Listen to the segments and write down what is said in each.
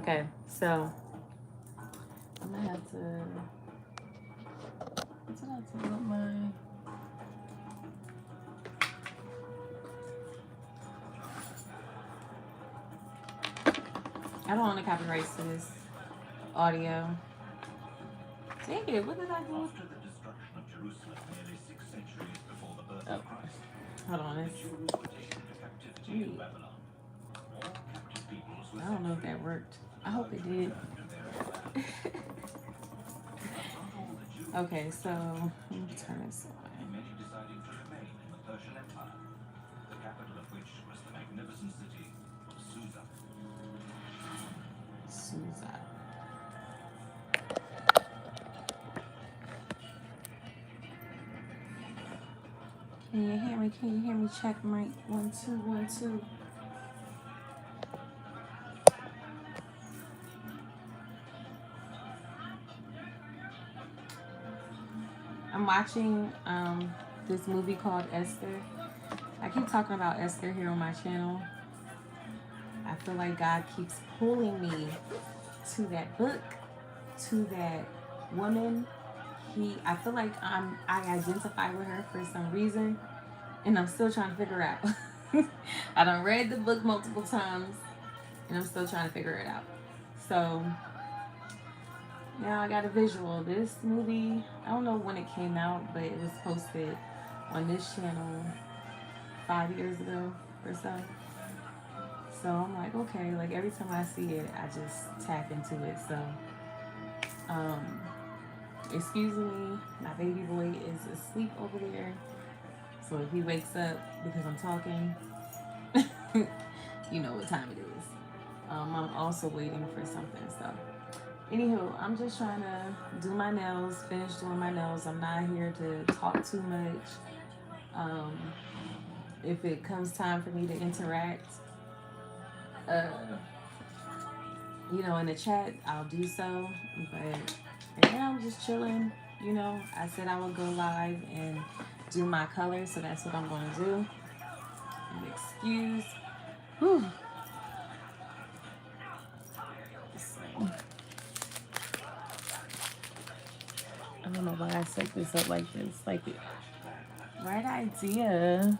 Okay, so I'm gonna have to. What's what I have to do with my? I don't want to copyright to this audio. Dang it! What did I do? After the destruction of Jerusalem nearly 6 centuries before the birth of Christ, Hold on, the it's. Jews were taken into captivity in Babylon. All captive peoples were I don't set know if free, that worked. I hope it allowed to did. return to their own land. But not all the Jews Okay, so returned let to me turn Judea, this on. many deciding to remain in the Persian Empire, the capital of which was the magnificent city of Susa. Susan. Can you hear me? Can you hear me? Check mic 1 2 1 2. I'm watching this movie called Esther. I keep talking about Esther here on my channel. I feel like God keeps pulling me to that book, to that woman. I feel like I identify with her for some reason, and I'm still trying to figure it out. I done read the book multiple times, and I'm still trying to figure it out. So now I got a visual. This movie, I don't know when it came out, but it was posted on this channel 5 years ago or so. So I'm like, okay, like every time I see it, I just tap into it. So, excuse me, my baby boy is asleep over there. So if he wakes up because I'm talking, you know what time it is. I'm also waiting for something. So, anywho, I'm just trying to do my nails, finish doing my nails. I'm not here to talk too much. Um, if it comes time for me to interact, uh, in the chat, I'll do so. But right now, I'm just chilling. I said I would go live and do my color, so that's what I'm going to do. And excuse. Whew. So, I don't know why I set this up like this. Like, right idea.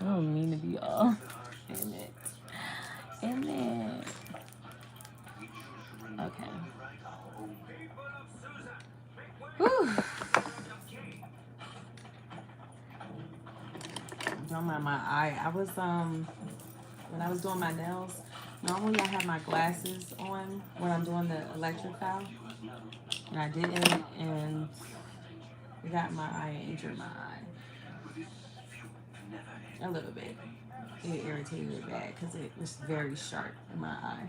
I don't mean to be all in it. In it. Okay. Whew. Don't mind my eye. I was when I was doing my nails, normally I have my glasses on when I'm doing the electric file. And I didn't, and it got my eye and injured my eye. A little bit. It irritated it bad because it was very sharp in my eye.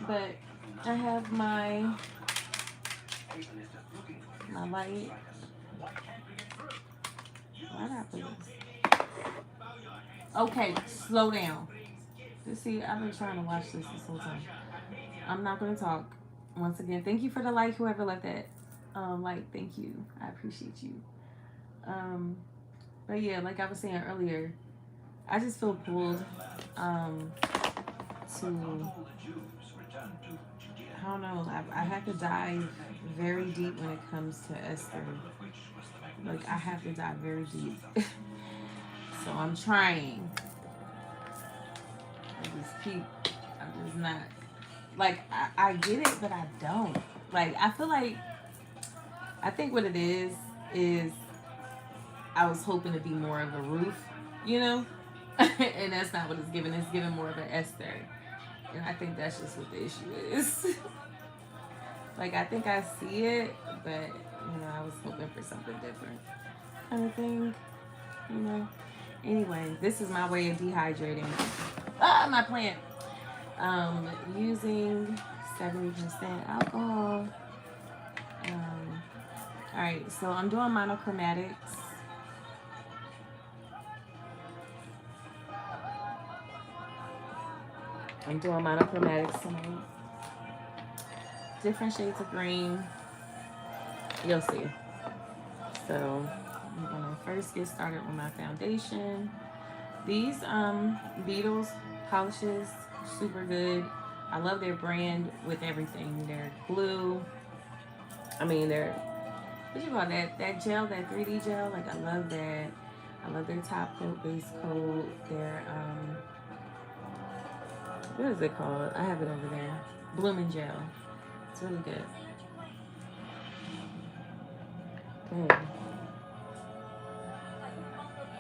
But I have my light. Why did I put this? Okay, slow down. See, I've been trying to watch this whole time. I'm not going to talk. Once again, thank you for the like, whoever left that. Thank you. I appreciate you. But yeah, like I was saying earlier, I just feel pulled to, I don't know, I have to dive very deep when it comes to Esther. Like, I have to dive very deep. So I'm trying. I'm just not, like, I get it, but I don't. Like, I feel like, I think what it is I was hoping to be more of a Ruth, and that's not what it's given. It's given more of an Esther. And I think that's just what the issue is. Like, I think I see it, but, I was hoping for something different kind of thing, Anyway, this is my way of dehydrating. My plant. Using 70% alcohol. Alright, so I'm doing monochromatics. I'm doing monochromatics tonight. Different shades of green. You'll see. So I'm gonna first get started with my foundation. These Beetles polishes, super good. I love their brand with everything. Their glue. I mean, their what you call that gel, that 3D gel. Like I love that. I love their top coat, base coat. Their what is it called? I have it over there. Blooming gel. It's really good. Dang.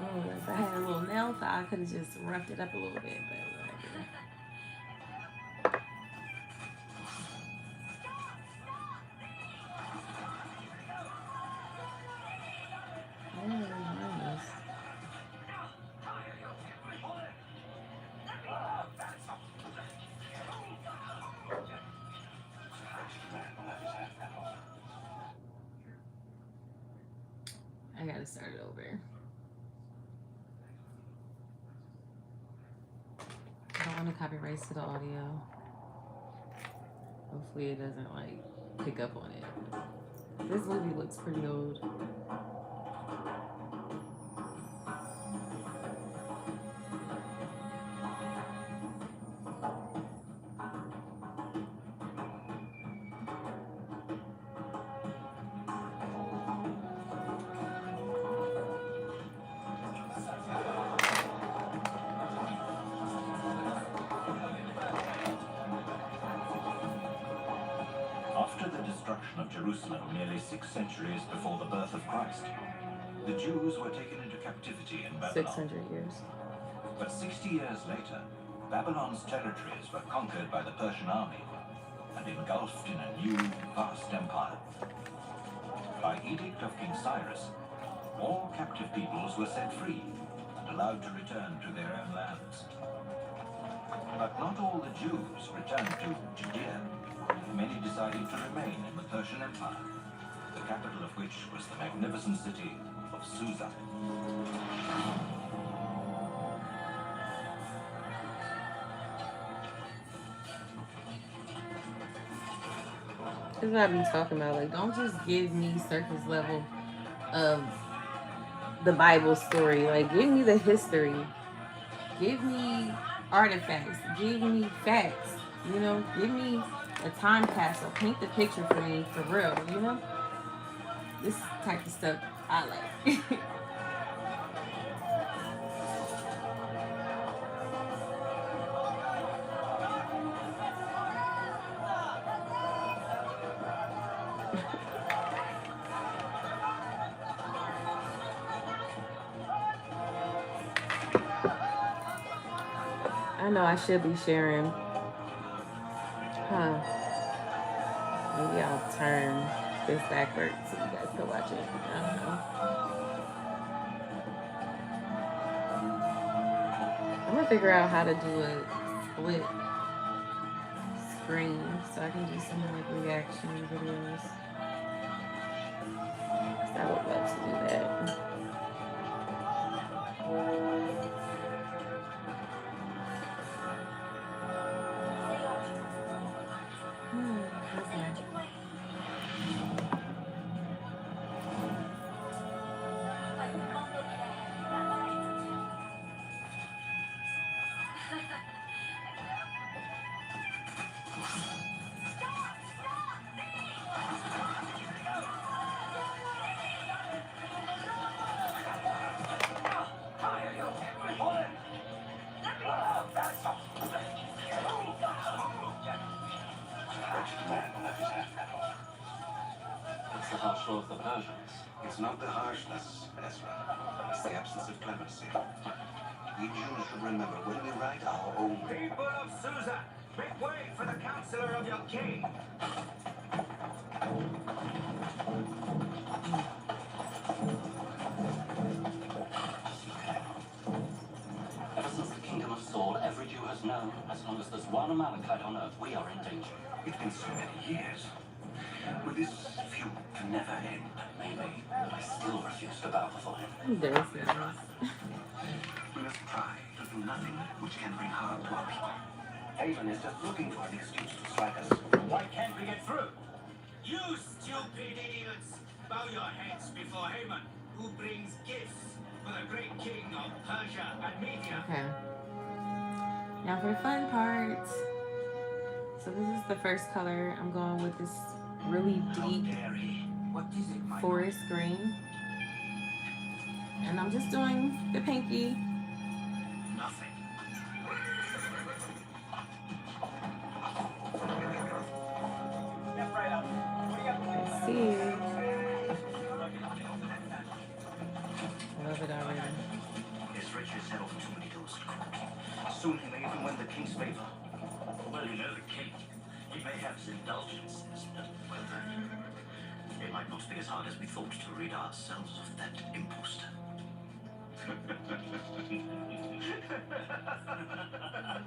Oh, if I had a little nail file, I could have just roughed it up a little bit, but whatever. Nice. I gotta start it over. I don't want to copyright to the audio. Hopefully it doesn't like pick up on it. This movie looks pretty old. After the destruction of Jerusalem nearly 6 centuries before the birth of Christ, the Jews were taken into captivity in Babylon. 600 years. But 60 years later, Babylon's territories were conquered by the Persian army and engulfed in a new, vast empire. By edict of King Cyrus, all captive peoples were set free and allowed to return to their own lands. But not all the Jews returned to Judea. Many decided to remain in the Persian Empire, the capital of which was the magnificent city of Susa. This is what I be talking about. Like, don't just give me surface level of the Bible story. Like, give me the history. Give me artifacts. Give me facts. You know, give me a time capsule. Paint the picture for me for real. You know, this type of stuff I like. I know I should be sharing. Huh. Maybe I'll turn this backwards so you guys can watch it. I don't know. I'm gonna figure out how to do a split screen so I can do some like reaction videos. 'Cause I would love to do that. It's the harsh law of the Persians. It's not the harshness, Ezra. It's the absence of clemency. We Jews should remember when we write our own... People of Susa, make way for the counselor of your king. Ever since the kingdom of Saul, every Jew has known, as long as there's one Amalekite on earth, we are in danger. It's been so many years. Will this feud never end? Maybe, but I still refuse to bow before him. I'm very serious. We must try to do nothing which can bring harm to our people. Haven is just looking for an excuse to strike us. Why can't we get through? You stupid idiots! Bow your heads before Haman, who brings gifts for the great king of Persia and Media. Okay. Now for the fun part. So this is the first color. I'm going with this really deep What is it, my forest green. And I'm just doing the pinky. Nothing. Let's see. Love it already. His riches held too many doors to court. Soon he may even win the king's favor. Well, you know the king. He may have his indulgences, but well, it might not be as hard as we thought to rid ourselves of that imposter.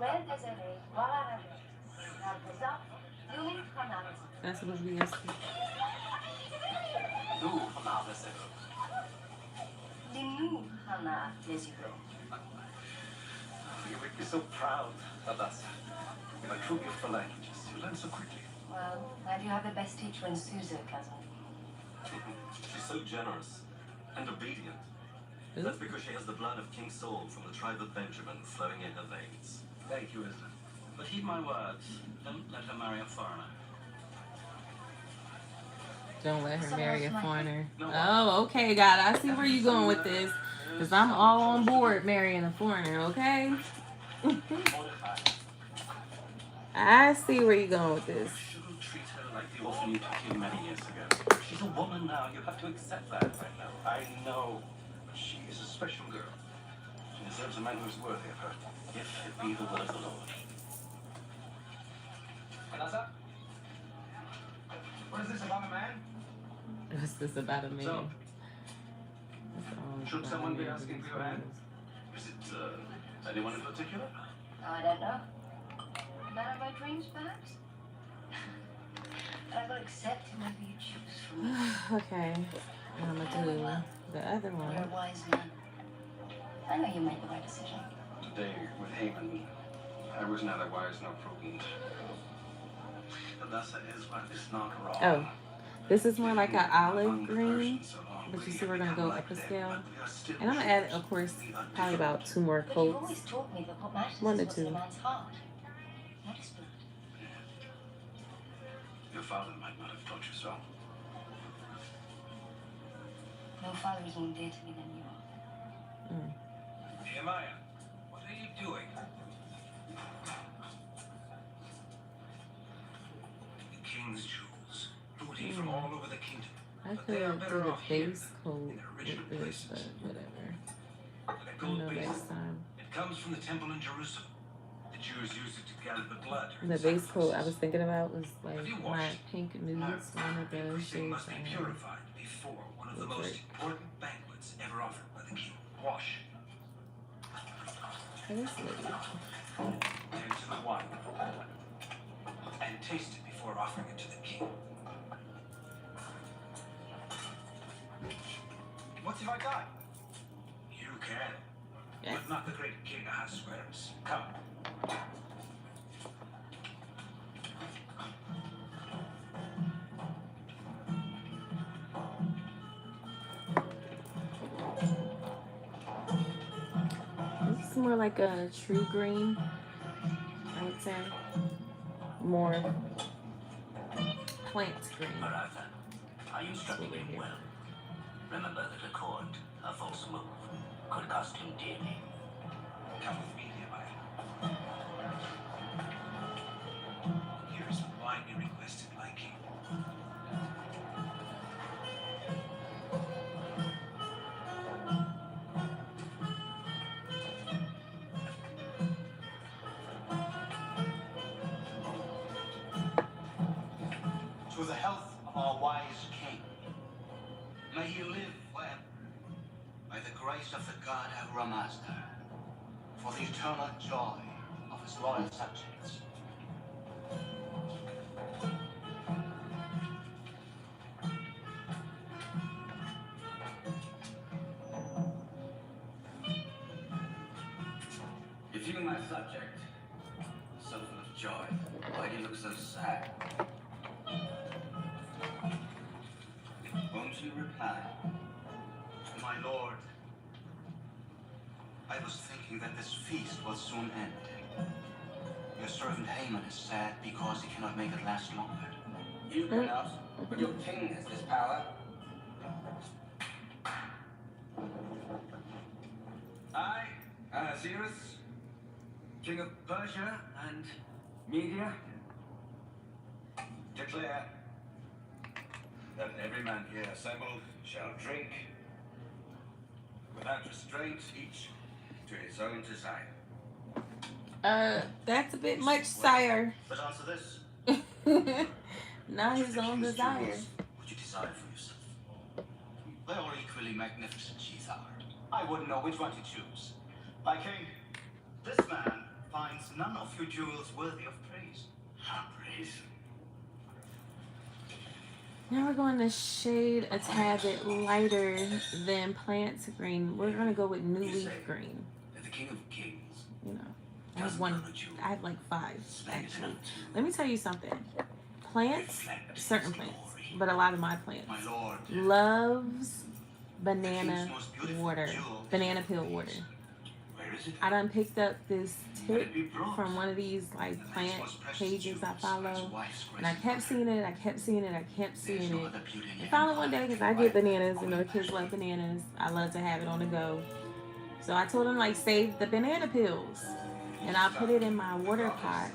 Well désolé, voilà la réponse. À présent, nous prenons That's what we asked. Nous, Father les nous prenons les yeux. You make me so proud of us. You're a true gift for languages. You learn so quickly. Well, glad you have the best teacher in Susan, cousin. She's so generous and obedient. That's because she has the blood of King Saul from the tribe of Benjamin flowing in her veins. Thank you, Ezra. But heed my words. Don't let her marry a foreigner. Don't let her So marry a that's my- foreigner. No. Oh, okay, God. I see where you're going with this. Because I'm all on board marrying a foreigner, okay? Mordecai, I see where you're going with this. you shouldn't treat her like the orphan you took in many years ago. She's a woman now. You have to accept that right now. I know, but she is a special girl. She deserves a man who is worthy of her. If it be the will of the Lord. Vanessa? What is this about a man? What's this about a man? So, That's all should about someone be man. asking for your hand? Is it anyone in particular? I don't know. Man of my dreams, perhaps? But I will accept whoever you choose from me. Okay. And I'm going to do the other You're a one. wise man. I know you made the right decision. Today, with Haman, I was neither wise nor prudent. Thus Ezra is not wrong. Oh. This is more like an olive green. But you see we're going to go up a scale. And I'm going to add, of course, probably about 2 more But you've coats. always taught me that what matters One is to what's in two. a man's heart. Not his blood. Your father might not have taught you so. No father is more dear to me than you are. Nehemiah, what are you doing? The king's jewels, booty from all over the kingdom. I But they are could do better the off here, base coat in their original with this, places. but whatever. That I gold know base, next time. it comes from the temple in Jerusalem. The Jews used it to gather the blood. during The base coat I sacrifices. was thinking about was like Have you my washed? pink nudes, one of the Everything shades must be I have. purified before one of the That's most right. important banquets ever offered by the king. Wash. For this lady. Tend to the wine. And taste it before offering it to the king. What if I die? You can. Yes. But not the great king Ahasuerus. Come. This is more like a true green, I would say. More plant green. Maratha, are you instructing That's what him we're well? Remember that a court, a false move, could cost him dearly. Come with me, Nehemiah. Here is the wine you requested, my king. To the health of our wise king. May he live well. By the grace of the God our Master. For the eternal joy of his loyal subjects. If you, my subject, so full of joy, why do you look so sad? Won't you reply? My lord, I was thinking that this feast will soon end. Your servant Haman is sad because he cannot make it last longer. You cannot, but your king has this power. I, Ahasuerus, king of Persia and Media, declare that every man here assembled shall drink without restraint, each to his own desire. That's a bit much, sire. But answer this. Not Which his of the own king's desire. jewels would you desire for yourself? They are equally magnificent, Caesar. I wouldn't know which one to choose. My king, this man finds none of your jewels worthy of praise. Praise? Now we're going to shade a tad bit lighter than plant green. We're going to go with new leaf green. That the king of kings. You know, I have one. I have like 5 actually. Let me tell you something. Plants, certain plants, but a lot of my plants My lord, loves banana water, banana peel water. where is it? I done picked up this tip from one of these like plant pages I follow, and I kept seeing it. I kept seeing it. And finally one day, because I get bananas, you know, the kids love bananas. I love to have it on the go. So I told them like save the banana peels, and I'll put it in my water pot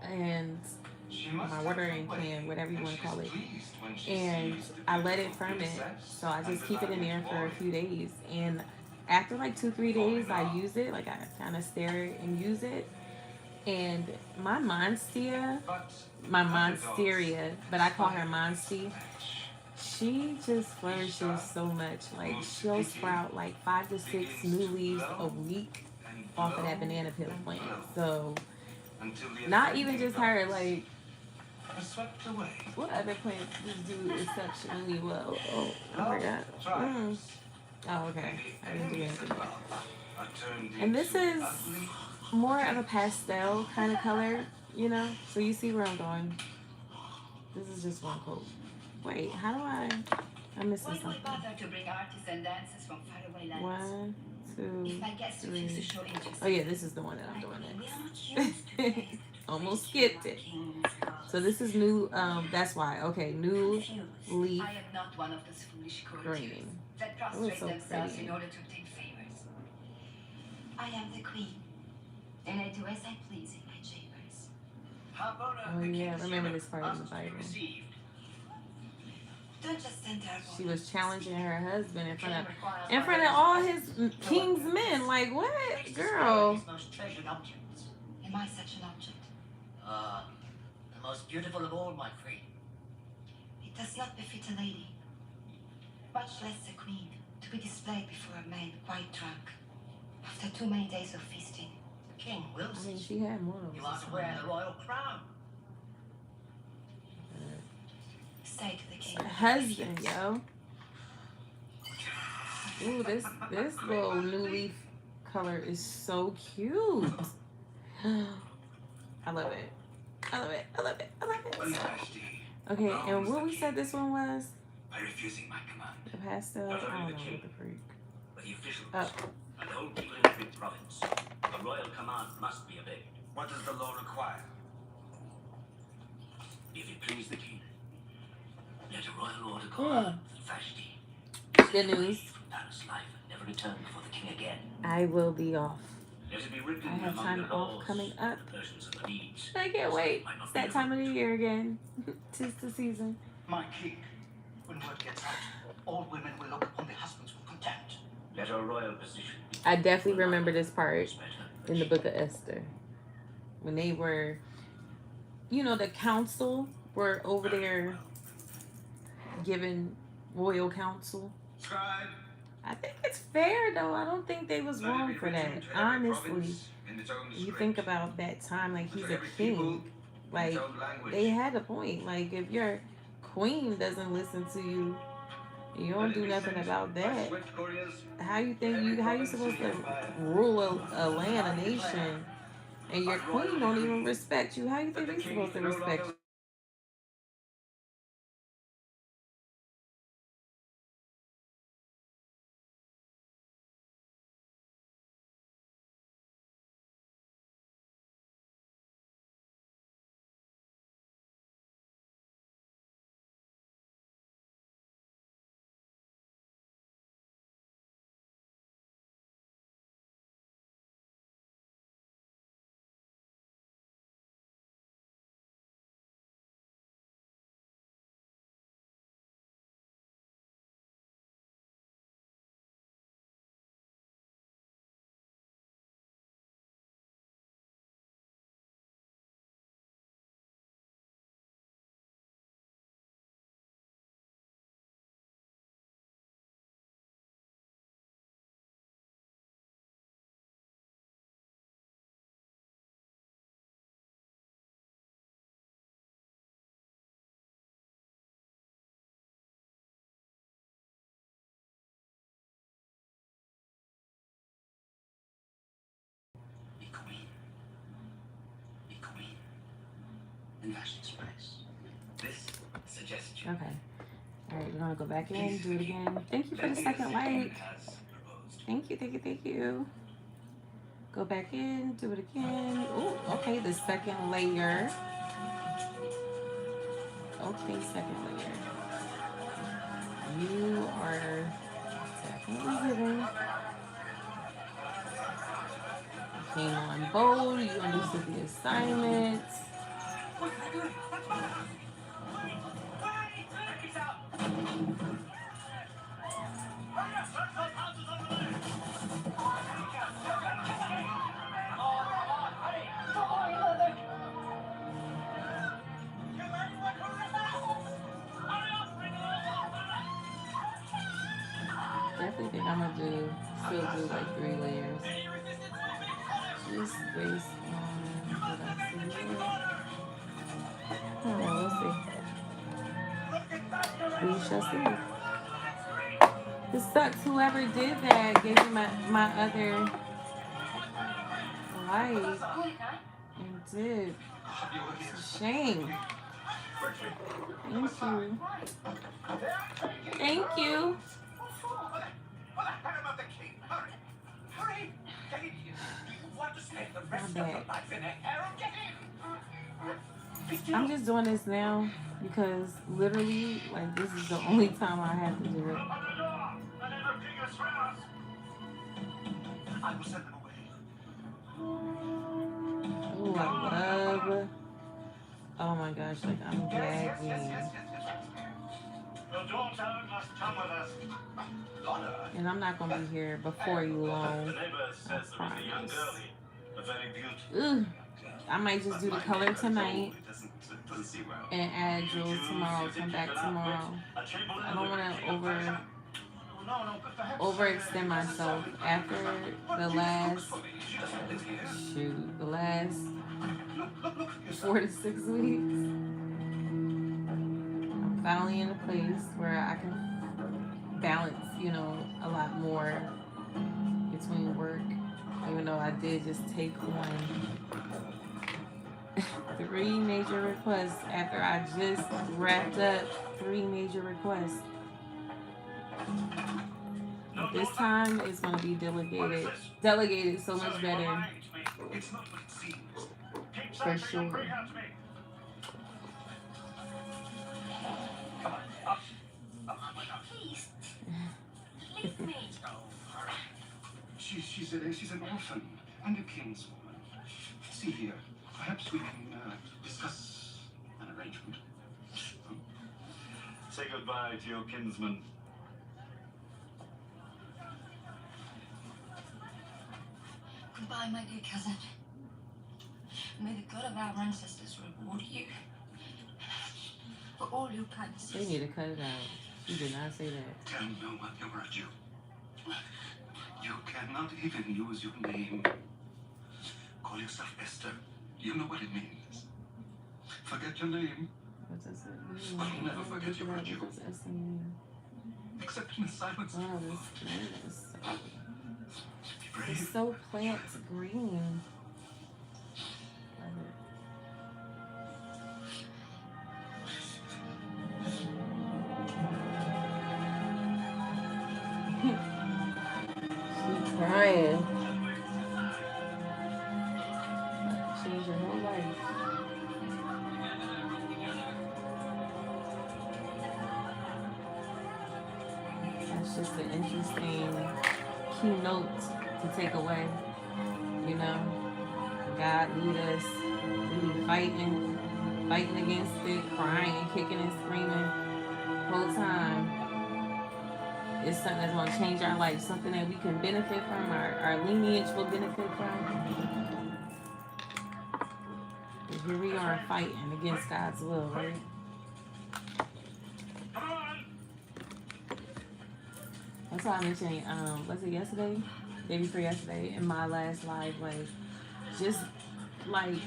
and my watering can, whatever you want to call it, and I let it ferment. So I just keep it in there for a few days, and after like 2-3 days I use it, like I kind of stare it and use it, and my monstera, but I call her Monsty, she just flourishes so much. Like she'll sprout like 5 to 6 new leaves a week off of that banana peel plant. So not even just her, like what other plants just do exceptionally well? Oh, I forgot. Oh, okay. I didn't do anything with that. And this is more of a pastel kind of color, you know? So you see where I'm going. This is just one coat. Wait, how do I'm missing Why do we something. bother to bring artists and dancers from faraway lands? 1, 2, If my guests refuse to 3. show interest, Oh yeah, this is the one that I'm doing we are next. not used to taste the Almost tradition skipped of it. kings' girls. So this is new, that's why. Okay, new Confused. leaf I am not one of those foolish courtiers green. that Oh, prostrate it's so themselves pretty. in order to obtain favors. I am the queen, and I do as I please in my chambers. How about Oh the yeah, king's remember eunuch this part in the asks to be Bible. received? Don't just stand there. She was challenging her husband in front of King requires all his king's men. Like what, girl? His most treasured objects. Am I such an object? The most beautiful of all, my queen. It does not befit a lady, much less a queen, to be displayed before a man quite drunk after too many days of feasting. The king I wills mean, it. she had more of You are to wear the royal crown. Say to the king. husband, yo. Ooh, this little new leaf color is so cute. I love it. I love it. I love it. I love it. Majesty, Okay, and what we said this one was? by refusing my command, The pastel? I don't know what the freak. But the officials Oh. and the whole people in every province, the royal command must be obeyed. what does the law require? If it please the king, let a royal order call her Vashti. Good news. From palace life and never return before the king again. I will be off. Let it be written I have among time the off laws, coming up. the Persians and the Medes. I can't wait. It's that time of the year again. 'Tis the season. My king, when word gets out, all women will look upon their husbands with contempt. Let her royal position be I definitely remember this part better. in the book of Esther. When they were, you know, the council were over there giving royal counsel. Scribe, I think it's fair though. I don't think they was let it wrong be for written that. to every Honestly, province in its own you script, think about that time, like he's to a every people king. in Like its own language. they had a point. Like if your queen doesn't listen to you, you don't Let it do be nothing sent about by that. swift couriers How you think every how you province supposed in to the empire. rule a land, a nation, and your By royal queen don't even decree, respect you? How you that think the they king supposed to no respect longer you? in Vash Express. This suggestion. Okay. Alright, we're gonna go back in, do it again. Thank you for the second like. Thank you, thank you, thank you. Go back in, do it again. Oh, okay, the second layer. Okay, second layer. You are definitely giving. You came on bold, you understood the assignment. Definitely think I'm gonna still do like 3 layers. Just based on what I see here. We'll see. We shall see. It sucks whoever did that gave me my other light and did. It's a shame. Thank you. Thank you. What the hell about the king? Hurry! Hurry! Get in here! Do you want to spend the rest of your life in a harem? Get in! I'm just doing this now because literally, like, this is the only time I have to do it. I will send them away. Ooh, I love. Oh my gosh, like I'm gagging. Your daughter must come with us. And I'm not gonna be here before you long. The neighbor says there is a young girlie, a very beautiful. Ugh. I might just do the color tonight It doesn't see well. and add jewels tomorrow. Come back tomorrow. I don't want to overextend myself after the last 4 to 6 weeks. I'm finally in a place where I can balance, a lot more between work, even though I did just take on 3 major requests after I just wrapped up 3 major requests. But this time it's going to be delegated so much better. It's not what it seems. For sure. She's an orphan and a kinswoman. See here, perhaps we can discuss an arrangement. Say goodbye to your kinsman. Goodbye, my dear cousin. May the God of our ancestors reward you for all your kindness. They need to cut it out. You did not say that. Tell no one you are a Jew. You cannot even use your name. Call yourself Esther. You know what it means. Forget your name. What does it mean? I'll never forget you were a Jew. What does S mean? Except in the silence. Wow, this plant is Be brave. it's so plant green. Love it. She's crying. Change your whole life. That's just an interesting keynote to take away. God lead us. We be fighting against it, crying, kicking and screaming. Whole time. It's something that's going to change our life, something that we can benefit from, our lineage will benefit from. But here we are fighting against God's will, right? That's why I mentioned, was it yesterday? Day before yesterday, in my last live, like, just like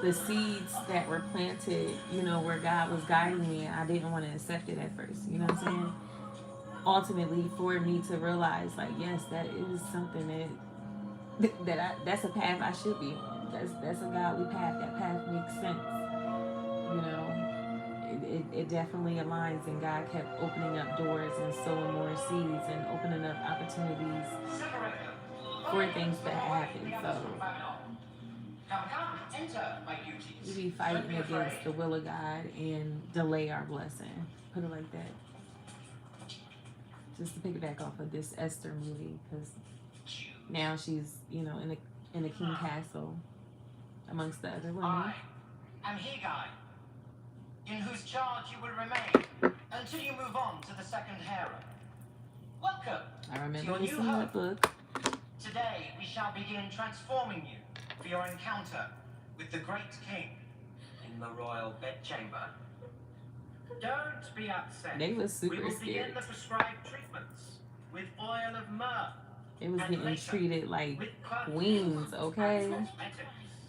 the seeds that were planted, where God was guiding me, I didn't want to accept it at first, you know what I'm saying? Ultimately, for me to realize, like, yes, that is something that's a path I should be on. That's a godly path. That path makes sense. you know, it definitely aligns, and God kept opening up doors and sowing more seeds and opening up opportunities for things that happen. So we be fighting against the will of God and delay our blessing. Put it like that. Just to pick it back off of this Esther movie, because now she's, you know, in a king castle amongst the other women. I am Higai, in whose charge you will remain until you move on to the second harem. Welcome. I remember to your this new in the home. book. Today we shall begin transforming you for your encounter with the great king in the royal bedchamber. Don't be upset. They was super we will begin scared. the prescribed treatments with oil of myrrh. It was and getting later treated like with queens, okay? and cosmetics.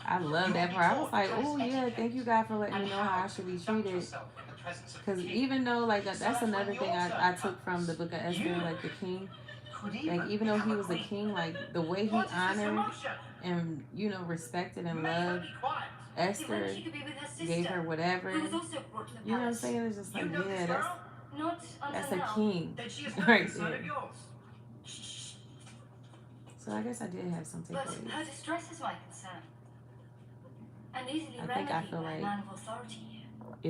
I love that part. I was like, oh yeah, thank you God for letting me And know how I should be conduct treated. yourself in the presence of the Because king. even though, like, that's So another when thing your I turn took from the book of Esther, you like the king, could like even though become he was a queen. king, like the way he What is this honored emotion? and, you know, respected and Make her loved be quiet. Esther, She could be with her sister, gave her whatever. who was also brought to the You know what I'm palace. saying? It's just You like, know this yeah, girl? Not that's until a now. king Then she is no right concern there. of yours. So I guess I did have some But takeaways. her distress is my concern. And easily I remedied feel by a like man of authority here.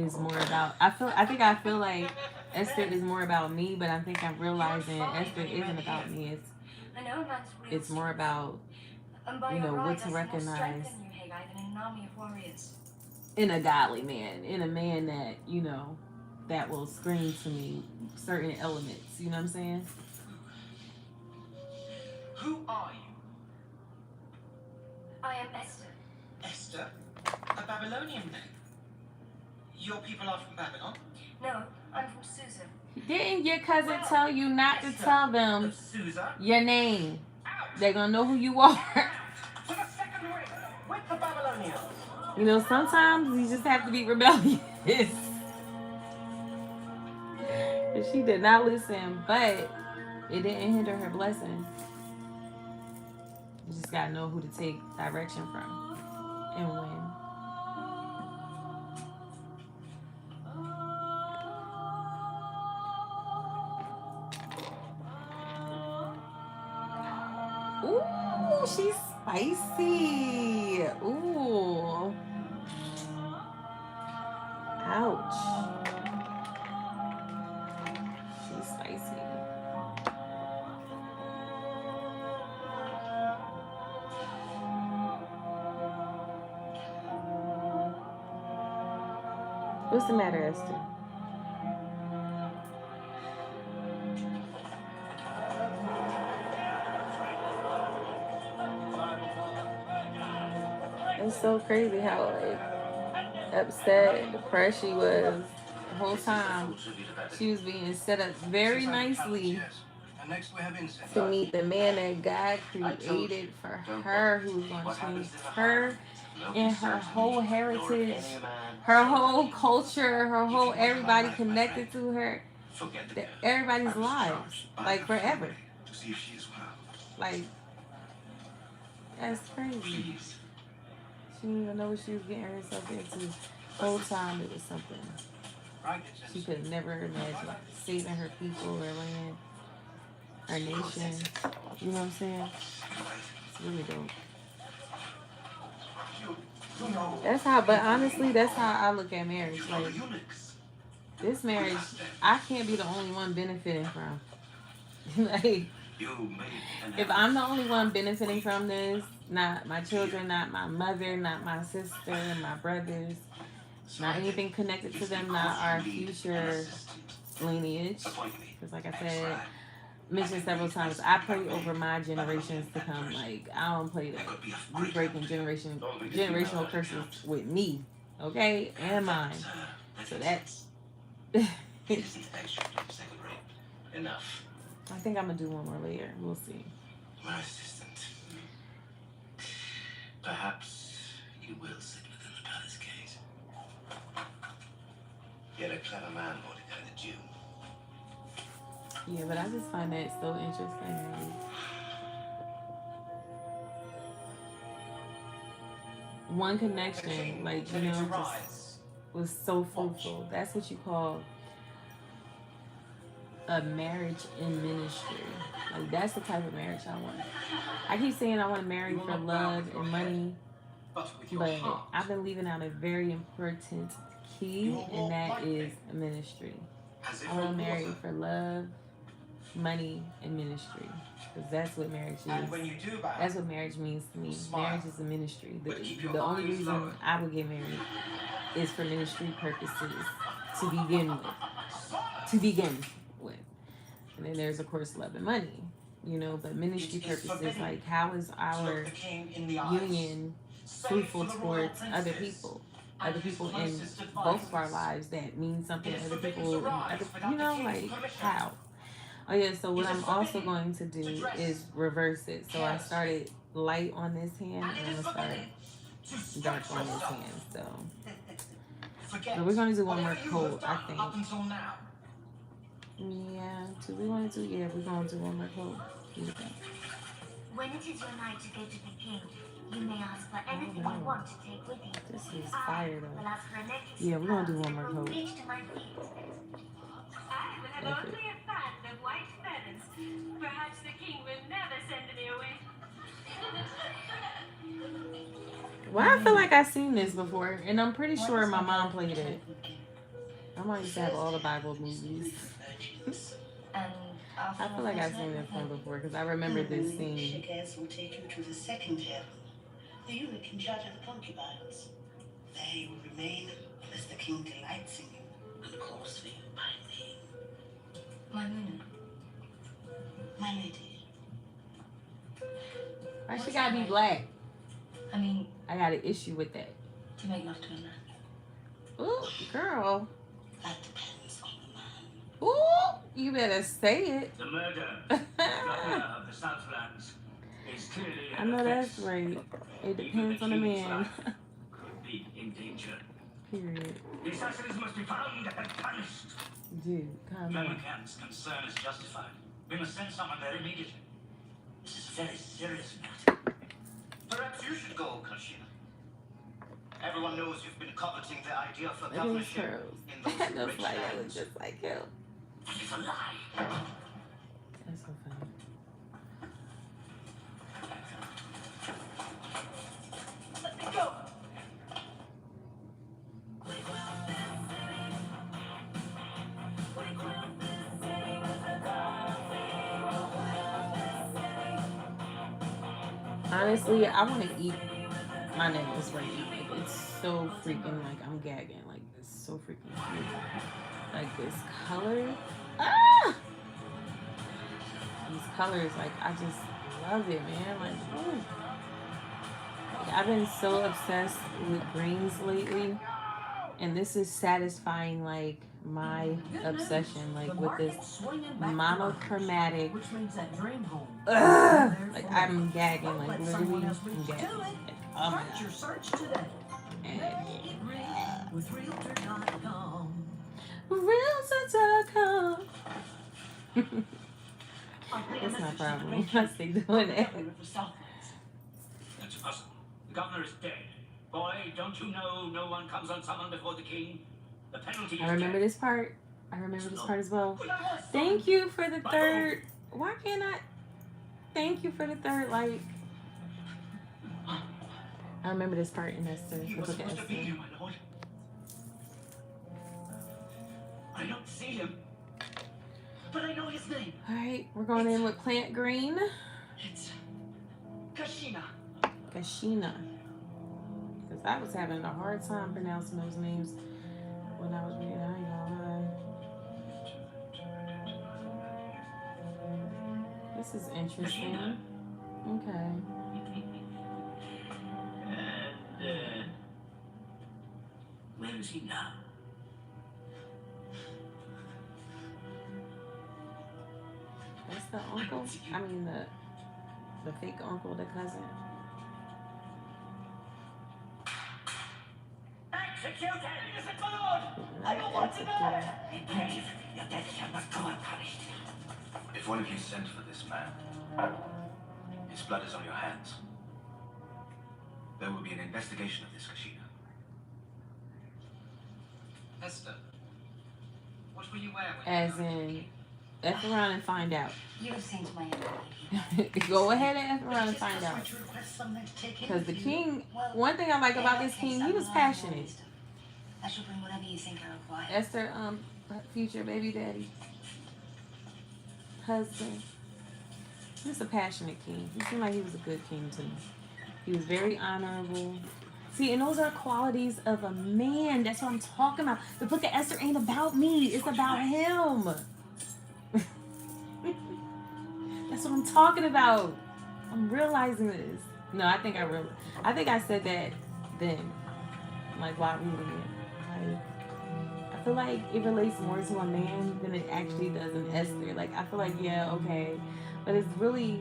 Is more about I feel like Esther is more about me, but I think I'm realizing Esther isn't about me. I know a man's real It's more about, and by you your know, right, what I to see more recognize strength in you, Haggai, than in an army of warriors. in a godly man, in a man that, you know, that will scream to me certain elements. You know what I'm saying? Who are you? I am Esther. Esther? A Babylonian name? Your people are from Babylon? No, I'm from Susa. Didn't your cousin tell you not to tell them Of Susa? your name? Out! They're gonna know who you are. To the second ring with the Babylonians. You know, sometimes you just have to be rebellious. And she did not listen, but it didn't hinder her blessing. You just gotta know who to take direction from and when. Ooh, she's spicy. Ooh. Ouch. She's spicy. What's the matter, Esther? It's so crazy how like upset, depressed she was the whole time. She was being set up very nicely And next we have incense. to meet the man that God created for her, who was going to change her and her whole heritage, her whole culture, her whole everybody connected to her, everybody's lives, like forever. To see if she is well. Like, that's crazy. Please. She didn't even know what she was getting herself into. The whole time it was something Right, she could have never imagined. Saving her people, her land, her nation. You know what I'm saying? It's really dope. You know. That's how, but honestly, that's how I look at marriage. Like, this marriage, I can't be the only one benefiting from. Like, if I'm the only one benefiting from this, not my children, not my mother, not my sister, my brothers, not anything connected to them, not our future lineage. Because like I said, mentioned several times, I pray over my generations to come. Like, I don't play that. We breaking generational curses with me, okay, and mine. So that's. Enough. I think I'm gonna do one more later. We'll see. My assistant. Perhaps you will sit within the palace gate. Yet a clever man, Mordecai the Jew. Yeah, but I just find that so interesting. One connection, like, you know, just was so fruitful. That's what you call a marriage in ministry. Like, that's the type of marriage I want. I keep saying I want to marry for love and money, but with your but heart. I've been leaving out a very important key, and that is ministry. As if I want a to marry water. for love, money, and ministry. Because that's what marriage And when is. you do that, That's what marriage means to me. Smile. Marriage is a ministry. But keep your The only eyes reason lowered. I would get married is for ministry purposes to begin with. To begin with. And then there's, of course, love and money. You know, but ministry It is purposes, forbidden like, how is to our look the king in the eyes. union Save fruitful for the royal towards other princess people? and Other his people in closest both of our advisors. lives that mean something It to is other forbidden people, to and rise other, without you the know, king's like, permission. how? Oh yeah, so what It is I'm also forbidden going to to do dress is reverse it. So I carelessly. started light on this hand, And and it I'm is gonna start forbidden to dark stretch on this yourself. hand. So Forget but we're gonna do one more whatever you coat, have I done think. up until now. Yeah, do we want to do? Yeah, we're gonna do one more coat. What do you think? When it is your night to go to the king, you may ask for anything know. you want to take with you. This is I fire will though. ask for a necklace Yeah, of we're gonna do pearls one more that will coat. reach to my feet. I will have Perfect. only a band of white feathers. Perhaps the king will never send me away. Well, I feel like I've seen this before, and I'm pretty sure my mom played it. My mom used to have all the Bible movies. And after I feel like I've seen this one before because I remember this scene. Shakers will take you to the second heaven. The eunuch in charge of the concubines. There you will remain unless the king delights in you and calls for you by name. Maimuna, My lady, Why she gotta be black? I mean, I got an issue with that. to make love to a man. Ooh, girl. that depends on the man. Ooh, you better say it. The murder of the Southlands is clearly I know that's right. It depends on the man. Could be in danger. Period. The assassins must be found and punished. Dude, calm down. Memucan's concern is justified. We must send someone there immediately. This is a very serious matter. Perhaps you should go, Kashina. Everyone knows you've been coveting the idea for Look at his governorship curls. in those That looks rich like it lands. looks just like him. That is a lie. That's so funny. Let me go. Honestly, I want to eat my nails right now. Like, it's so freaking, like, I'm gagging. Like, it's so freaking cute. Like, this color. Ah! These colors, like, I just love it, man. Like, ooh. Like, I've been so obsessed with greens lately. And this is satisfying, like, my obsession. Like, with this monochromatic. Which means that dream home. Like, I'm gagging. Like, literally, I'm gagging. Like, oh my Start God. your search today. And, With Realtor.com. Realtor.com. That's my problem. I stay doing that. That's impossible. The governor is dead. Boy, don't you know no one comes unsummoned before the king? The penalty is I remember death. this part. I remember this part as well. Thank you for the third. Why can't I? Thank you for the third. Like, I remember this part in Esther. He Let's was look at supposed to be Esther. here, my lord. I don't see him. But I know his name. All right, we're going in with plant green. It's Kashina. Kashina. Because I was having a hard time pronouncing those names when I was reading. I ain't gonna lie. This is interesting. Okay. And, where is he now? That's the uncle. I mean the fake uncle, the cousin. Execute him! Innocent, my lord! I don't want to die! Be brave. Your death shall not go unpunished. If one of you sent for this man, his blood is on your hands. There will be an investigation of this, Kashina. Esther, what were you wearing? As in, F around and find out. You have seen to my young lady. Go ahead and F around and Just find out. want to request something to take in Because the with you. king, Well, one thing I like in about that this case, king, I he was rely on your passionate. wisdom. I shall bring whatever you think I require. Esther, future baby daddy, husband. He was a passionate king. He seemed like he was a good king to me. He was very honorable. See, and those are qualities of a man. That's what I'm talking about. The book of Esther ain't about me. It's about him. That's what I'm talking about. I'm realizing this. No, I think I said that then. Like while reading it. Like, I feel like it relates more to a man than it actually does in Esther. Like, I feel like, yeah, okay. But it's really,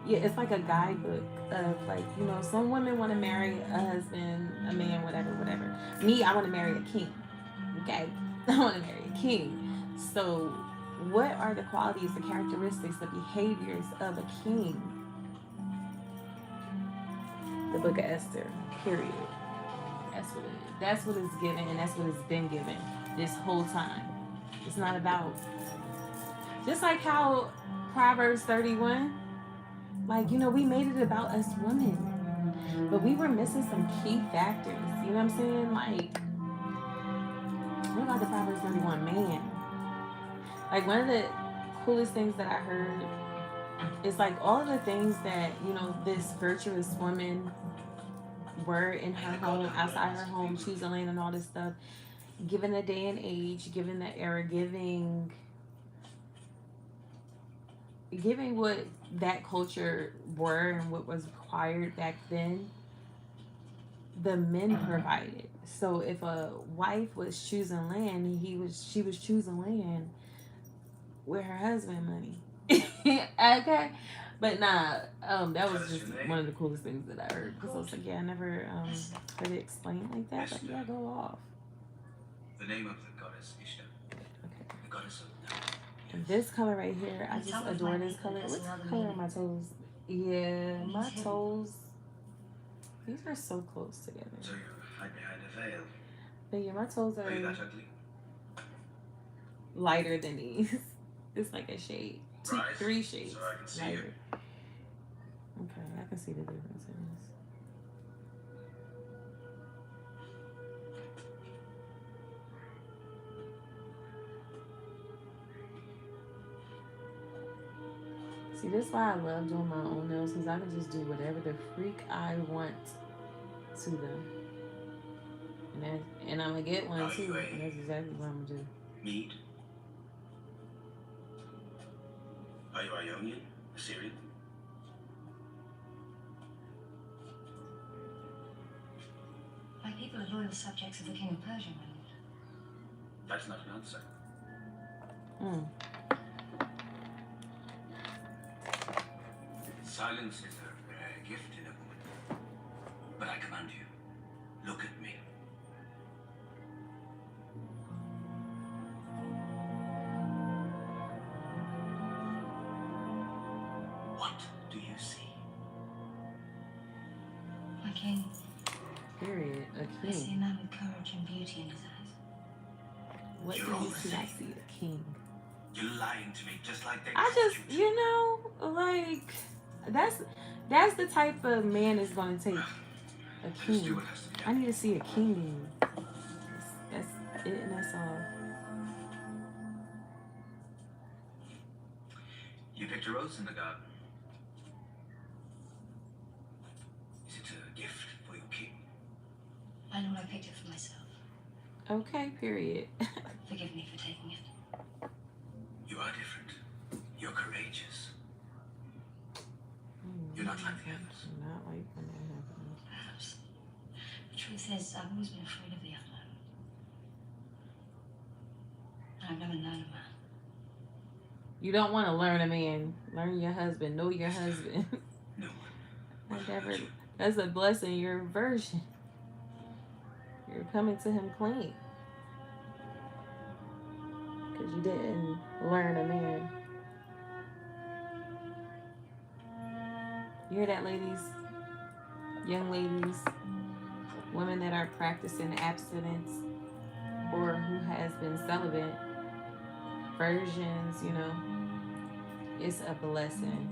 yeah, it's like a guidebook of, like, you know, some women want to marry a husband, a man, whatever. Me, I want to marry a king. Okay? I want to marry a king. So, what are the qualities, the characteristics, the behaviors of a king? The book of Esther, period. That's what it's given, and that's what it's been given this whole time. It's not about, just like how Proverbs 31, like, you know, we made it about us women, but we were missing some key factors. You know what I'm saying? Like, what about the Proverbs 31 man? Like, one of the coolest things that I heard is like all of the things that, you know, this virtuous woman were in her home, outside her home, choosing land and all this stuff, given the day and age, given the era, giving what that culture were and what was required back then, the men provided. So if a wife was choosing land, she was choosing land with her husband money. Okay. But nah, that was just one of the coolest things that I heard. Because I was like, yeah, I never heard it explained like that. But yeah, go off. The name of the goddess Ishtar. Okay. The goddess of night. And this color right here, I just adore this color. What's the color on my toes? Yeah, my toes. These are so close together. So you hide behind a veil. But yeah, my toes Are you are that ugly? lighter than these. It's like a shade. Right. 3 shades So I can see lighter. you. Okay, I can see the difference in this. See, this is why I love doing my own nails, because I can just do whatever the freak I want to them. And I'm going to get one too. And that's exactly what I'm going to do. Mead? Are you Ionian? Assyrian? My people are loyal subjects of the King of Persia, my lord. That's not an answer. Silence is a rare gift in a woman. But I command you, look at me. What do you see? My king, Period. A I see a king. man with courage and beauty in his eyes. What do you see? I see a king. You're lying to me just like they I just, taught you you know, like, that's the type of man that's going to take a to. Just do king. what has to be I done. need to see a king in you. That's it, and that's all. You picked a rose in the garden. Is it a gift for your king? My lord, I picked it for myself. Okay, period. Forgive me for taking it. You are different. You're courageous. You're not like the others. Not like when that happens. Perhaps. The truth is, I've always been afraid of the unknown. And I've never known a man. You don't want to learn a man. Learn your husband. Know your husband. No one. Whatever. That's a blessing. You're a virgin. You're coming to him clean. Because you didn't learn a man. You hear that, ladies? Young ladies. Women that are practicing abstinence. or who has been celibate, virgins, you know, it's a blessing.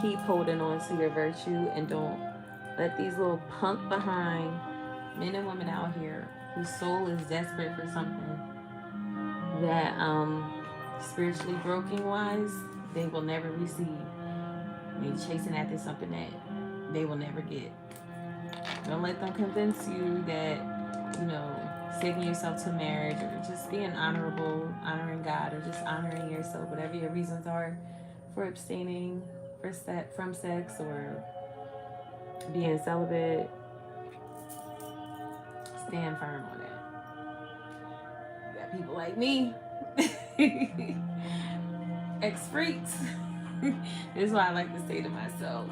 Keep holding on to your virtue and don't let these little punk behind men and women out here whose soul is desperate for something that spiritually broken wise they will never receive. They chasing after something that they will never get. Don't let them convince you that, you know, saving yourself to marriage or just being honorable, honoring God, or just honoring yourself, whatever your reasons are for abstaining from sex or being celibate, stand firm on that. You got people like me, ex freaks. This is why I like to say to myself,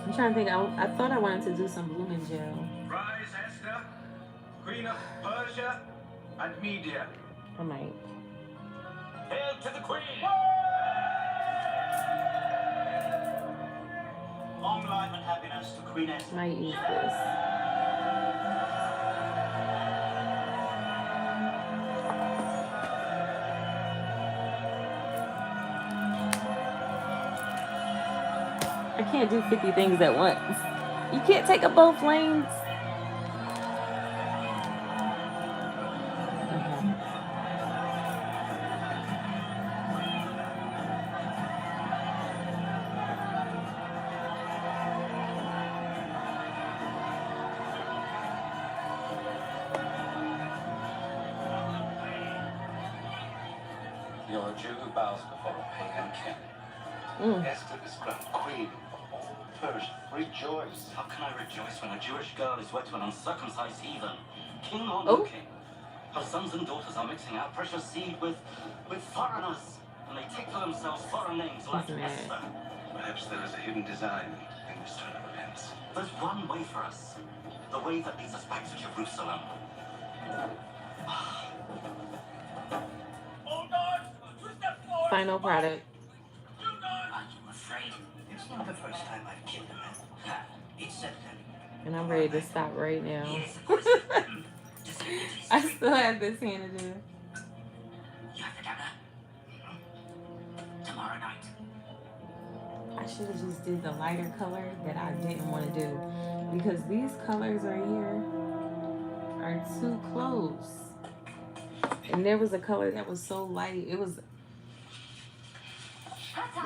I'm trying to think. I thought I wanted to do some blooming gel. Rise, Esther, Queen of Persia and Media. I might. Hail to the Queen! Long life and happiness to Queen Esther. Might use this. I can't do 50 things at once. You can't take up both lanes. You're a Jew who bows before a pagan king. Esther is crowned queen of all Persia. Rejoice. How can I rejoice when a Jewish girl is wed to an uncircumcised heathen? King or no king? Her sons and daughters are mixing our precious seed with foreigners, and they take for themselves foreign names like Esther. Perhaps there is a hidden design in this turn of events. There's one way for us. The way that leads us back to Jerusalem. Final product. Are you afraid? It's not the first time I've killed a man. It's September. And I'm ready to stop right now. I still have this hand to do. You have the dagger? Tomorrow night. I should have just did the lighter color that I didn't want to do. Because these colors right here are too close. And there was a color that was so light. It was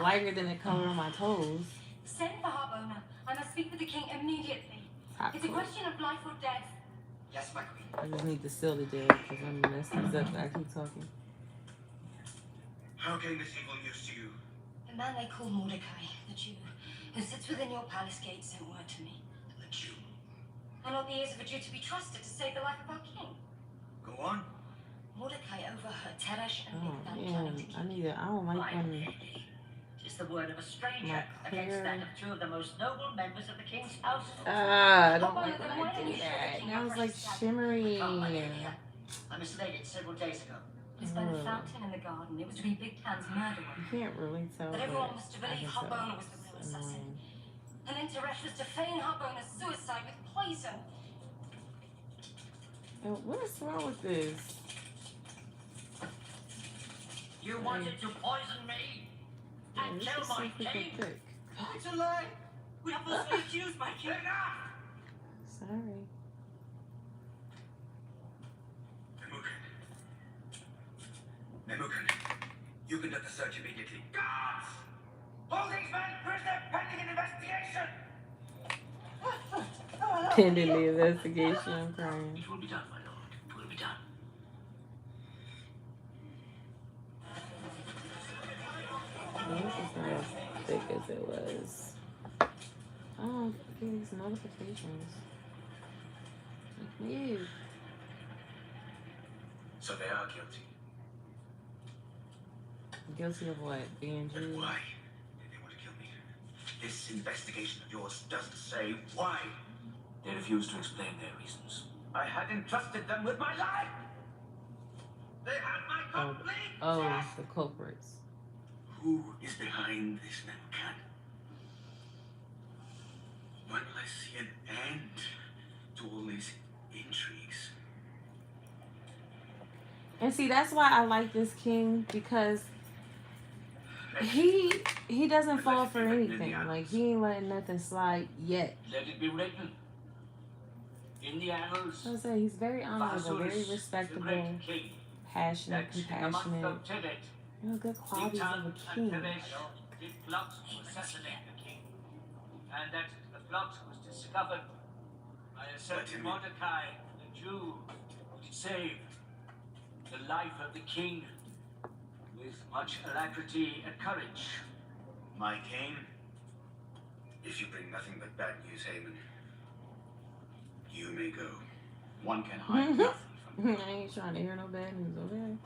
lighter than the color on my toes. Send for Harbona. I must speak with the king immediately. It's a question of life or death. Yes, my queen. I just need to seal the deal because I'm gonna mess this up. I keep talking. How came this evil news to you? A man they call Mordecai, the Jew, who sits within your palace gate, sent word to me. The Jew. And ought the ears of a Jew to be trusted to save the life of our king? Go on. Mordecai overheard Teresh and Oh Bigthan man, planning to kill I need to. I don't like when It's the word of a stranger my against clear. that of two of the most noble members of the king's household. I don't like when I do that. That was like shimmery. Oh, my dear. I mislaid it several days ago. It's by the fountain in the garden. It was to be Bigtan's murderer. You can't really tell. But everyone But was to I believe can tell. Harbona was the real It's assassin. annoying. And then Teresh was to feign Harbona's suicide with poison. Oh, what is wrong with this? You wanted to poison me Man, and this kill is so my freaking king? thick. It's a lie. We are falsely accused, my king. Sorry. Nemukan, you conduct the search immediately. Guards! Hold these men prisoner pending an investigation! Pending the investigation, I'm crying. It will be done, my lord. It will be done. Well, this is not as thick as it was. Oh, get these notifications. Ew. So they are guilty. Guilty of what? Being But Jews? why did they want to kill me? This investigation of yours doesn't say why. They refuse to explain their reasons. I had entrusted them with my life. They had my complete trust. The culprits. Who is behind this Memkan? When will I see an end to all these intrigues? And see, that's why I like this king, because he doesn't fall for anything. Like, he ain't letting nothing slide yet. Let it be written in the annals. I was say he's very honorable, very respectable, passionate, compassionate. You know, good qualities of a king. Did plot to assassinate the king, and that the plot was discovered by a certain Mordecai, the Jew, who saved the life of the king with much alacrity and courage. My king, if you bring nothing but bad news, Haman, you may go. One can hide nothing from I ain't trying to hear no bad news, okay?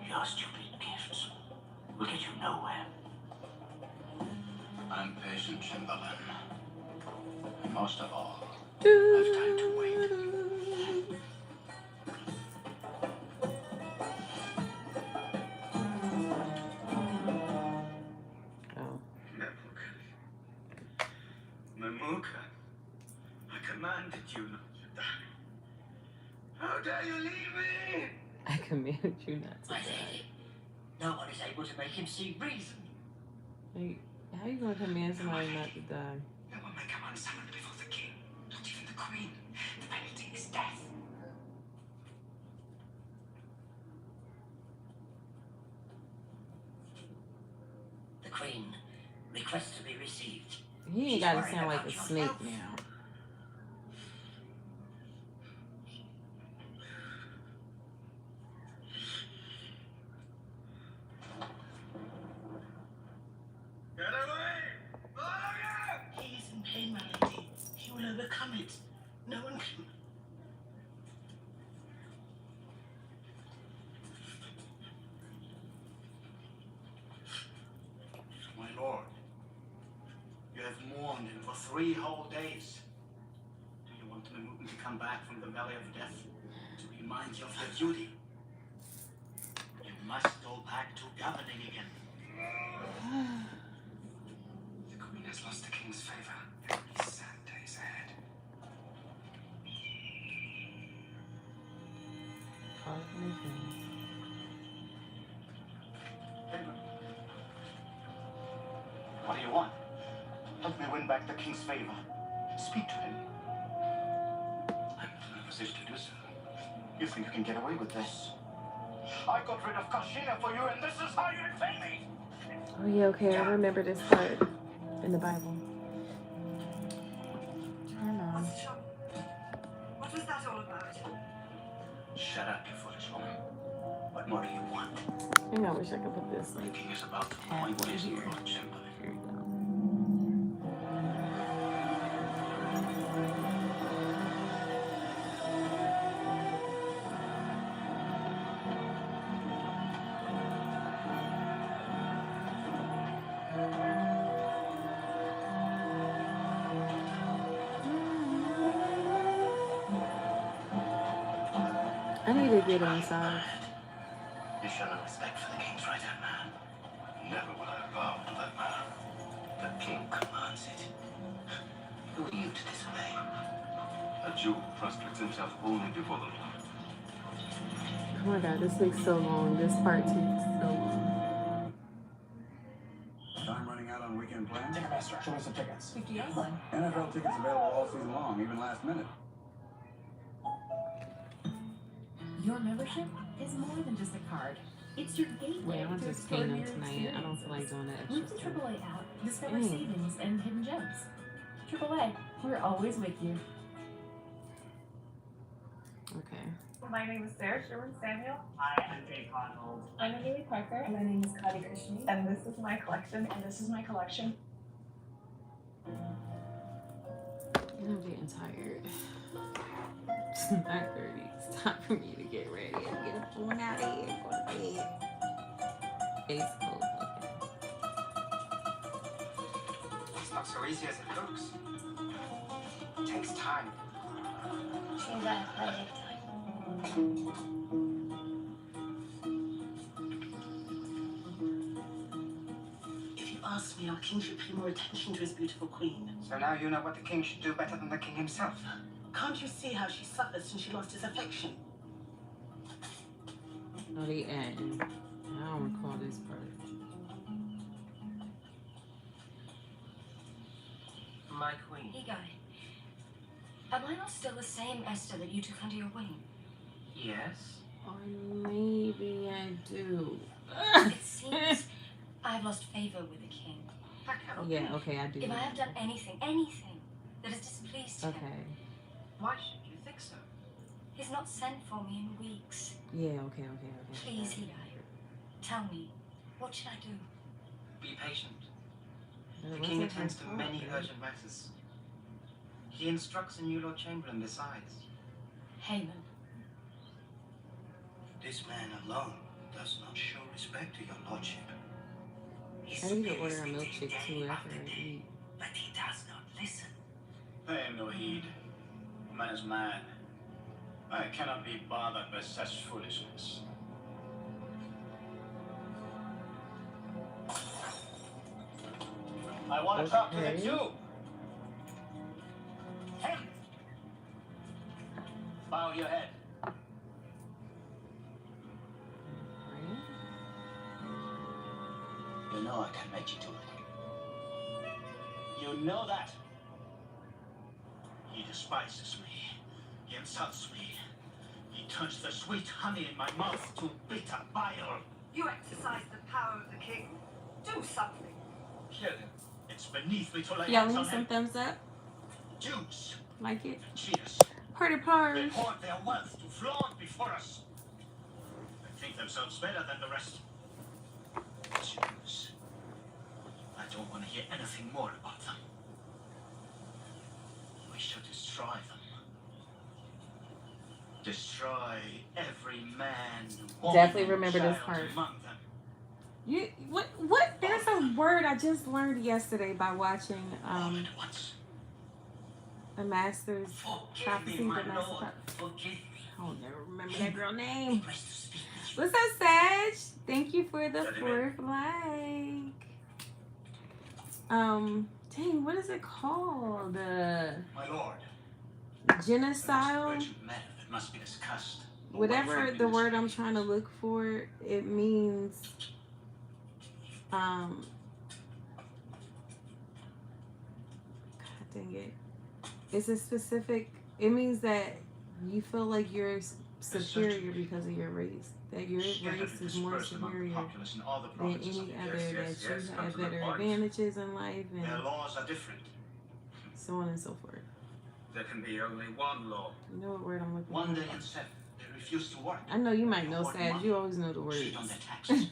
Your stupid gifts will get you nowhere. I'm patient, Chamberlain. And most of all, I've time to wait. Memucan, I commanded you not to die. How dare you leave me? I commanded you not to My die. lady, no one is able to make him see reason. Like, how you gonna command somebody not to die? No one may come unsummoned before the king, not even the queen. The penalty is death. The queen requests to be received. He ain't She's gotta worried sound like about a your snake health. now. Get away! All of you! He is in pain, my lady. He will overcome it. No one can. My lord, you have mourned him for 3 whole days. Do you want Memucan to come back from the valley of death to remind you of your duty? You must go back to governing again. The queen has lost the king's favor. There will be sad days ahead. What do you want? Help me win back the king's favor. Speak to him. I'm not in a position to do so. You think you can get away with this? I got rid of Kashina for you, and this is how you repay me! Oh yeah, okay, I remember this part in the Bible. Turn on. What's the trouble? What was that all about? Shut up, you foolish woman. What more do you want? I think I wish I could put this The like king is about to halfway appoint his here. Lord Chamberlain. Here we go. I need to get a massage. You show no respect for the king's right-hand man. Never will I bow to that man. The king commands it. Who are you to disobey? A Jew prostrates himself only before the Lord. Oh my god, this takes so long. This part takes so long. Time running out on weekend plans? Ticketmaster, show me some tickets. $50. NFL tickets available all season long, even last minute. Your membership is more than just a card. It's your gateway Yeah, I'm to just paying them extraordinary tonight. I don't feel like doing that Move extra to stuff. AAA app. Discover Dang. savings and hidden gems. AAA, we're always with you. Okay. My name is Sarah Sherman Samuel. Hi, I'm Jake Arnold. I'm Amelie Parker. My name is Kali Chrissy. And this is my collection. And this is my collection. I'm getting tired. It's 9:30. It's time for me to get ready. I'm getting phone out of here. Go to bed. Face cold. It's not so easy as it looks. It takes time. Seems I have plenty of time. If you ask me, our king should pay more attention to his beautiful queen. So now you know what the king should do better than the king himself. Can't you see how she suffers since she lost his affection? Oh, the end. I don't recall this part. My queen. Hey, guy. Am I not still the same Esther that you took under your wing? Yes? Or maybe I do. It seems I've lost favor with the king. Yeah, okay, I do. If I have done anything that has displeased him, Okay. Why should you think so? he's not sent for me in weeks. Yeah, okay. Please, Eli, tell me, what should I do? Be patient. It The king wasn't attends to her fault, many right? urgent matters. He instructs a new Lord Chamberlain besides. Haman. This man alone does not show respect to your lordship. I need to order a milkshake too after I eat. But he does not listen. Pay him no heed. A man is man. I cannot be bothered by such foolishness. I want to talk to the Okay. Jew. Him. Bow your head. You know I can make you do it. You know that. He despises me. He insults me. He turns the sweet honey in my mouth to bitter bile. You exercise the power of the king. Do something. Kill him. It's beneath me to lay Y'all hands need on some him. thumbs up? Jews Like it? and cheaters. Party They pars. hoard their wealth to flaunt before us. They think themselves better than the rest. Jews. I don't want to hear anything more about them. We should destroy them. Destroy every man, woman, Definitely remember child this part. among them. You what? There's a word I just learned yesterday by watching All at once. the Master's Forgive Prophecy. me, The my Master's lord. Prophecy. Forgive me. I'll never remember that girl name. Grace to speak with you. What's up, Sag? Thank you for the Gentlemen. 4th like. Dang, what is it called? My lord. Genocide? Urgent matter that must be discussed. Whatever the word I'm trying to look for, it means God dang it. It's a specific, it means that you feel like you're superior because of your race. That your race is more superior than any other, that you have better advantages in life, Their and laws are different. so on and so forth. There can be only one law. You know what word I'm looking One for? day in 7, they refuse to work. I know you might know, Sag. You always know the words. Cheat on their taxes.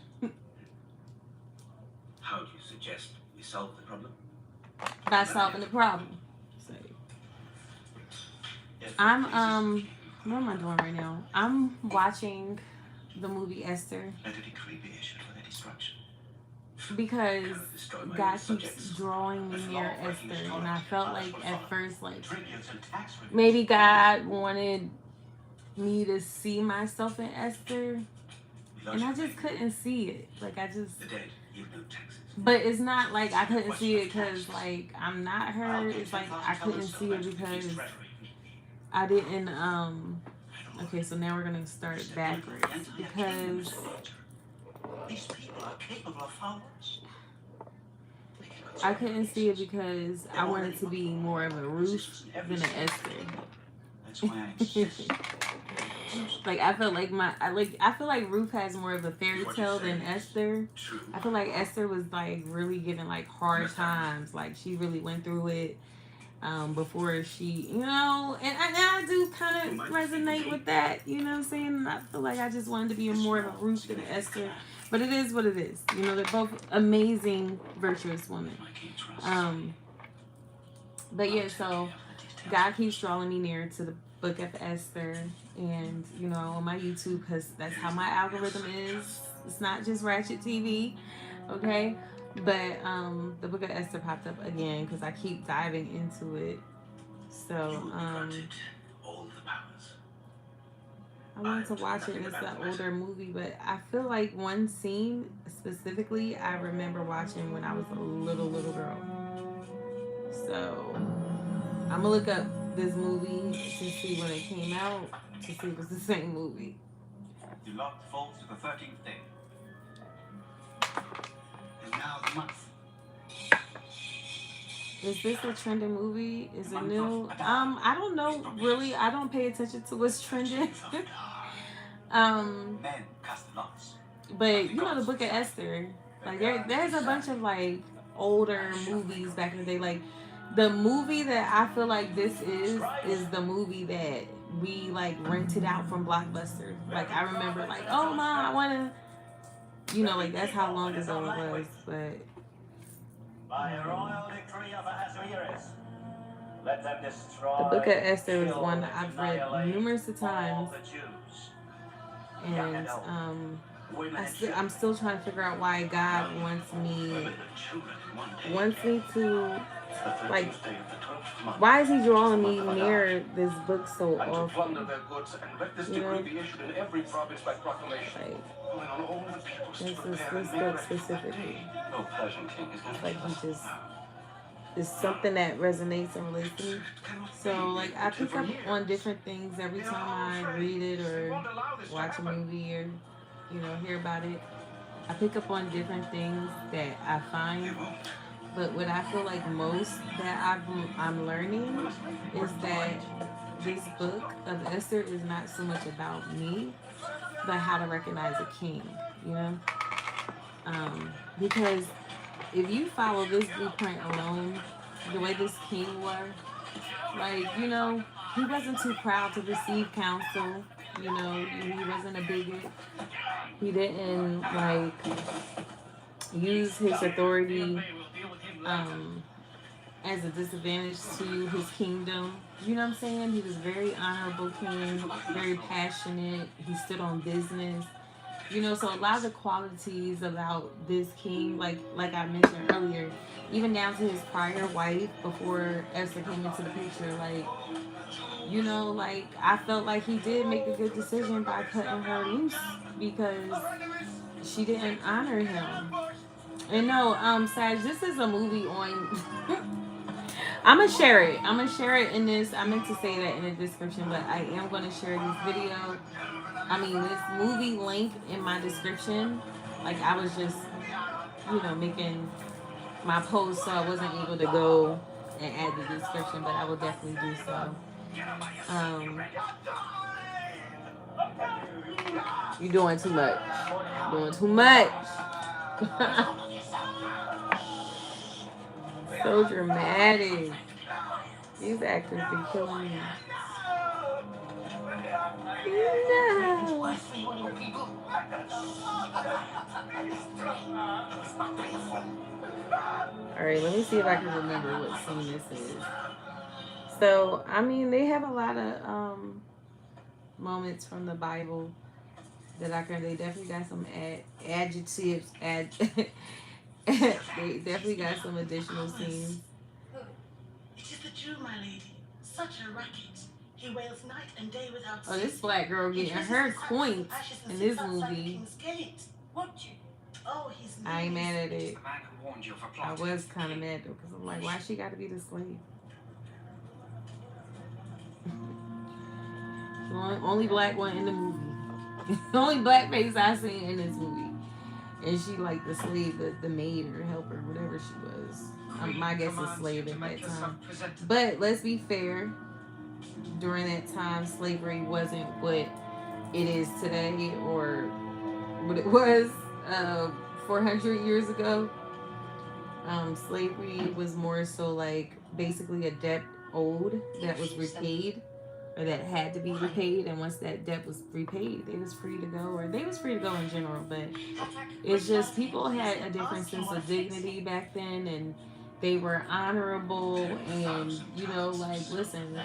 How do you suggest we solve the problem? By solving the problem. So, If I'm it pleases what am I doing right now? I'm watching the movie Esther the king, let a decree be issued for their destruction. because Cannot destroy my God own subjects. keeps drawing me near Esther, and I felt like at first, like Tributes and tax revenues. maybe God wanted me to see myself in Esther, and I just couldn't see it. Like I just, The dead, you no taxes. but it's not like I couldn't see it because like I'm not her. It's like I couldn't see it because I didn't okay, so now we're gonna start it backwards because These people are capable of far worse. I couldn't see it because I wanted to be more of a Ruth than an Esther. That's why I insist. Like I feel like I feel like Ruth has more of a fairy tale than Esther. True. I feel like Esther was like really given like hard times. Like she really went through it. before she, you know, and I do kind of resonate with that, you know what I'm saying? I feel like I just wanted to be more of a Ruth than Esther, but it is what it is. You know, they're both amazing, virtuous women. But yeah, so God keeps drawing me near to the book of Esther, and you know, on my YouTube, because that's how my algorithm is. It's not just Ratchet TV, okay? But the book of Esther popped up again because I keep diving into it. So I wanted to watch it, and it's an older movie, but I feel like one scene specifically I remember watching when I was a little girl. So I'm gonna look up this movie to see when it came out, to see if it's the same movie. The lot falls to the 13th day. And now the month. Is this a trending movie? Is it new? I don't know really. I don't pay attention to what's trending. Men cast lots. But you know the Book of Esther. Like there's a bunch of like older movies back in the day. Like the movie that I feel like this is the movie that we like rented out from Blockbuster. Like I remember like, oh Mom, I wanna, you know, like that's how long ago it was. But by a royal decree of Ahasuerus, let them destroy. the Book of Esther is one that I've read numerous times, and I'm still trying to figure out why God wants me to, like, why is he drawing me near this book so often? You know, like, this book specifically, like he just, it's something that resonates and relates to me. So like I pick up on different things every time I read it or watch a movie or, you know, hear about it. I pick up on different things that I find, but what I feel like most that I'm learning is that this book of Esther is not so much about me, but how to recognize a king, you know? Because if you follow this blueprint alone, the way this king was, like, you know, he wasn't too proud to receive counsel, you know, he wasn't a bigot. He didn't, like, use his authority as a disadvantage to his kingdom. You know what I'm saying? He was very honorable king, very passionate. He stood on business. You know, so a lot of the qualities about this king, like I mentioned earlier, even down to his prior wife before Esther came into the picture, like, you know, like, I felt like he did make a good decision by cutting her loose because she didn't honor him. And no, Sag, this is a movie on... I'm going to share it. I'm going to share it in this. I meant to say that in the description, but I am going to share this video. I mean, this movie link in my description. Like, I was just, you know, making my post, so I wasn't able to go and add the description, but I will definitely do so. You're doing too much. Doing too much. So dramatic. These actors be killing me. No. Alright, let me see if I can remember what scene this is. So, I mean, they have a lot of moments from the Bible that they definitely got some adjectives. They definitely got some additional scenes. It is the Jew, my lady. Such a racket. He wails night and day without ceasing. Oh, this black girl getting her points in this movie. Oh, I ain't mad at it. I was kind of mad though, because I'm like, why she got to be the slave? Only black one in the movie. The only black face I seen in this movie. And she like the slave, the maid or helper, whatever she was. My guess is slave at that time. But let's be fair. During that time, slavery wasn't what it is today or what it was 400 years ago. Slavery was more so like basically a debt owed that was repaid, or that had to be repaid, and once that debt was repaid, they was free to go, or they was free to go in general. But it's just people had a different sense of dignity back then, and they were honorable, and you know, like, listen,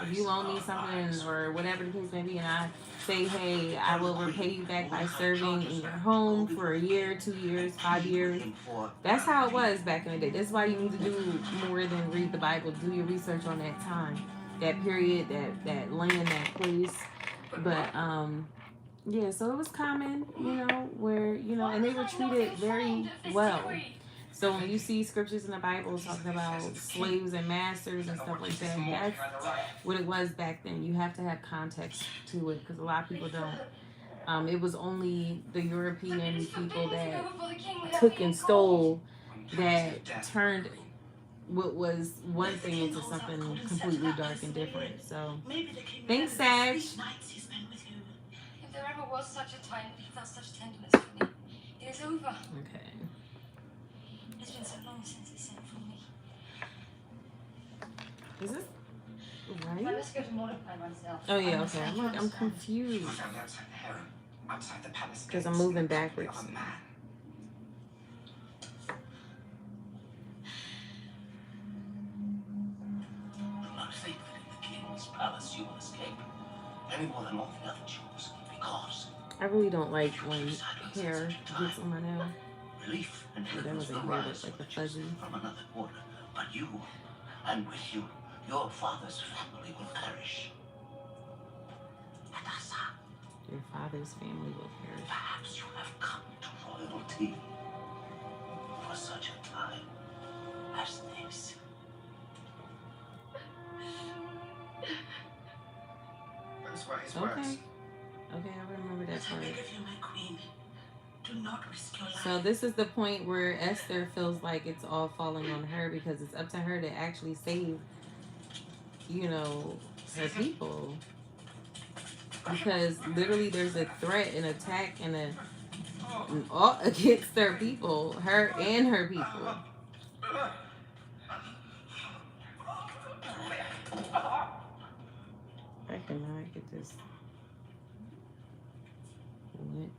if you owe me something or whatever the case may be, and I say, hey, I will repay you back by serving in your home for a year, 2 years, 5 years. That's how it was back in the day. That's why you need to do more than read the Bible. Do your research on that time, that period, that land, that place. But yeah, so it was common, you know, where, you know, and they were treated very well. So when you see scriptures in the Bible talking about slaves and masters and stuff like that, that's what it was back then. You have to have context to it, because a lot of people don't. It was only the European people that took and stole that turned what was one thing into something completely dark and different. So thanks, Sag. If there ever was such a time that he felt such tenderness for me, it is over. Okay. It's been so long since he sent for me. Is this I right? must go to Mordecai myself. Oh yeah, okay. I'm confused Outside the palace because I'm moving backwards. Do not think that in the king's palace you will escape, any more than all the other Jews, because I really don't like when hair gets on my nail. relief and That deliverance was a will hair rise that's like a for fuzzy. from another quarter, but you, and with you, your father's family will perish. Hadassah, Your father's family will perish. perhaps you have come to royalty for such a time as this. Those were his Okay. words. Okay, I remember that As I part. beg of you, my queen, do not risk your life. So this is the point where Esther feels like it's all falling on her, because it's up to her to actually save, you know, her people. Because literally there's a threat, an attack, and an all against her people, her and her people. I cannot get this lit.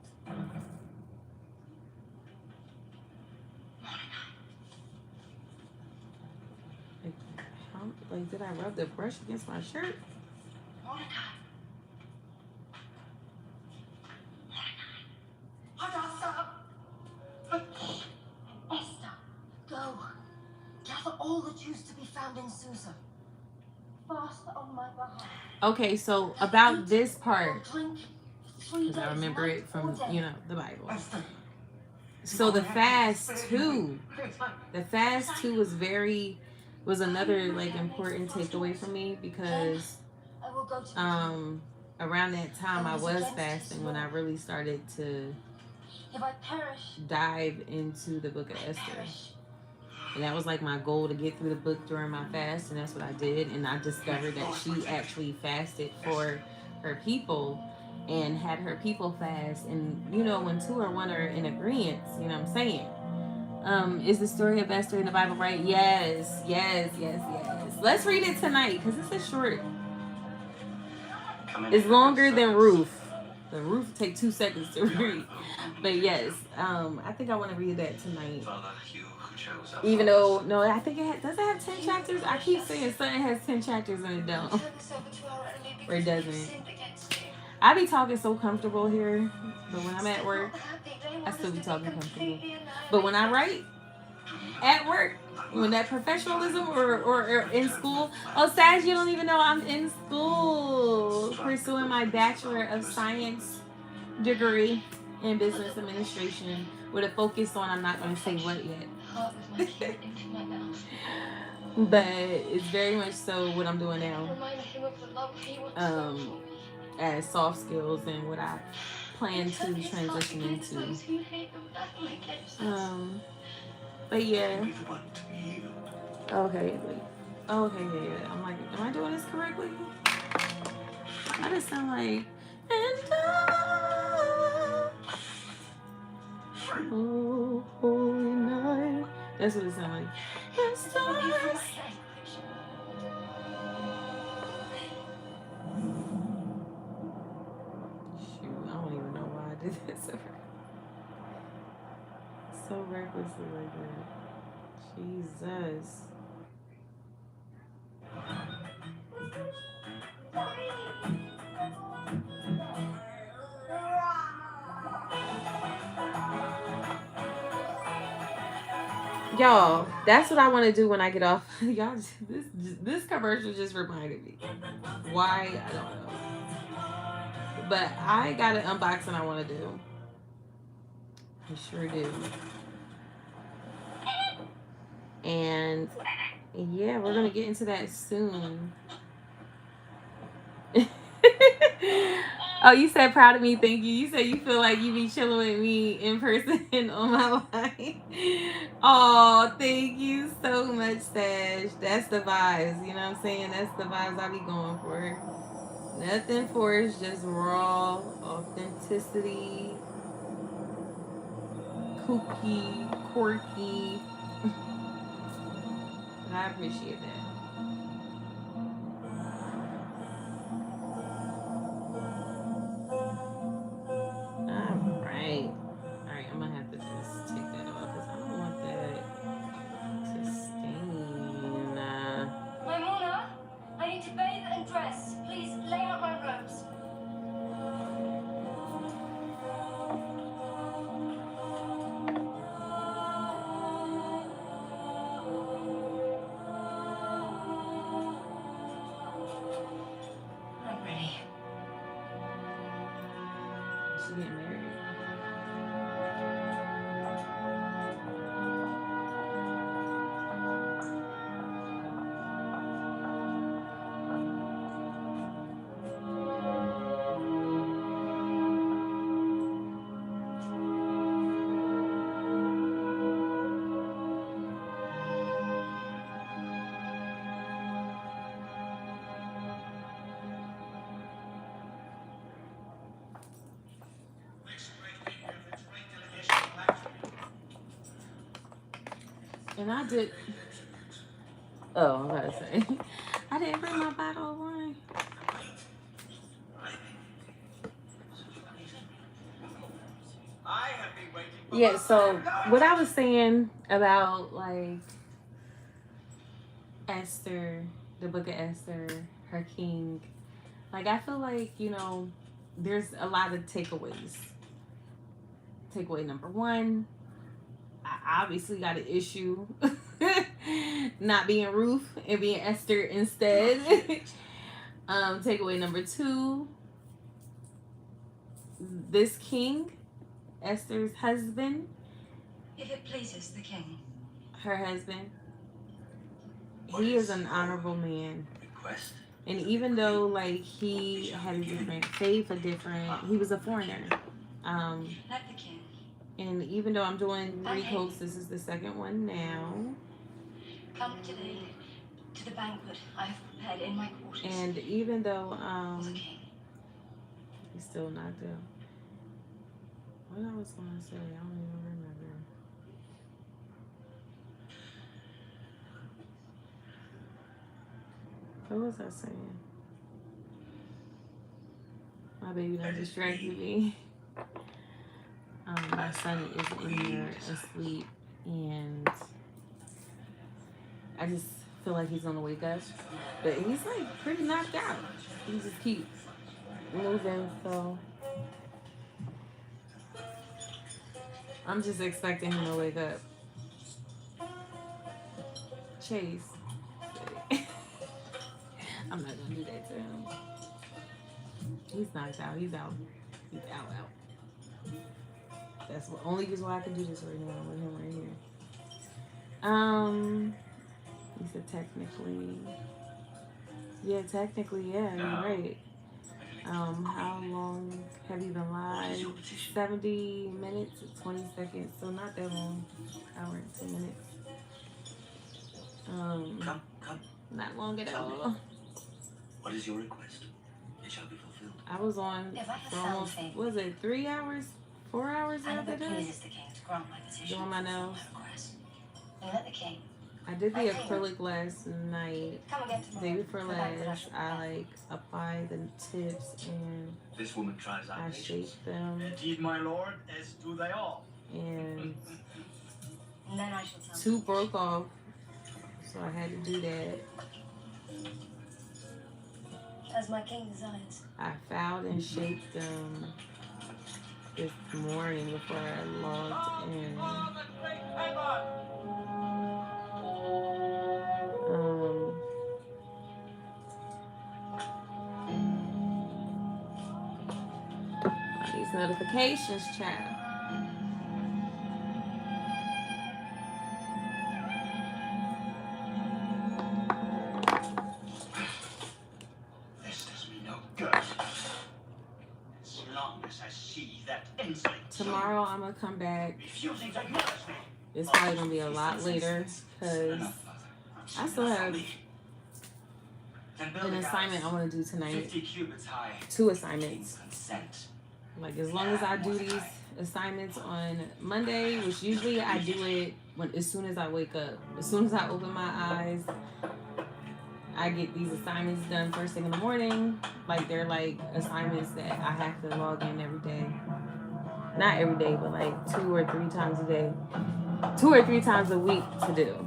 Like, did I rub the brush against my shirt? Mordecai. Esther, go. Gather all the Jews to be found in Susa. Fast on my behalf. Okay, so about this part, Drink 3 because I days, remember night it from, or day. you know, the Bible. So the fast too was another like important takeaway for me, because I will go to the king. around that time I was fasting when I really started to If I perish, dive into the book of Esther. And that was like my goal, to get through the book during my fast, and that's what I did. And I discovered that she actually fasted for her people and had her people fast. And you know, when two or one are in agreement, you know what I'm saying? Is the story of Esther in the Bible right? Yes. Let's read it tonight, because it's a short. It's longer than Ruth. The Ruth take 2 seconds to read. But yes, I think I want to read that tonight. Even though, no, I think does it have 10 chapters? I keep saying something has 10 chapters and it don't. Or it doesn't. I be talking so comfortable here, but when I'm at work, I still be talking comfortable. But when I write at work, when that professionalism or in school, oh, Sag, you don't even know I'm in school pursuing my Bachelor of Science degree in Business Administration with a focus on, I'm not going to say what yet. But it's very much so what I'm doing now, as soft skills and what I plan to transition into. But yeah. Okay, yeah. I'm like, am I doing this correctly? I just sound like, oh, holy night. That's what it sounds like. stars. Shoot, I don't even know why I did this. So recklessly like that. Jesus. Y'all, that's what I want to do when I get off. Y'all, this commercial just reminded me. Why? I don't know. But I got an unboxing I want to do. I sure do. And yeah, we're going to get into that soon. Oh, you said proud of me. Thank you. You said you feel like you be chilling with me in person on my life. Oh, thank you so much, Stash. That's the vibes. You know what I'm saying? That's the vibes I be going for. Nothing forced, just raw authenticity. Kooky, quirky. And I appreciate that. Alright, I'm gonna have to just take that off because I don't want that to stain. Maimuna, I need to bathe and dress. Please lay out my robes. I'm ready. She getting married. And I did. Oh, I'm about to say. I didn't bring my bottle of wine. Yeah, so what I was saying about like Esther, the book of Esther, her king, like I feel like, you know, there's a lot of takeaways. Takeaway number one, I obviously got an issue not being Ruth and being Esther instead. Takeaway number two, this king, Esther's husband, If it pleases the king. her husband, he is an honorable man. And even though like he had a different faith, he was a foreigner. Let the king. And even though I'm doing 3 coats, this is the second one now. Come today to the banquet I have prepared in my quarters. And even though he's still knocked out. What I was gonna say, I don't even remember. What was I saying? My baby done distracted me. My son is in there asleep, and I just feel like he's gonna wake up, but he's like pretty knocked out. He just keeps moving, so I'm just expecting him to wake up. Chase. I'm not gonna do that to him. He's knocked out. He's out. He's out. That's the only reason why I can do this right now with him right here. He said technically. Yeah, technically, yeah, you're right. How long have you been live? 70 minutes, 20 seconds, so not that long. Hour and 10 minutes. Not long at all. What is your request? It shall be fulfilled. I was on for almost, was it 3 hours? 4 hours And after if it that? pleases the king to grant my petition. Doing my nails. Then let the king I did the acrylic last night. Day before last, I like applied the tips and This woman tries our I patience. shaped them. Indeed, my lord, as do they all. And And then I shall tell 2 broke off, so I had to do that. as my king desires. I filed and shaped them this morning before I logged in. These notifications, child. This does me no good. As long as I see that insolent Tomorrow I'm gonna come back. refusing to acknowledge me. It's probably gonna be a lot later because I still have an assignment I want to do tonight. 50 cubits high. 2 assignments. Consent. Like as long as I do these assignments on Monday, which usually I do it as soon as I wake up. As soon as I open my eyes, I get these assignments done first thing in the morning. Like they're like assignments that I have to log in every day. Not every day, but like 2 or 3 times a day. 2 or 3 times a week to do.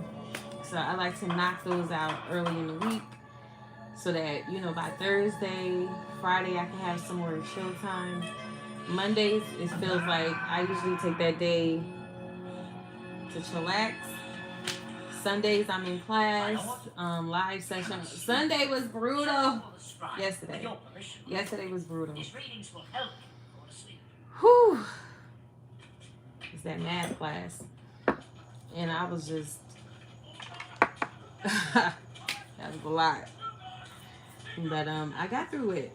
So I like to knock those out early in the week so that, you know, by Thursday, Friday, I can have some more chill time. Mondays, it feels like I usually take that day to chillax. Sundays, I'm in class, live session. Sunday was brutal. Yesterday was brutal. Whew. It's that math class. And I was just, that was a lot. But I got through it.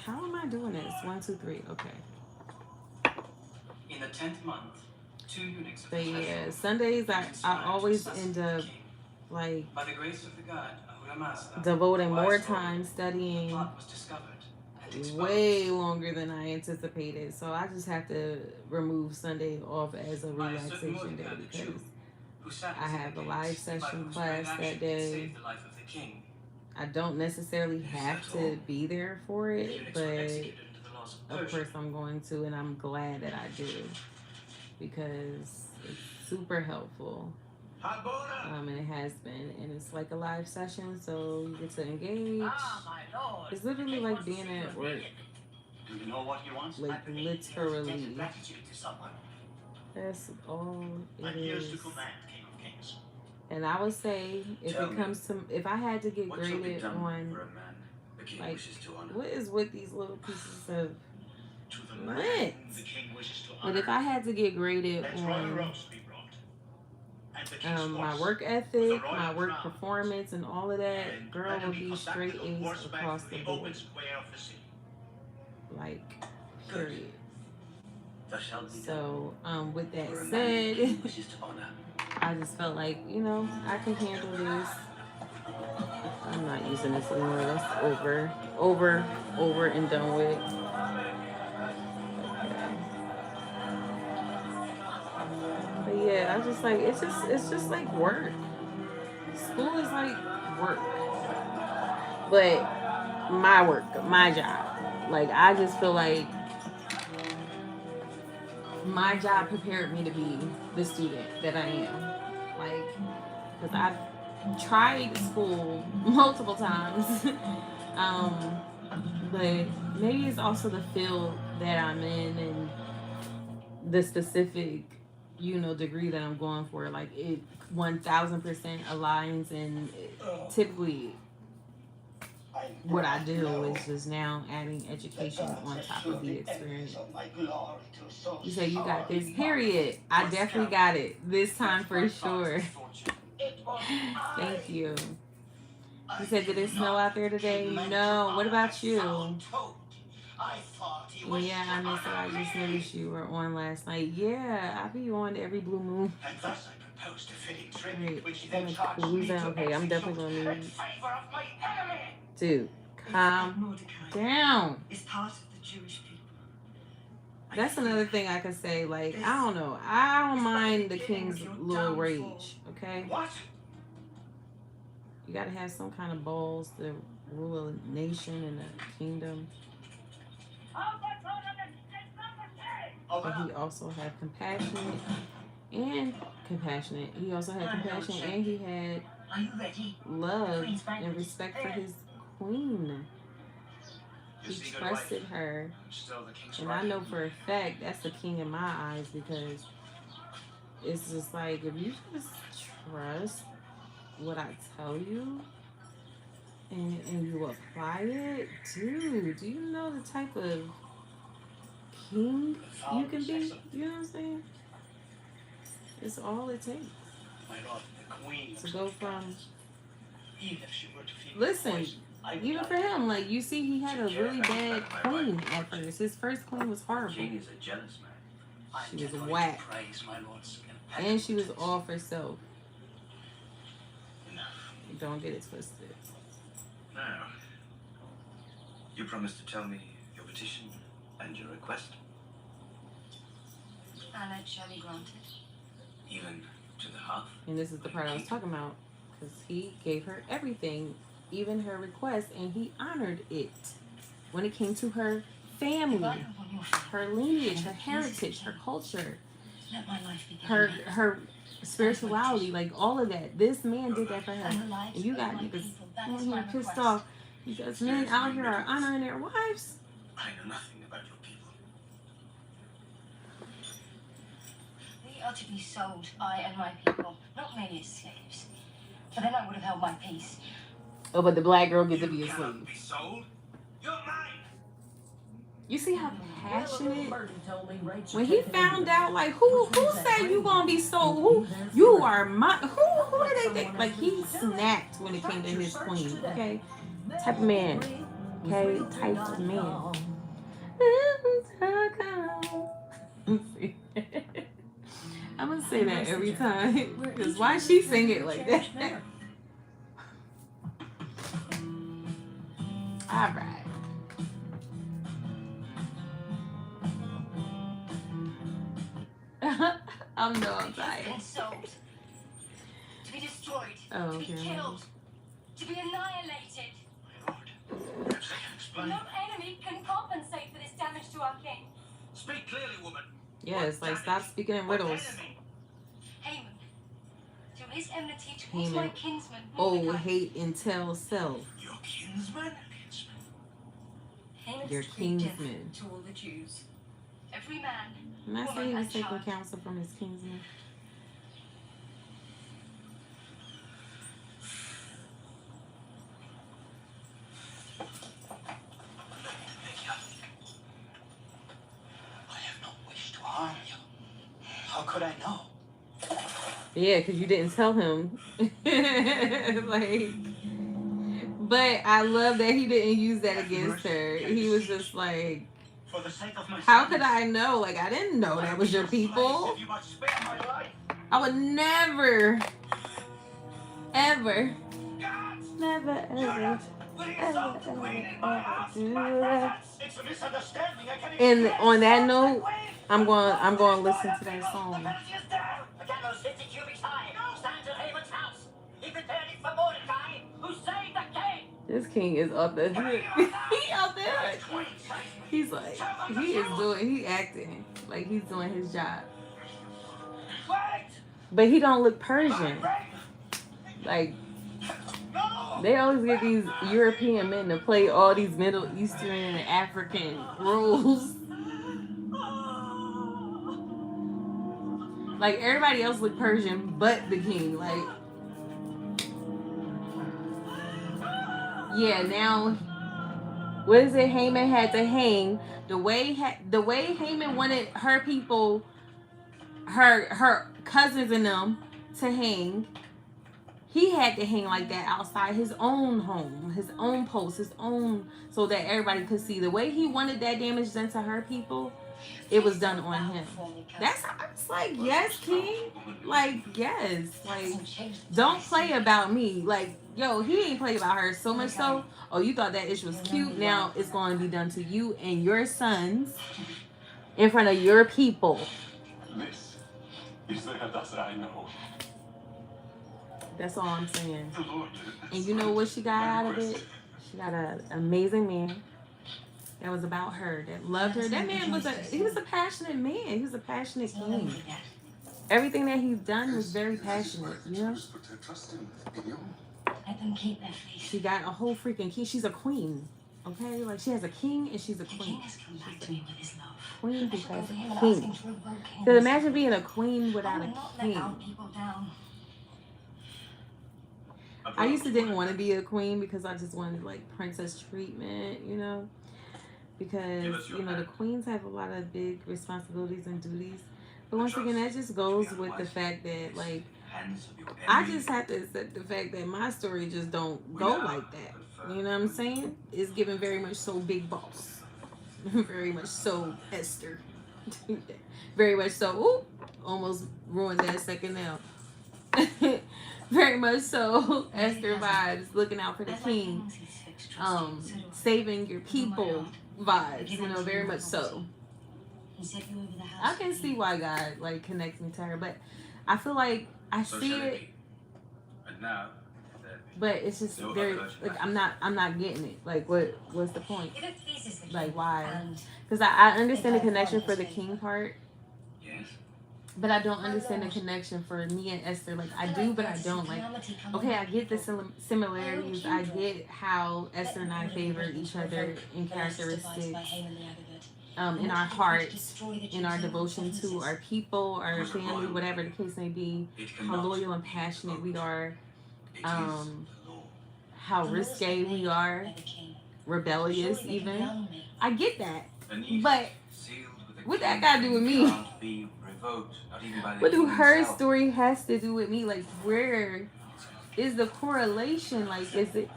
How am I doing this? 1, 2, 3. Okay. In the 10th month, 2 eunuchs of But the yeah, Sundays I always end up like by the grace of the god, Ahura Mazda, devoting more wise time studying plot was discovered and exposed. way longer than I anticipated. So I just have to remove Sunday off as a By a certain relaxation day Mordecai, the because Jew, who sat I as have a in live case, by session whose class brave action that he day. saved the life of the king. I don't necessarily have to be there for The it, eunuchs were but executed under the laws of of Persia. course I'm going to, and I'm glad that I do because it's super helpful. And it has been, and it's like a live session, so you get to engage. It's literally like being at work, Do you know what he wants? like literally. Gratitude to someone. That's all And it here's the is. command, King of Kings. And I would say, if Tell it me, comes to, if I had to get what shall be graded done on, for a man the king like, wishes to honor? what is with these little pieces of To the man lint? the king wishes to But honor. if I had to get graded Let royal on robes be brought. And the king's my horse work with ethic, the my royal work crown. performance, and all of that, And girl let him would be be straight conducted on A's horseback across through the the open board. square of the city. Like, Good. period. Thus shall it be done. So, with that For a man the said, king wishes to honor. I just felt like, you know, I can handle this. I'm not using this anymore. That's over and done with. But yeah, I just like, it's just like work. School is like work. But my work, my job. Like, I just feel like my job prepared me to be the student that I am. Like, because I've tried school multiple times. But maybe it's also the field that I'm in and the specific, you know, degree that I'm going for. Like, it 1000% aligns, and typically what I do is just now adding education on top of the experience. You say you got this, period. I definitely got it this time for sure. Thank you. You said, did it snow out there today? No. What about you? Yeah, I missed it. I just noticed you were on last night. Yeah, I be on every blue moon. And thus I proposed a fitting tribute, Great. which he then I'm charged gonna me lose to that. Okay, I'm definitely execute gonna in lose. favor of my enemy. Dude, calm down. Is part of the Jewish people. That's another thing I could say. Like, I don't know. I don't mind the king's little rage, okay? What? You gotta have some kind of balls to rule a nation and a kingdom. But he also had compassionate. He also had compassion, and he had love and respect for his queen. He trusted her, and I know for a fact that's the king in my eyes, because it's just like, if you just trust what I tell you and you apply it, dude, do you know the type of king you can be? You know what I'm saying? It's all it takes. My lord, the queen. To go from, Even if she were to feel listen, poison, even for him, like, you see, he had a really bad queen at first. His first queen was horrible. King is a jealous man. She was whack. praise my lord's And she was all for self. Enough. Don't get it twisted. Now, you promised to tell me your petition and your request, And it shall be granted. even to the hearth. And this is the part I was talking about, because he gave her everything, even her request, and he honored it when it came to her family, her lineage, her heritage, her culture, Let my life be her spirituality, like all of that. This man did that for her. And you got niggas pissed off because men out here are honoring their wives. I know nothing about your people. We are to be sold, I and my people, not merely as slaves. For then I would have held my peace. Oh, but the black girl gets to be a slave. Cannot be sold. You're mine. You see how passionate? When he found out, like, who said you gonna be sold? Who you are my? Who are they think? Like, he snapped when it came to his queen. Okay, type of man. Okay, type of man. I'm gonna say that every time. Because why she sing it like that? All right. I'm tired. Been sold. To be destroyed. Oh, to okay. be killed. To be annihilated. Perhaps I can explain. No enemy can compensate for this damage to our king. Speak clearly, woman. Yeah, it's like, stop speaking in riddles. Haman, through his enmity towards my Haman. kinsman, Oh, Mordecai, hate and tell self. Your kinsman? Haman Your decreed death kinsman. to all the Jews. Every man, I'm not saying he woman, was and taking child. counsel from his kinsman. I have no wish to harm you. How could I know? Yeah, because you didn't tell him. Like, but I love that he didn't use that against her. He was just like, For the sake of my how sons, could I know? Like, I didn't know that was your people. if you must spare my life. I would never, ever, never, ever, ever do that. It's a misunderstanding. I can't And on that note, I'm going to listen to that song. The gallows 50 cubics high stands at Haman's house. He prepared it for Mordecai, who saved the king. This king is up the hood. He out there. He's like, he acting like he's doing his job. But he don't look Persian. Like, they always get these European men to play all these Middle Eastern and African roles. Like, everybody else look Persian but the king. Like, yeah, now, what is it? Haman had to hang. The way Haman wanted her people, her cousins and them to hang, he had to hang like that outside his own home, his own post, his own, so that everybody could see. The way he wanted that damage done to her people, it was done on him. That's, I was like, yes, king. Like, yes. Like, don't play about me. Like, yo, he ain't play about her so much so, oh, you thought that issue was cute. Now it's going to be done to you and your sons in front of your people. This is the Hadassah I know. That's all I'm saying. And you know what she got out of it? She got an amazing man that was about her, that loved her. That man was a passionate man. He was a passionate king. Everything that he's done was very passionate, you know? Let them keep their faith. She got a whole freaking king. She's a queen. Okay? Like, she has a king and she's a The king queen. has come back to me with his love. Queen I should go because to him and a ask king. him to revoke him. So imagine being a queen I without will a not let king. our people down. I used to didn't want to be a queen because I just wanted like princess treatment, you know, because you know the queens have a lot of big responsibilities and duties. But once again, that just goes with the fact that like I just have to accept the fact that my story just don't go like that. You know what I'm saying? It's given very much so big boss, very much so Esther, very much so. Ooh, almost ruined that second nail. Very much so Esther vibes, looking out for the king, saving your people vibes, you know, very much so. I can see why God like connects me to her, but I feel like I see it, but it's just very like I'm not getting it. Like what's the point? Like why? Because I understand the connection for the king part. But I don't understand the connection for me and Esther. Like, I do, but I don't. Like, okay, I get the similarities. I get how Esther and I favor each other in characteristics, in our hearts, in our devotion to our people, our family, whatever the case may be, how loyal and passionate we are, how risque we are, rebellious even. I get that. But what that got to do with me? What do her story has to do with me? Like, where is the correlation? Like, is it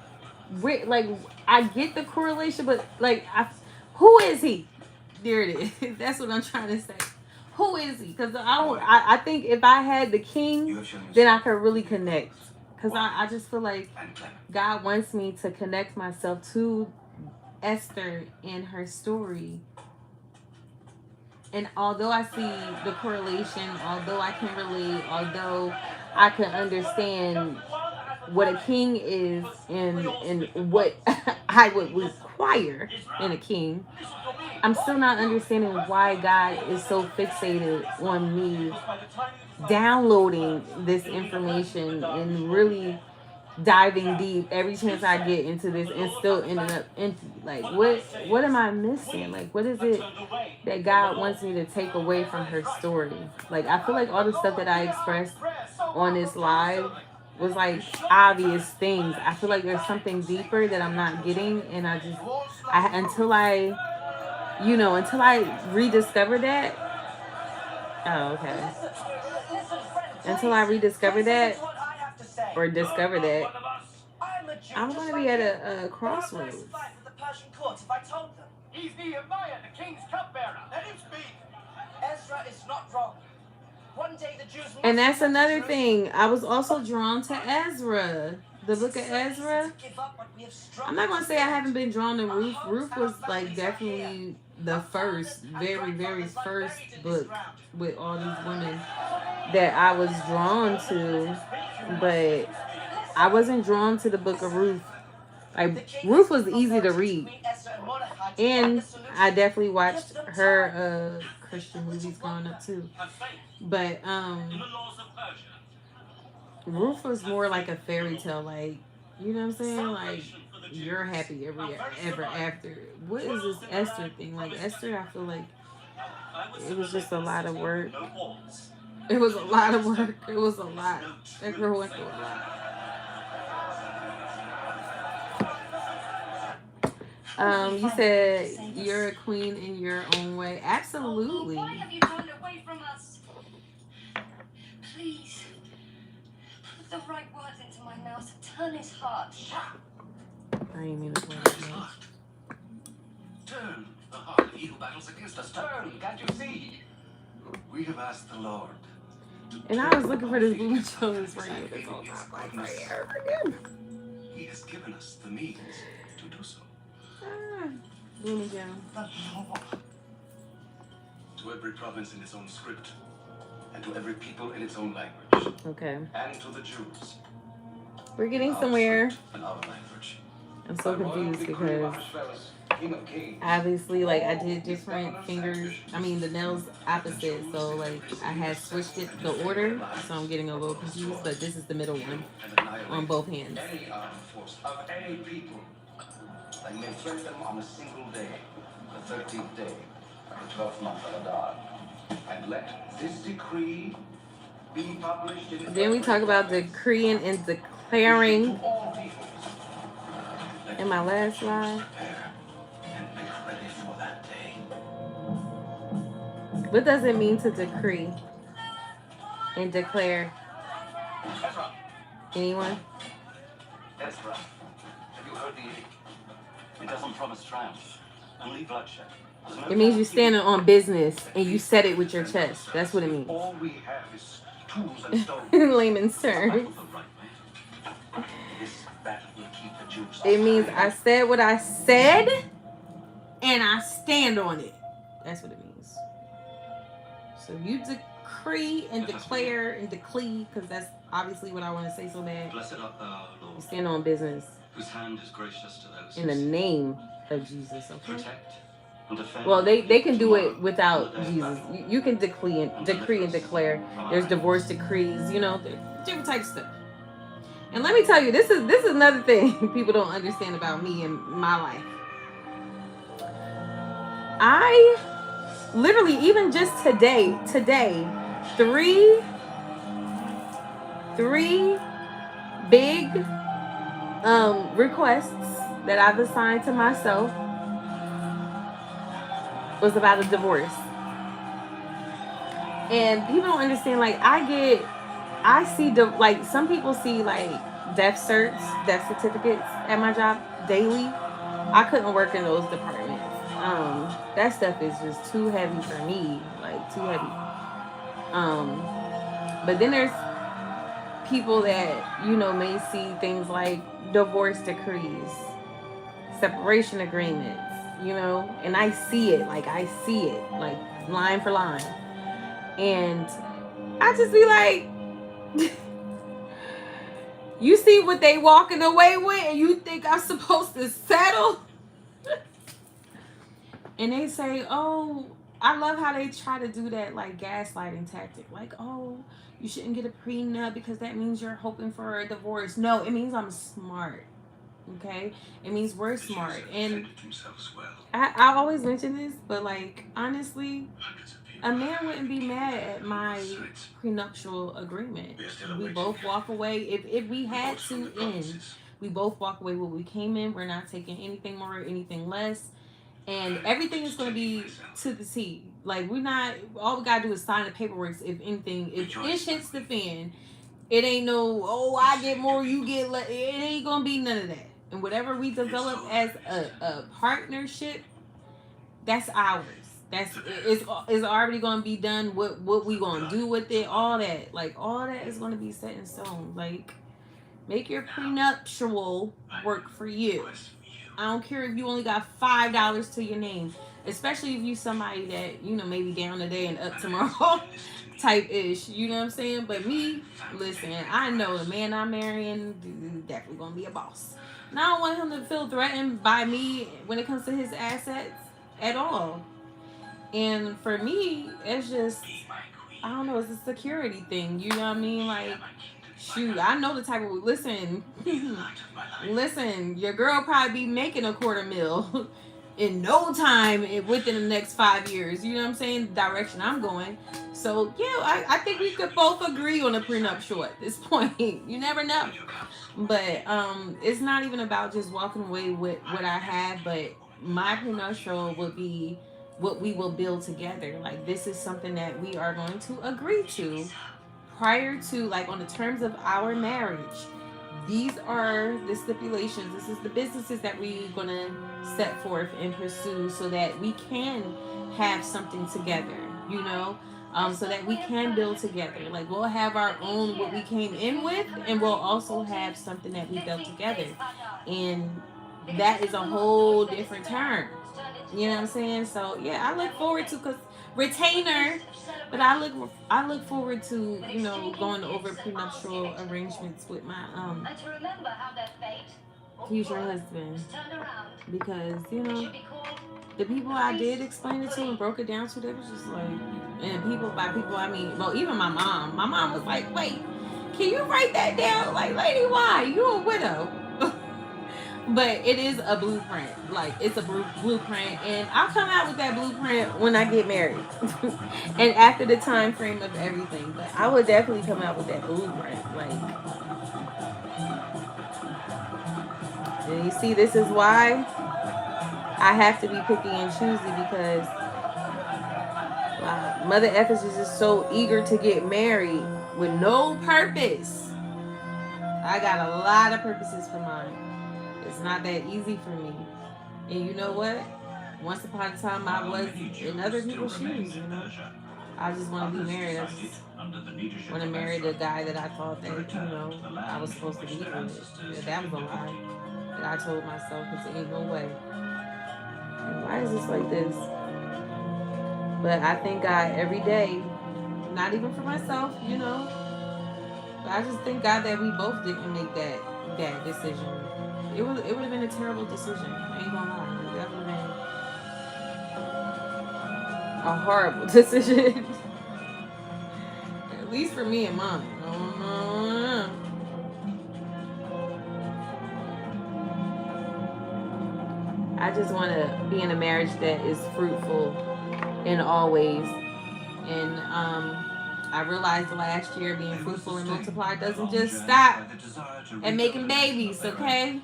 where? Like, I get the correlation, but like, who is he? There it is. That's what I'm trying to say. Who is he? Because I think if I had the king, then I could really connect. Because I just feel like God wants me to connect myself to Esther and her story. And although I see the correlation, although I can relate, although I can understand what a king is and what I would require in a king, I'm still not understanding why God is so fixated on me downloading this information and really diving deep every chance I get into this and still ending up empty. Like what am I missing? Like what is it that God wants me to take away from her story? Like I feel like all the stuff that I expressed on this live was like obvious things. I feel like there's something deeper that I'm not getting, and until I rediscover that. Oh, okay. Until I rediscover that or discover that, I'm going to be at a crossroads. He's Nehemiah, the king's cupbearer. Let him speak. Ezra is not wrong. One day the Jews And that's another thing. I was also drawn to Ezra. The book of Ezra. I'm not going to say I haven't been drawn to Ruth. Ruth was like definitely the first, very, very first book with all these women that I was drawn to. But I wasn't drawn to the book of Ruth. Like Ruth was easy to read. And I definitely watched her Christian movies growing up too. But Ruth was more like a fairy tale, like, you know what I'm saying? Like, you're happy ever after. What is this Esther thing? Like, Esther, I feel like it was just a lot of work. It was a lot of work. It was a lot. That girl went through a lot. You said you're a queen in your own way. Absolutely. Why have you turned away from us? Please, put the right words into my mouth to turn his heart. I ain't mean to play that much. Turn the heart of he who battles against us. Turn, can't you see? We have asked the Lord. And I was looking for this movie shows right here. This whole time, right here. He has given us the means to do so. Boomy down. To every province in its own script, and to every people in its own language. Okay. And to the Jews, We're getting somewhere. In our language. I'm so confused because obviously, like, I did different fingers. I mean, the nails opposite. So, like, I had switched it the order. So I'm getting a little confused. But this is the middle one on both hands. Any armed force of any people. I may threat them on a single day, the 13th day of the 12th month of Adar. And let this decree be published in... Then we talk about decreeing and declaring in my last slide. What does it mean to decree and declare? Anyone? ESTHER. Have you heard the edict? It doesn't promise triumph, only bloodshed. It means you're standing on business and you said it with your chest. That's what it means. All we have is tools and stones. In layman's terms. This battle will keep the Jews It means I said what I said and I stand on it. That's what it means. So you decree and declare and decree, because that's obviously what I want to say so bad. Blessed art thou, Lord, You stand on business whose hand is gracious to those in the name of Jesus. Okay. protect and defend. Well, they can do it without Jesus. You can decree and declare. There's divorce decrees, you know, different types of stuff. And let me tell you, this is another thing people don't understand about me and my life. I literally, even just today, three big requests that I've assigned to myself was about a divorce. And people don't understand, like, I see like, some people see like death certificates at my job daily. I couldn't work in those departments. That stuff is just too heavy for me, like, too heavy. But then there's people that, you know, may see things like divorce decrees, separation agreements, you know, and I see it like line for line. And I just be like, you see what they walking away with and you think I'm supposed to settle? And they say, oh, I love how they try to do that, like, gaslighting tactic. Like, oh, you shouldn't get a prenup because that means you're hoping for a divorce. No, it means I'm smart. Okay? It means we're smart. And I always mention this, but, like, honestly, a man wouldn't be mad at my prenuptial agreement. We both walk away. If we had to end, we both walk away what we came in. We're not taking anything more or anything less. And everything is going to be to the T. Like, we're not, all we got to do is sign the paperwork. If anything, if ish hits the fan, it ain't no, oh, I get more, you get less. It ain't going to be none of that. And whatever we develop as a partnership, that's ours. It's already going to be done. What we going to do with it, all that. Like, all that is going to be set in stone. Like, make your prenuptial work for you. I don't care if you only got $5 to your name, especially if you somebody that, you know, maybe down today and up tomorrow type ish. You know what I'm saying? But me, listen, I know the man I'm marrying is definitely gonna be a boss. And I don't want him to feel threatened by me when it comes to his assets at all. And for me, it's just, I don't know, it's a security thing. You know what I mean? Like, shoot, I know the type of, listen, your girl probably be making $250,000 in no time within the next 5 years. You know what I'm saying? The direction I'm going. So, yeah, I think we could both agree on a prenuptial at this point. You never know. But it's not even about just walking away with what I have, but my prenuptial would be what we will build together. Like, this is something that we are going to agree to prior to, like, on the terms of our marriage. These are the stipulations. This is the businesses that we're going to set forth and pursue so that we can have something together, you know, so that we can build together. Like, we'll have our own, what we came in with, and we'll also have something that we built together. And that is a whole different term. You know what I'm saying? So yeah, I look forward to cause retainer, but I look forward to, you know, going over prenuptial arrangements with my future husband, because you know the people I did explain it to and broke it down to, they was just like, and people, by people I mean, well, even my mom. My mom was like, wait, can you write that down? Like, lady, why? You a widow. But it is a blueprint. Like, it's a blueprint, and I'll come out with that blueprint when I get married, and after the time frame of everything. But I would definitely come out with that blueprint. Like, and you see, this is why I have to be picky and choosy, because Mother Ephes is just so eager to get married with no purpose. I got a lot of purposes for mine. It's not that easy for me. And you know what? Once upon a time, I was in other people's shoes, you know. I just want to be married. I just want to marry the guy that I thought that, you know, I was supposed to be with. That was a lie that I told myself, because there ain't no way. And why is this like this? But I thank God every day, not even for myself, you know. But I just thank God that we both didn't make that decision. It would have been a terrible decision. I ain't gonna lie. Like, that would have been a horrible decision. At least for me and mom. I just want to be in a marriage that is fruitful in all ways. And I realized last year being fruitful and multiply doesn't just stop at making babies, okay?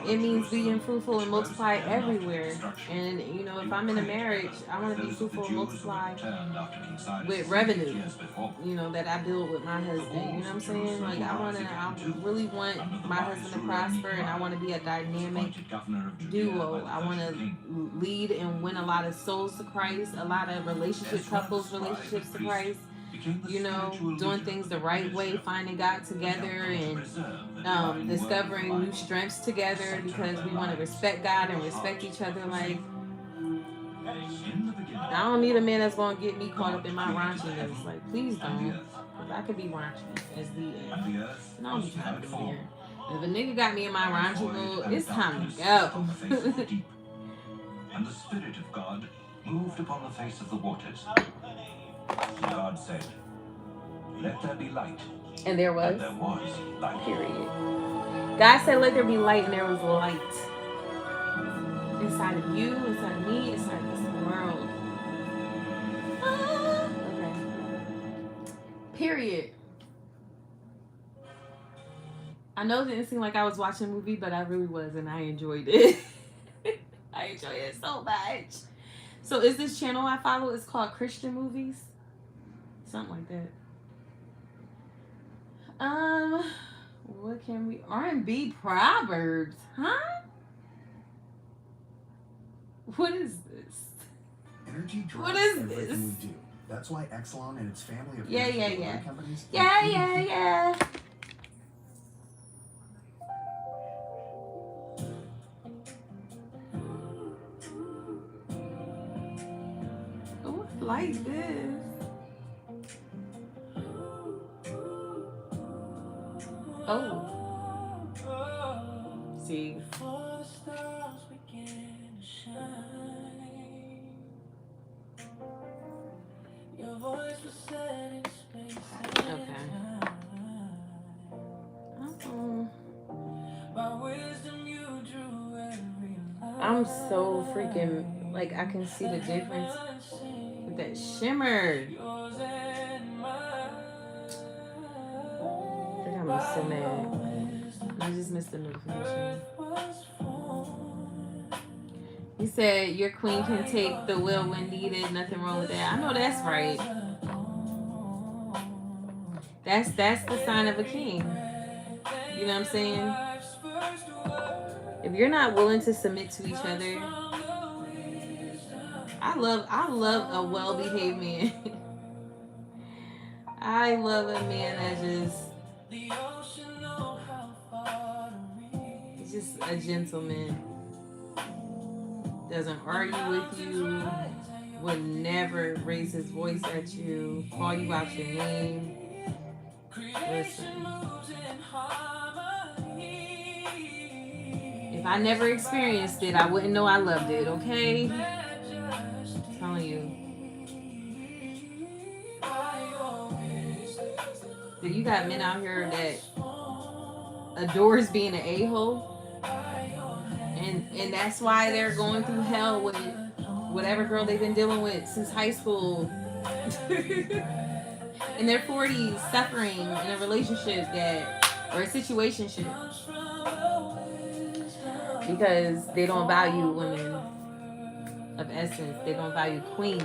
It means being fruitful and multiply everywhere. And, you know, if I'm in a marriage, I want to be fruitful and multiply with revenue, you know, that I build with my husband. You know what I'm saying? Like, I really want my husband to prosper, and I want to be a dynamic duo. I want to lead and win a lot of souls to Christ, a lot of couples relationships to Christ. You know, doing things the right way, finding God together, and discovering new strengths together, because we want to respect God and respect each other. Like, I don't need a man that's going to get me caught up in my raunchiness. Like, please don't. Because I could be raunchy as the end. And I don't be trying to be there. If a nigga got me in my raunchy mood, it's time to go. And the Spirit of God moved upon the face of the waters. God said, "Let there be light." And there was. And there was light. Period. God said, "Let there be light," and there was light. Inside of you, inside of me, inside of this world. Okay. Period. I know it didn't seem like I was watching a movie, but I really was, and I enjoyed it. I enjoyed it so much. So is this channel I follow? It's called Christian Movies? Something like that. What can we... R&B Proverbs. Huh? What is this? Energy drives What is everything this? we do. That's why Exelon and its family of Yeah. companies. Yeah. Oh, I like this. Oh. See. Okay. I'm so freaking, like, I can see the difference with that shimmer. That got me so mad. I just missed the notification. He said your queen can take the wheel when needed. Nothing wrong with that. I know that's right. That's the sign of a king. You know what I'm saying? If you're not willing to submit to each other, I love a well-behaved man. I love a man that he's just a gentleman. doesn't argue with you, would never raise his voice at you, call you out your name. Listen, if I never experienced it, I wouldn't know I loved it, okay? I'm telling you. But you got men out here that adores being an a-hole. And that's why they're going through hell with whatever girl they've been dealing with since high school. In their 40s, suffering in a relationship or a situationship. Because they don't value women of essence. They don't value queens.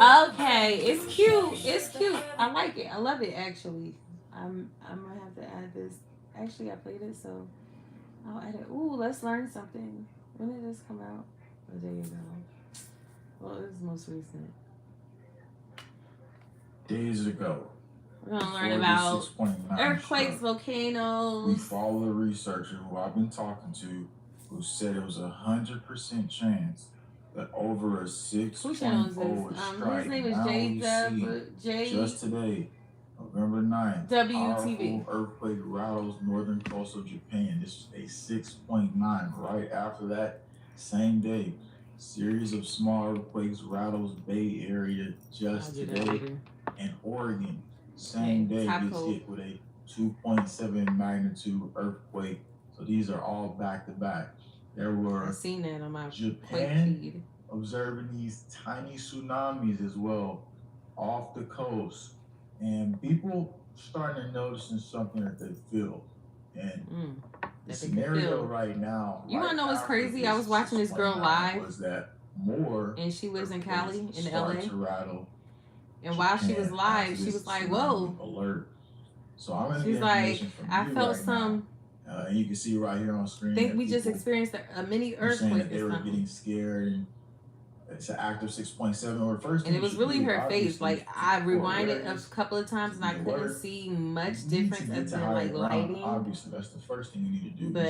Okay, it's cute. It's cute. I like it. I love it, actually. I'm gonna have to add this. Actually, I played it, so I'll add it. Ooh, let's learn something. When did this come out? A day ago. Well, it was most recent. Days ago. We're gonna learn about earthquakes, volcanoes. We follow a researcher who I've been talking to, who said it was 100% chance that over a 6.0 would strike. His name is J. Just today, November 9th, WTV. powerful earthquake rattles northern coast of Japan. This was a 6.9. Right after that, same day, series of small earthquakes rattles Bay Area just today, and Oregon, same day, gets hit with a 2.7 magnitude earthquake. So these are all back to back. There were seen that on my Japan feed. Observing these tiny tsunamis as well off the coast, and people starting to notice something that they feel. And the scenario right now, you want to know what's crazy? I was watching this girl live. Was that more? And she lives in Cali, in LA. To rattle and while she was live, she was like, "Whoa!" Alert! So I'm gonna She's like, "I felt some." And you can see right here on screen. I think we just experienced a mini earthquake. That they were getting scared. And it's an active 6.7 or first. And it was really her face. Like I rewinded a couple of times and I couldn't see much difference other than like lighting. Obviously, that's the first thing you need to do. But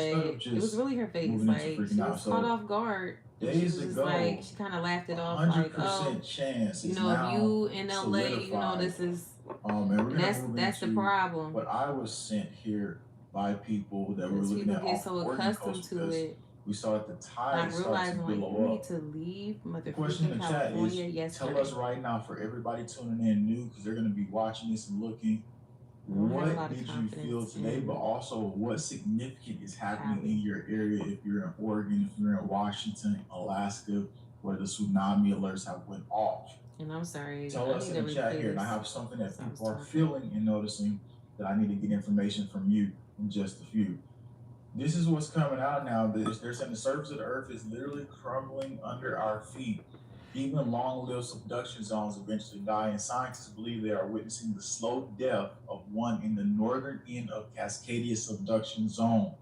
it was really her face. Like she was caught off guard. Days ago, like she kind of laughed it off. Like, oh, chance. You know, if you in LA, you know this is. That's the problem. But I was sent here by people that were looking at get so accustomed to it. We saw that the tide started to blow up. We need to leave motherfucking California yesterday. Tell us right now, for everybody tuning in new, because they're going to be watching this and looking, what did you feel today, but also what significant is happening in your area if you're in Oregon, if you're in Washington, Alaska, where the tsunami alerts have went off. And I'm sorry. Tell us in the chat here, and I have something that people are feeling and noticing that I need to get information from you in just a few. This is what's coming out now. They're saying the surface of the earth is literally crumbling under our feet. Even long-lived subduction zones eventually die, and scientists believe they are witnessing the slow death of one in the northern end of Cascadia subduction zone.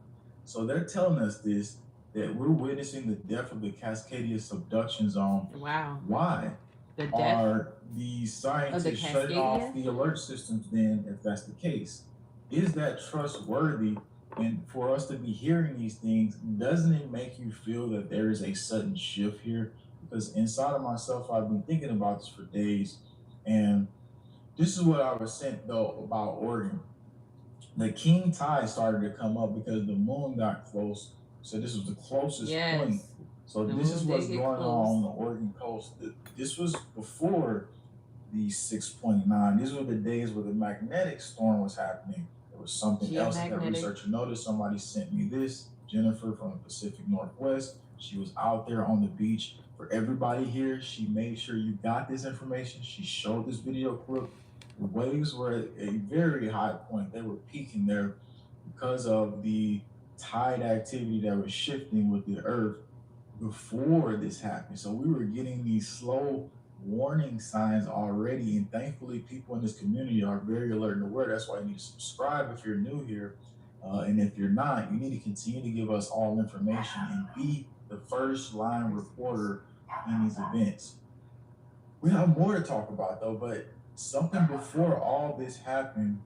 So they're telling us this, that we're witnessing the death of the Cascadia subduction zone. Wow. Why? The death are the scientists shutting off the alert systems then, if that's the case? Is that trustworthy? And for us to be hearing these things, doesn't it make you feel that there is a sudden shift here? Because inside of myself, I've been thinking about this for days. And this is what I was sent, though, about Oregon. The king tide started to come up because the moon got close. So this was the closest point. So this is what's going on the Oregon coast. This was before the 6.9. These were the days where the magnetic storm was happening. There was something else that researcher noticed. Somebody sent me this. Jennifer from the Pacific Northwest. She was out there on the beach. For everybody here, she made sure you got this information. She showed this video clip. The waves were at a very high point. They were peaking there because of the tide activity that was shifting with the earth before this happened. So we were getting these slow warning signs already, and thankfully people in this community are very alert and aware. That's why you need to subscribe if you're new here, and if you're not, you need to continue to give us all information and be the first line reporter in these events. We have more to talk about though, but something before all this happened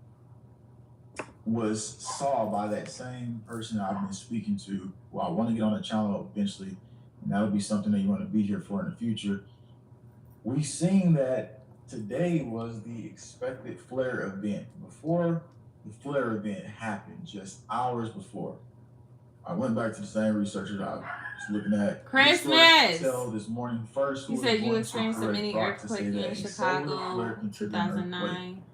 was saw by that same person I've been speaking to. Well, I want to get on the channel eventually, and that'll be something that you want to be here for in the future. We seen that today was the expected flare event. Before the flare event happened, just hours before, I went back to the same research that I was looking at. Christmas! Tell this morning first. You said you experienced a mini earthquake in Chicago, 2009.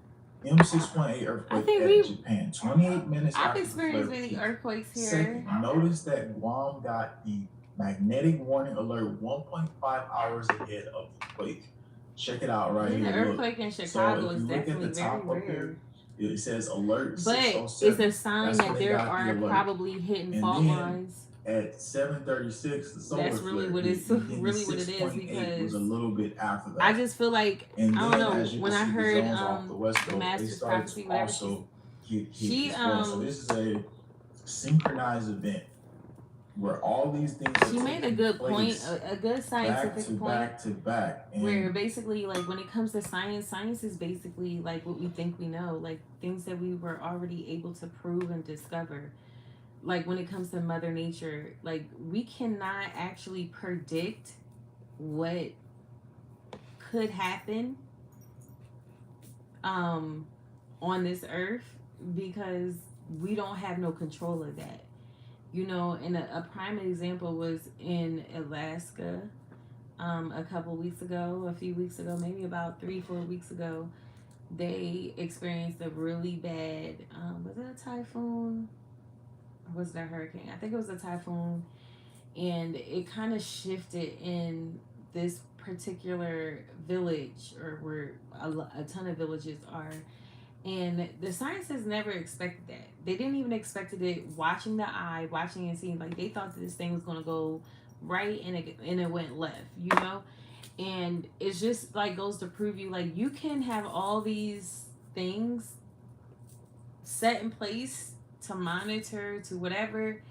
M6.8 earthquake at Japan. 28 minutes I've after experienced the flare many earthquakes here. Second, notice that Guam got the magnetic warning alert 1.5 hours ahead of the quake. Check it out right here. The earthquake in Chicago is definitely very rare. It says alert, but it's a sign that there are probably hidden fault lines. At 7:36, the solar that's really what it's really what it is, because was a little bit after that. I just feel like I don't know, when I heard the Master's Prophecy, whatever she so this is a synchronized event where all these things she made a good point, a good scientific point, back to back, where basically, like, when it comes to science is basically like what we think we know, like things that we were already able to prove and discover. Like when it comes to Mother Nature, like we cannot actually predict what could happen on this earth, because we don't have no control of that. You know, and a prime example was in Alaska a few weeks ago, maybe about 3-4 weeks ago. They experienced a really bad, was it a typhoon? Or was it a hurricane? I think it was a typhoon. And it kind of shifted in this particular village, or where a ton of villages are. And the scientists never expected that. They didn't even expect it watching and seeing. Like, they thought that this thing was going to go right and it went left, you know? And it's just, like, goes to prove you, like, you can have all these things set in place to monitor, to whatever,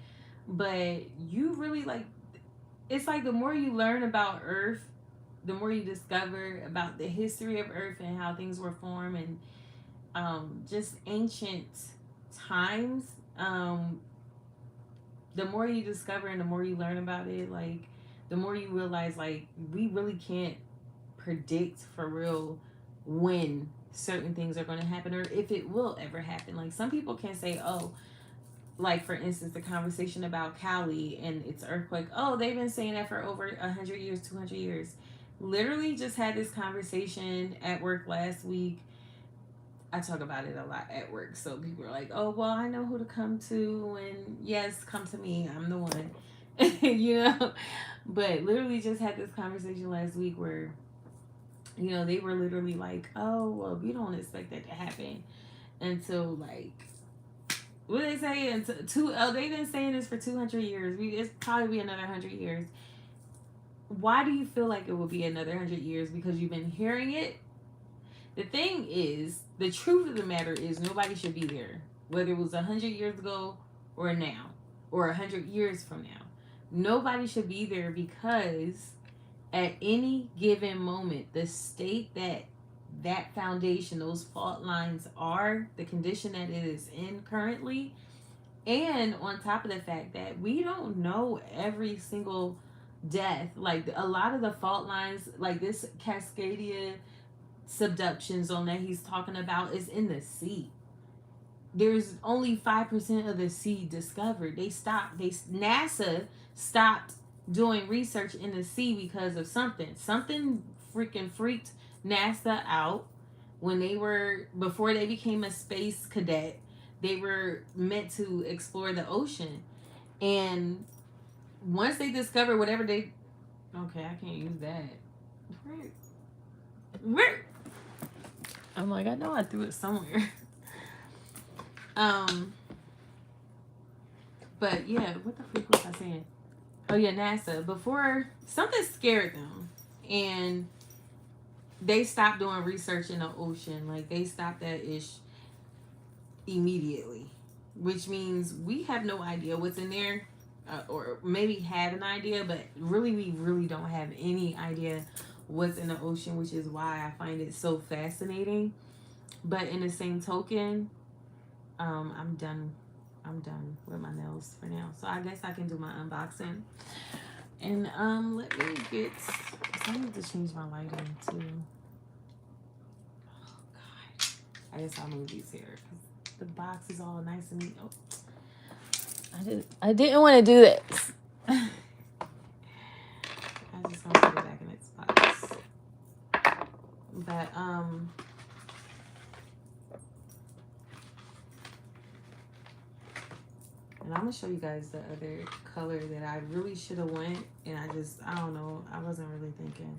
but you really, like, it's like the more you learn about Earth, the more you discover about the history of Earth and how things were formed, and just ancient times, the more you discover and the more you learn about it, like, the more you realize, like, we really can't predict for real when certain things are going to happen, or if it will ever happen. Like, some people can say, oh, like, for instance, the conversation about Cali and its earthquake, oh, they've been saying that for over 100 years, 200 years. Literally just had this conversation at work last week. I talk about it a lot at work, so people are like, oh, well, I know who to come to, and yes, come to me, I'm the one. You know? But literally just had this conversation last week where, you know, they were literally like, oh, well, we don't expect that to happen until, like, what they say, they've been saying this for 200 years. It's probably be another 100 years. Why do you feel like it will be another 100 years? Because you've been hearing it. The thing is, the truth of the matter is, nobody should be there, whether it was 100 years ago or now, or 100 years from now. Nobody should be there, because at any given moment, the state that foundation, those fault lines are, the condition that it is in currently, and on top of the fact that we don't know every single death. Like, a lot of the fault lines, like this Cascadia subduction zone that he's talking about, is in the sea. There's only 5% of the sea discovered. NASA stopped doing research in the sea because of something freaking freaked NASA out when before they became a space cadet. They were meant to explore the ocean, and once they discovered whatever I can't use that. Where? I'm like, I know I threw it somewhere. But yeah, what the freak was I saying? Oh yeah, NASA. Before, something scared them, and they stopped doing research in the ocean. Like, they stopped that ish immediately, which means we have no idea what's in there, or maybe have an idea, but really, we really don't have any idea what's in the ocean, which is why I find it so fascinating. But in the same token, I'm done with my nails for now. So I guess I can do my unboxing. And let me get, I need to change my lighting too. Oh God. I guess I'll move these here because the box is all nice and neat. Oh. I didn't want to do this. I just want to put it back in its box. But and I'm gonna show you guys the other color that I really should have went, and I don't know, I wasn't really thinking.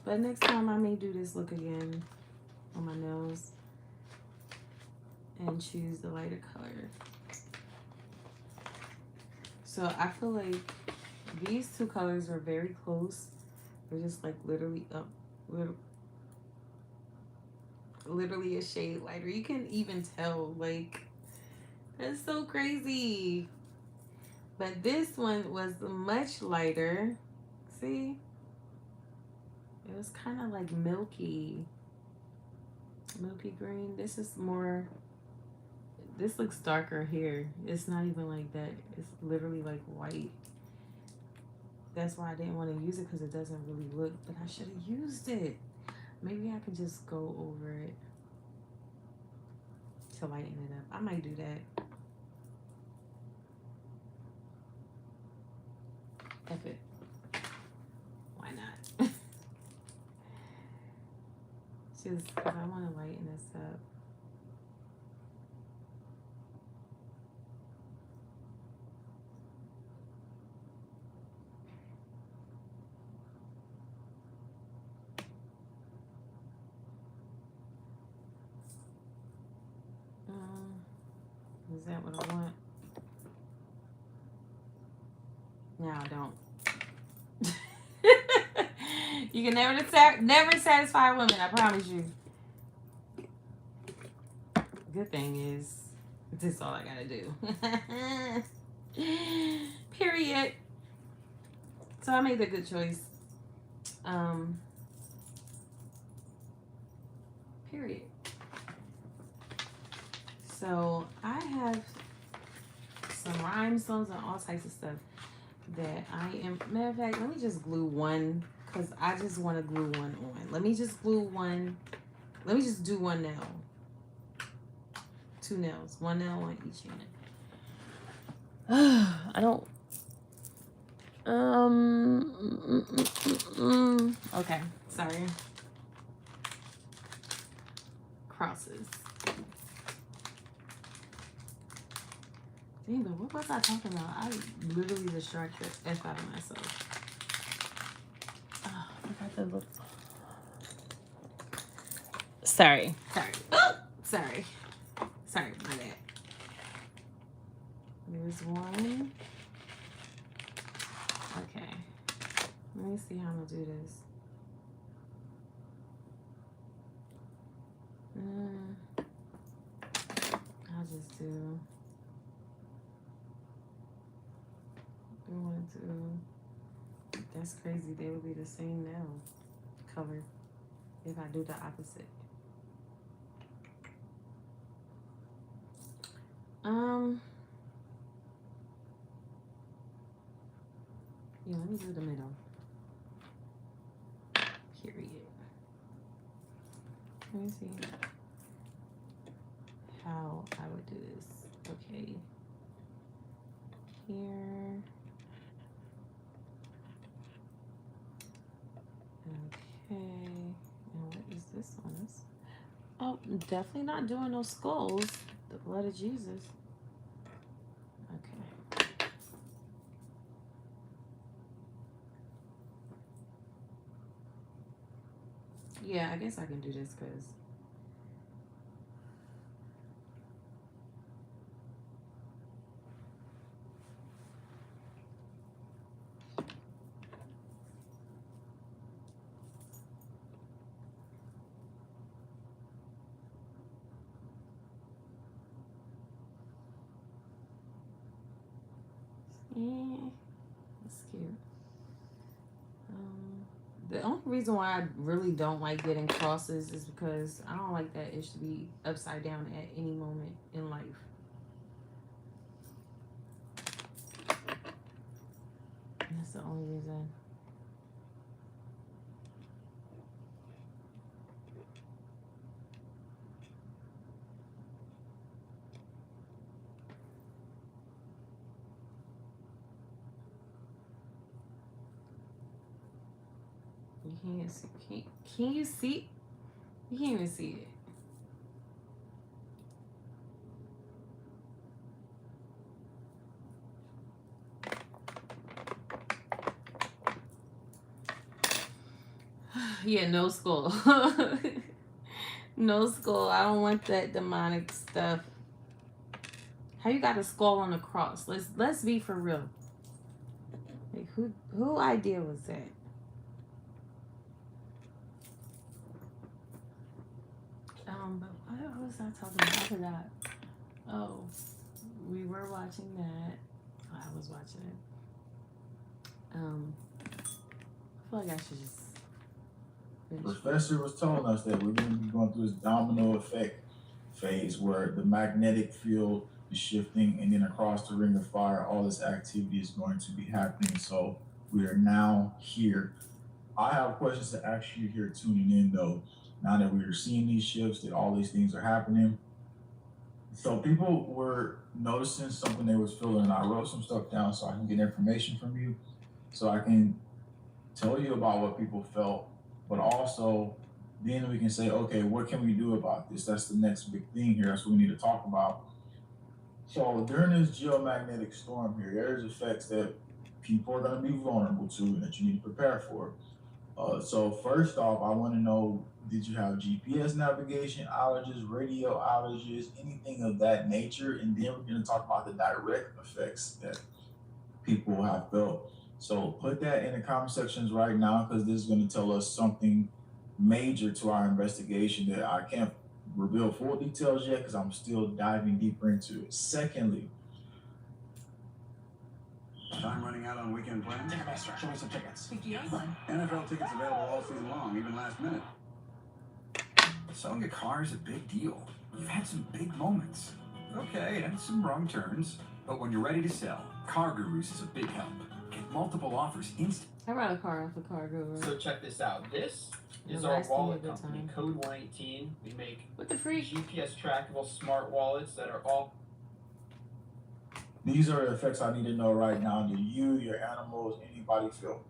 But next time I may do this look again on my nails and choose the lighter color. So I feel like these two colors are very close. They're just like literally literally a shade lighter. You can even tell, like, that's so crazy. But this one was much lighter. See? It was kind of like milky green. This is more, this looks darker here. It's not even like that. It's literally like white. That's why I didn't want to use it, because it doesn't really look, but I should have used it. Maybe I can just go over it to lighten it up. I might do that. F it. Why not? Just because I want to lighten this up. Is that what I want? No, I don't. You can never satisfy women, I promise you. Good thing is, this is all I gotta do. Period. So I made a good choice. Period. So I have some rhinestones and all types of stuff that I am, matter of fact, let me just glue one, because I just want to glue one on. Let me just glue one. Let me just do one nail. 2 nails. 1 nail on each unit. I don't. Okay, sorry. Crosses. Dang, but what was I talking about? I literally distracted the F out of myself. Oh, I forgot to look. Sorry. Sorry, my bad. There's one. Okay. Let me see how I'm gonna do this. I'll just do 1, 2. That's crazy. They would be the same nail color if I do the opposite. Yeah, let me do the middle. Period. Let me see how I would do this. Okay. Here. Okay. And what is this one? Oh, I'm definitely not doing no skulls. The blood of Jesus. Okay. Yeah, I guess I can do this because that's cute. The only reason why I really don't like getting crosses is because I don't like that it should be upside down at any moment in life. That's the only reason. You can't see. Can you see? You can't even see it. Yeah, no skull. No skull. I don't want that demonic stuff. How you got a skull on the cross? Let's be for real. Like who idea was that? But what was I talking about? I forgot. Oh, we were watching that. Oh, I was watching it. I feel like I should just. Professor was telling us that we're going to be going through this domino effect phase where the magnetic field is shifting, and then across the ring of fire, all this activity is going to be happening. So we are now here. I have questions to ask you here tuning in, though. Now that we are seeing these shifts, that all these things are happening. So people were noticing something they was feeling, and I wrote some stuff down so I can get information from you, so I can tell you about what people felt, but also then we can say, okay, what can we do about this? That's the next big thing here. That's what we need to talk about. So during this geomagnetic storm here, there's effects that people are going to be vulnerable to and that you need to prepare for. So first off, I want to know, did you have GPS navigation outages, radio outages, anything of that nature? And then we're going to talk about the direct effects that people have felt. So put that in the comment sections right now, because this is going to tell us something major to our investigation that I can't reveal full details yet because I'm still diving deeper into it. Secondly, time running out on weekend plans? Ticketmaster, show me some tickets. NFL tickets available all season long, even last minute. Selling a car is a big deal. You've had some big moments. Okay, and some wrong turns. But when you're ready to sell, Car Gurus is a big help. Get multiple offers instant. I brought a car off a Car Guru. So check this out. This is our wallet company, Code 118. We make what the freak? GPS trackable smart wallets that are all. These are the effects I need to know right now. Did you, your animals, anybody feel?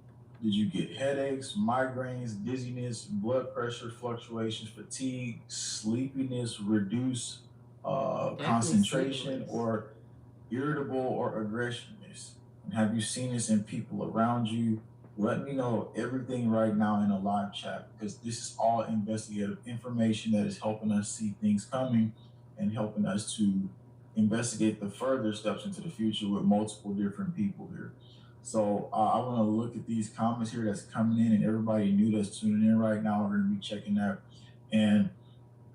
Did you get headaches, migraines, dizziness, blood pressure fluctuations, fatigue, sleepiness, reduced concentration, or irritable or aggressiveness? And have you seen this in people around you? Let me know everything right now in a live chat, because this is all investigative information that is helping us see things coming and helping us to investigate the further steps into the future with multiple different people here. So I want to look at these comments here that's coming in, and everybody new that's tuning in right now, we're going to be checking that. And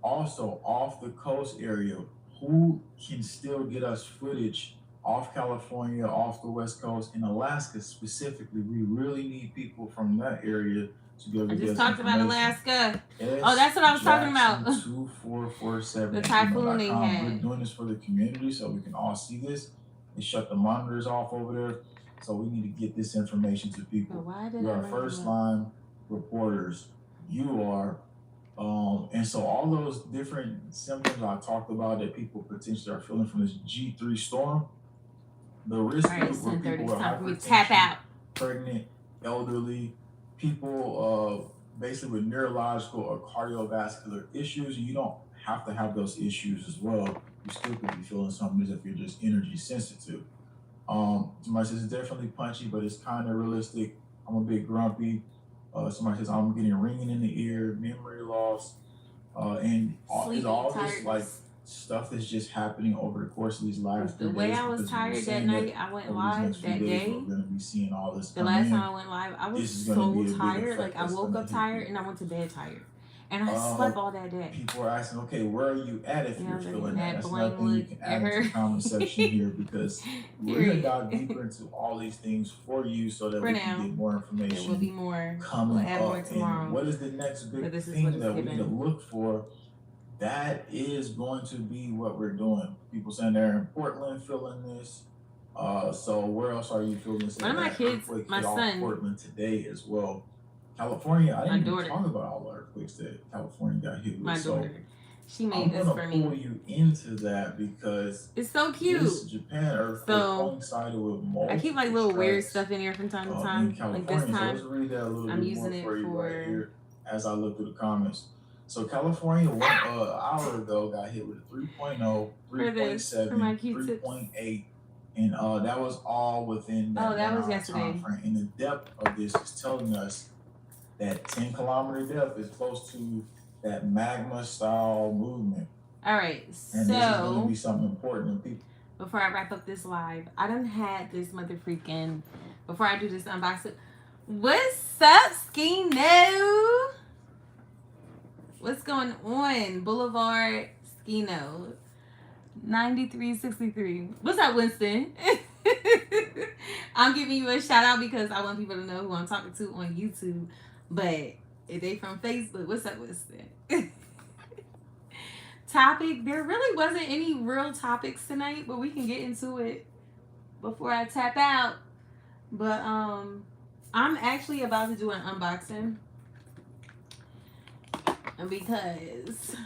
also off the coast area, who can still get us footage off California, off the West Coast, in Alaska specifically? We really need people from that area to be able to get us. I just talked about Alaska. Oh, that's what I was talking about. 2447. The typhoon they had. We're doing this for the community so we can all see this. They shut the monitors off over there. So we need to get this information to people. We are first line reporters. You are. And so all those different symptoms I talked about that people potentially are feeling from this G3 storm, the risk group where people are hypertension, pregnant, elderly, people basically with neurological or cardiovascular issues. You don't have to have those issues as well. You still could be feeling something if you're just energy sensitive. Somebody says it's definitely punchy, but it's kind of realistic. I'm a bit grumpy. Somebody says I'm getting ringing in the ear, memory loss, and all this like stuff that's just happening over the course of these last 3 days. The way I was tired that night, I went live that day. We're going to be seeing all this. The last time I went live, I was so tired. Like I woke up tired and I went to bed tired. And I slept all that day. People are asking, okay, where are you at if you're feeling that? That's blank nothing you look can at add into her. the comment section here because we're going to Period. dive deeper into all these things for you so that For we now, can get more there information will be more. coming We'll add more up. tomorrow. And what is the next big But this is thing what it's that we need to given. look for? That is going to be what we're doing. People saying they're in Portland feeling this. So where else are you feeling this? One of my kids, my son, Portland today as well. California, I didn't even daughter. talk about all the earthquakes that California got hit with. My daughter, she made I'm this gonna for me. pull you into that because it's so cute. This Japan earthquake coincided with multiple I keep like little weird strikes, stuff in here from time to time. in California. Like this time, so let's read that a little I'm bit using more it for you for right here as I look through the comments. So California 1 hour ago got hit with a 3.0, 3.7, 3.8. And that was all within that, that was 1 hour yesterday. time frame. And the depth of this is telling us that 10-kilometer depth is close to that magma style movement. All right, and this is going to be something important to people. Before I wrap up this live, I done had this mother freaking. Before I do this unboxing, what's up, Skino? What's going on, Boulevard Skino? 9363. What's up, Winston? I'm giving you a shout out because I want people to know who I'm talking to on YouTube. But if they from Facebook, what's up, Winston? Topic. There really wasn't any real topics tonight, but we can get into it before I tap out. But I'm actually about to do an unboxing. And because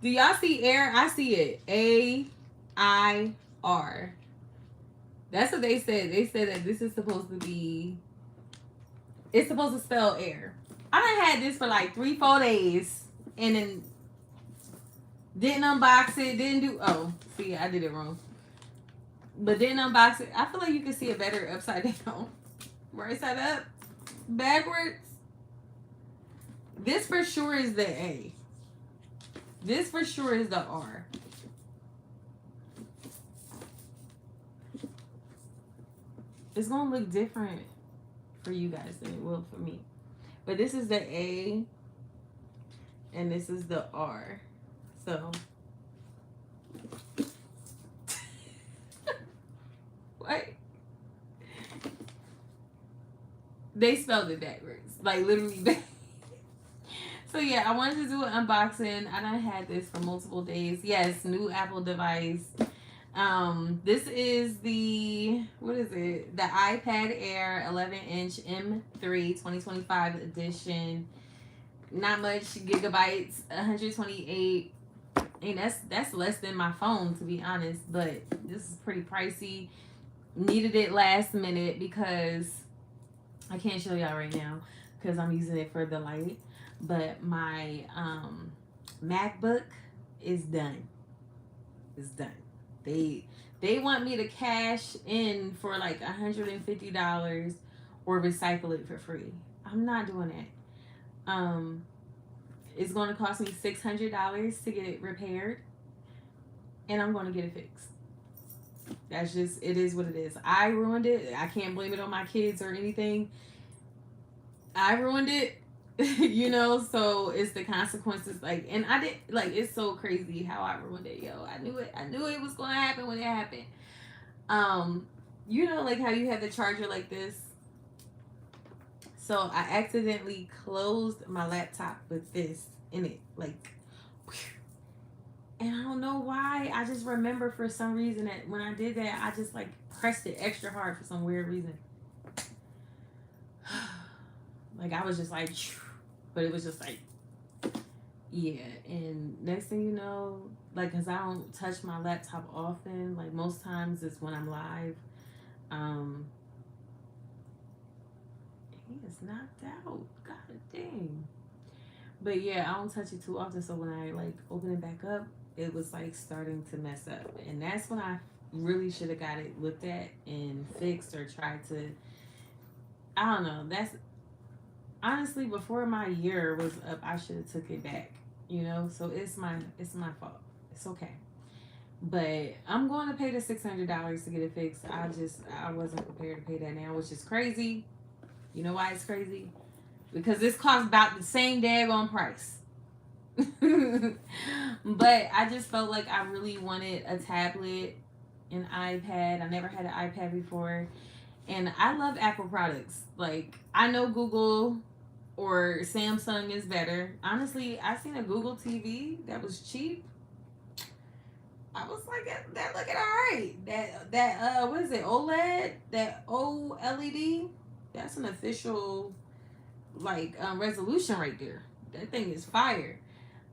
do y'all see air? I see it. A-I-R. That's what they said. They said that this is supposed to be, it's supposed to spell air. I done had this for like 3-4 days and then didn't unbox it, didn't do, oh, see, I did it wrong. But didn't unbox it. I feel like you can see it better upside down. Right side up, backwards. This for sure is the A. This for sure is the R. It's gonna look different for you guys than it will for me. But this is the A and this is the R. So what? They spelled it backwards. Like literally backwards. So yeah, I wanted to do an unboxing. I done had this for multiple days. Yes, new Apple device. This is the, what is it? The iPad Air 11-inch M3 2025 edition. Not much gigabytes, 128. And that's less than my phone, to be honest. But this is pretty pricey. Needed it last minute because I can't show y'all right now because I'm using it for the light. But my MacBook is done. It's done. They want me to cash in for like $150 or recycle it for free. I'm not doing that. It's going to cost me $600 to get it repaired, and I'm going to get it fixed. That's just, it is what it is. I ruined it. I can't blame it on my kids or anything. I ruined it. You know, so it's the consequences. Like, and I did, like, it's so crazy how I ruined it, yo. I knew it was gonna happen when it happened. You know, like how you have the charger like this. So I accidentally closed my laptop with this in it, like, and I don't know why. I just remember for some reason that when I did that, I just like pressed it extra hard for some weird reason. Like I was just like, but it was just like, yeah. And next thing you know, like, cause I don't touch my laptop often. Like most times it's when I'm live. He is knocked out. God dang. But yeah, I don't touch it too often. So when I like open it back up, it was like starting to mess up, and that's when I really should have got it looked at and fixed or tried to. I don't know. That's. Honestly, before my year was up, I should have took it back, you know? So it's my fault. It's okay. But I'm going to pay the $600 to get it fixed. I wasn't prepared to pay that now, which is crazy. You know why it's crazy? Because this costs about the same daggone price. But I just felt like I really wanted a tablet, an iPad. I never had an iPad before. And I love Apple products. Like, I know Google or Samsung is better. Honestly, I seen a Google TV that was cheap. I was like, that looking alright. That what is it? OLED? That OLED? That's an official like resolution right there. That thing is fire.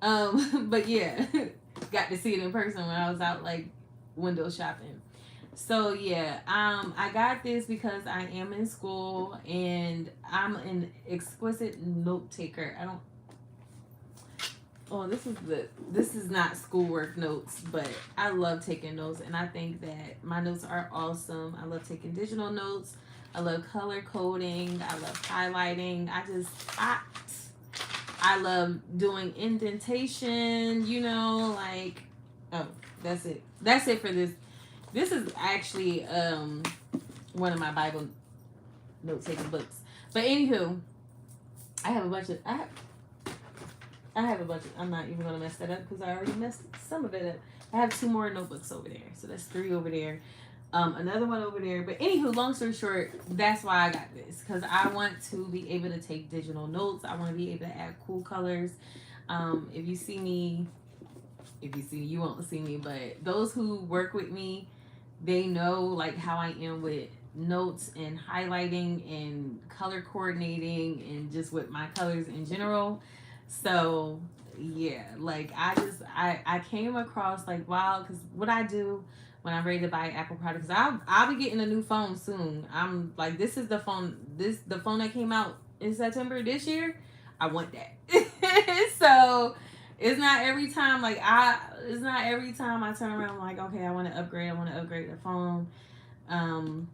But yeah, got to see it in person when I was out like window shopping. So yeah, I got this because I am in school and I'm an exquisite note taker. I don't. Oh, this is not schoolwork notes, but I love taking notes, and I think that my notes are awesome. I love taking digital notes. I love color coding. I love highlighting. I love doing indentation. You know, like, oh, that's it. That's it for this. This is actually one of my Bible note taking books. But anywho, I have a bunch of. I'm not even going to mess that up because I already messed some of it up. I have 2 more notebooks over there. So that's 3 over there. Another one over there. But anywho, long story short, that's why I got this. Because I want to be able to take digital notes. I want to be able to add cool colors. If you see me, you won't see me. But those who work with me, they know like how I am with notes and highlighting and color coordinating and just with my colors in general. So yeah, like I came across like, wow, because what I do when I'm ready to buy Apple products, I'll be getting a new phone soon. I'm like, this is the phone that came out in September this year. I want that. So it's not every time I turn around like, okay, I want to upgrade the phone. And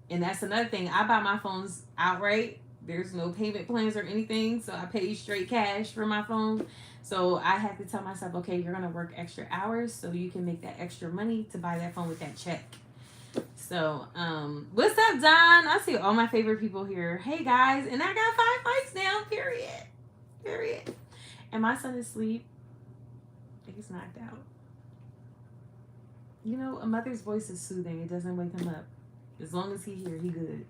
that's another thing. I buy my phones outright. There's no payment plans or anything, so I pay straight cash for my phone. So I have to tell myself, okay, you're gonna work extra hours so you can make that extra money to buy that phone with that check. So, what's up, Don? I see all my favorite people here. Hey guys, and I got 5 likes now. Period. And my son is asleep. He's knocked out. You know, a mother's voice is soothing. It doesn't wake him up. As long as he here, he good.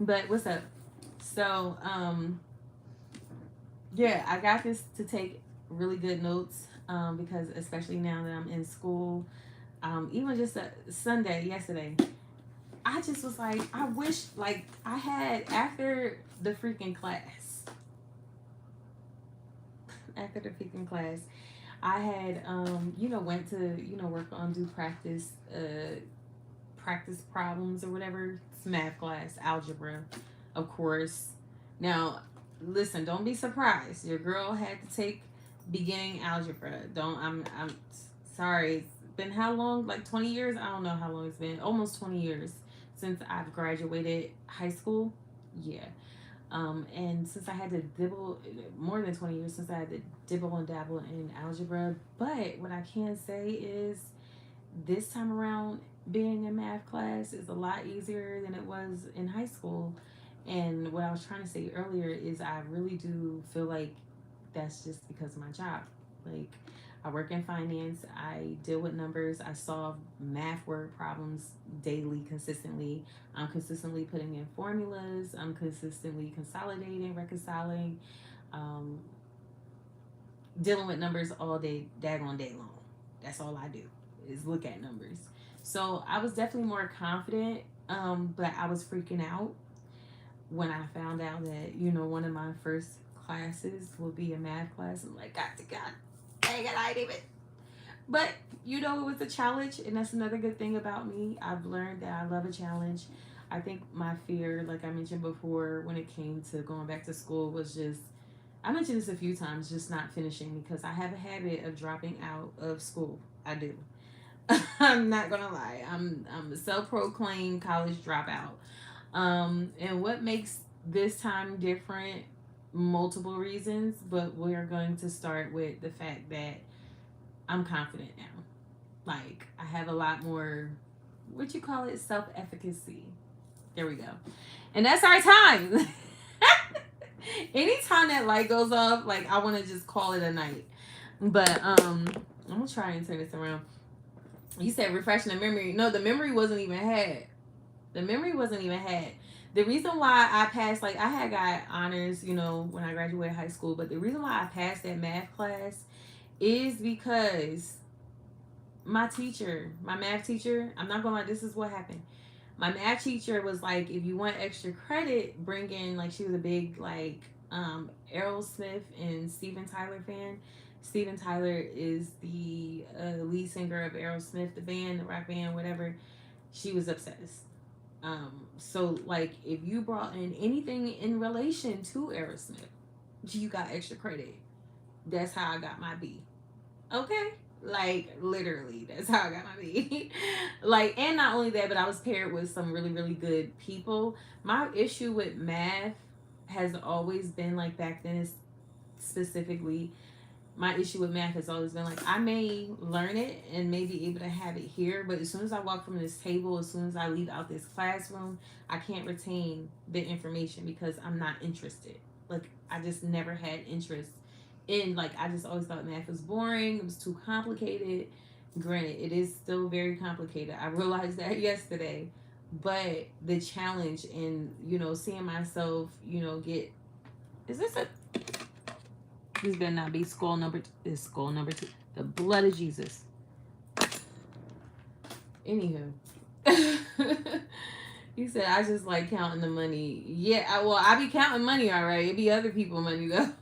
But what's up? So, yeah, I got this to take really good notes because especially now that I'm in school, even just a Sunday yesterday, I just was like, I wish like I had after the freaking class, I had went to work on do practice problems or whatever. It's math class, algebra, of course. Now, listen, don't be surprised. Your girl had to take beginning algebra. I'm sorry. It's been how long? Like 20 years? I don't know how long it's been. Almost 20 years since I've graduated high school. Yeah. And since I had to dibble, more than 20 years since I had to dibble and dabble in algebra. But what I can say is this time around, being in math class is a lot easier than it was in high school. And what I was trying to say earlier is I really do feel like that's just because of my job. Like, I work in finance, I deal with numbers, I solve math word problems daily, consistently. I'm consistently putting in formulas, I'm consistently consolidating, reconciling, dealing with numbers all day, daggone day long. That's all I do, is look at numbers. So I was definitely more confident, but I was freaking out when I found out that, one of my first classes will be a math class. I'm like, God, dang it, I ain't even. But, it was a challenge, and that's another good thing about me. I've learned that I love a challenge. I think my fear, like I mentioned before, when it came to going back to school was just, I mentioned this a few times, just not finishing, because I have a habit of dropping out of school. I do. I'm not gonna lie. I'm a self-proclaimed college dropout. And what makes this time different? Multiple reasons, but we're going to start with the fact that I'm confident now. Like, I have a lot more, self-efficacy. There we go. And that's our time. Anytime that light goes off, like I want to just call it a night. But I'm gonna try and turn this around. You said refreshing the memory. No, the memory wasn't even had. The memory wasn't even had. The reason why I passed, like I had got honors, you know, when I graduated high school, but the reason why I passed that math class is because my teacher, my math teacher, I'm not gonna lie, this is what happened. My math teacher was like, if you want extra credit, bring in, like, she was a big, like, Aerosmith and Steven Tyler fan. Steven Tyler is the lead singer of Aerosmith, the band, the rock band, whatever. She was obsessed. So, like, if you brought in anything in relation to Aerosmith, you got extra credit. That's how I got my B. Okay? Like, literally, that's how I got my B. Like, and not only that, but I was paired with some really, really good people. My issue with math has always been, like, back then specifically, my issue with math has always been, like, I may learn it and may be able to have it here, but as soon as I walk from this table, as soon as I leave out this classroom, I can't retain the information because I'm not interested. Like, I just never had interest in, like, I just always thought math was boring. It was too complicated. Granted, it is still very complicated. I realized that yesterday. But the challenge in, you know, seeing myself, you know, get... Is this a... This better not be skull number 2. This skull number 2. The blood of Jesus. Anywho. He said, I just like counting the money. Yeah, I be counting money, all right. It be other people money, though.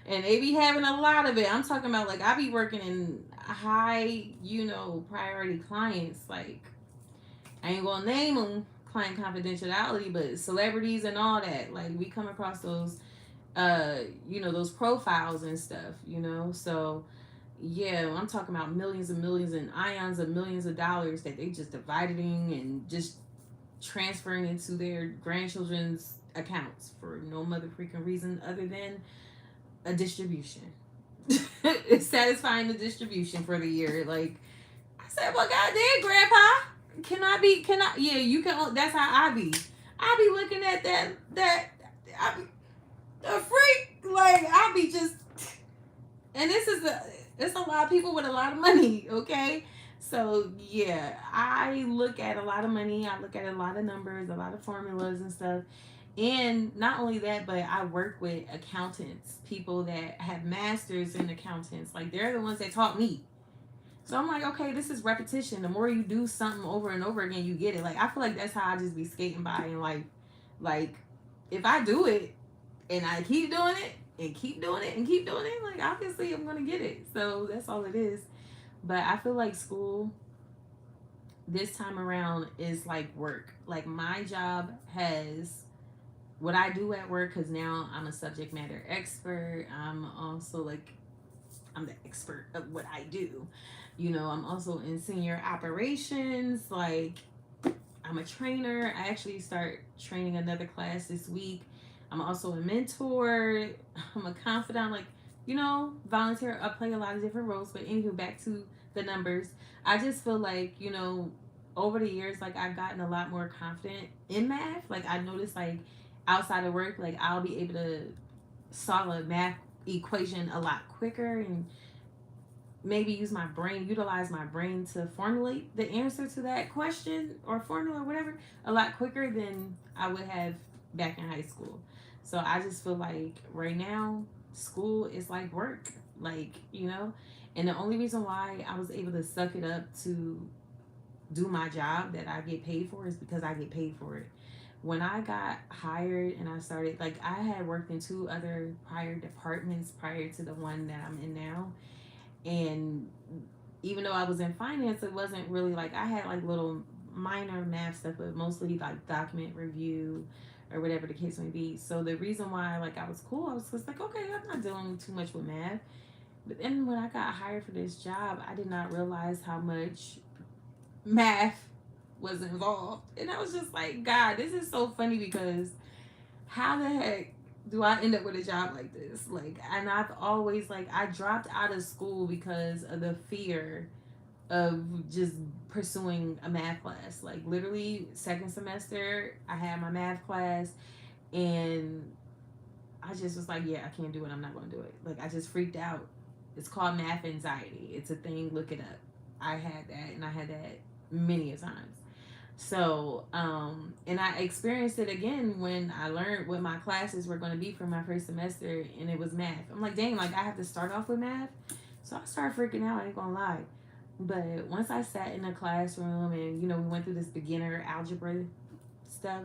And they be having a lot of it. I'm talking about, like, I be working in high, you know, priority clients. Like, I ain't gonna name them, client confidentiality, but celebrities and all that. Like, we come across those, you know, those profiles and stuff, you know. So, yeah, I'm talking about millions and millions and ions of millions of dollars that they just dividing and just transferring into their grandchildren's accounts for no mother freaking reason other than a distribution. It's satisfying the distribution for the year. Like, I said, well, goddamn, Grandpa, yeah, you can, that's how I be looking at that, I be a freak, like, I be just, and it's a lot of people with a lot of money, okay? So, yeah, I look at a lot of money, I look at a lot of numbers, a lot of formulas and stuff. And not only that, but I work with accountants, people that have masters in accountants. Like, they're the ones that taught me. So I'm like, okay, this is repetition. The more you do something over and over again, you get it. Like, I feel like that's how I just be skating by in life. Like, if I do it and I keep doing it and keep doing it and keep doing it, like, obviously I'm going to get it. So that's all it is. But I feel like school this time around is like work. Like, my job has... what I do at work, because now I'm a subject matter expert. I'm also, like, I'm the expert of what I do. You know, I'm also in senior operations. Like, I'm a trainer. I actually start training another class this week. I'm also a mentor. I'm a confidant. Like, you know, volunteer. I play a lot of different roles. But anywho, back to the numbers. I just feel like, you know, over the years, like, I've gotten a lot more confident in math. Like, I noticed, like, outside of work, like, I'll be able to solve a math equation a lot quicker and maybe utilize my brain to formulate the answer to that question or formula or whatever a lot quicker than I would have back in high school. So I just feel like right now, school is like work, like, you know, and the only reason why I was able to suck it up to do my job that I get paid for is because I get paid for it. When I got hired and I started, like, I had worked in 2 other prior departments prior to the one that I'm in now. And even though I was in finance, it wasn't really like, I had like little minor math stuff, but mostly like document review or whatever the case may be. So the reason why, like, I was cool, I was just like, okay, I'm not dealing too much with math. But then when I got hired for this job, I did not realize how much math was involved. And I was just like, God, this is so funny, because how the heck do I end up with a job like this? Like, and I've always, like, I dropped out of school because of the fear of just pursuing a math class. Like literally second semester, I had my math class and I just was like, yeah, I can't do it. I'm not going to do it. Like I just freaked out. It's called math anxiety. It's a thing. Look it up. I had that and I had that many a times. So, and I experienced it again when I learned what my classes were going to be for my first semester, and it was math. I'm like, dang, like I have to start off with math. So I started freaking out, I ain't gonna lie. But once I sat in a classroom and, you know, we went through this beginner algebra stuff,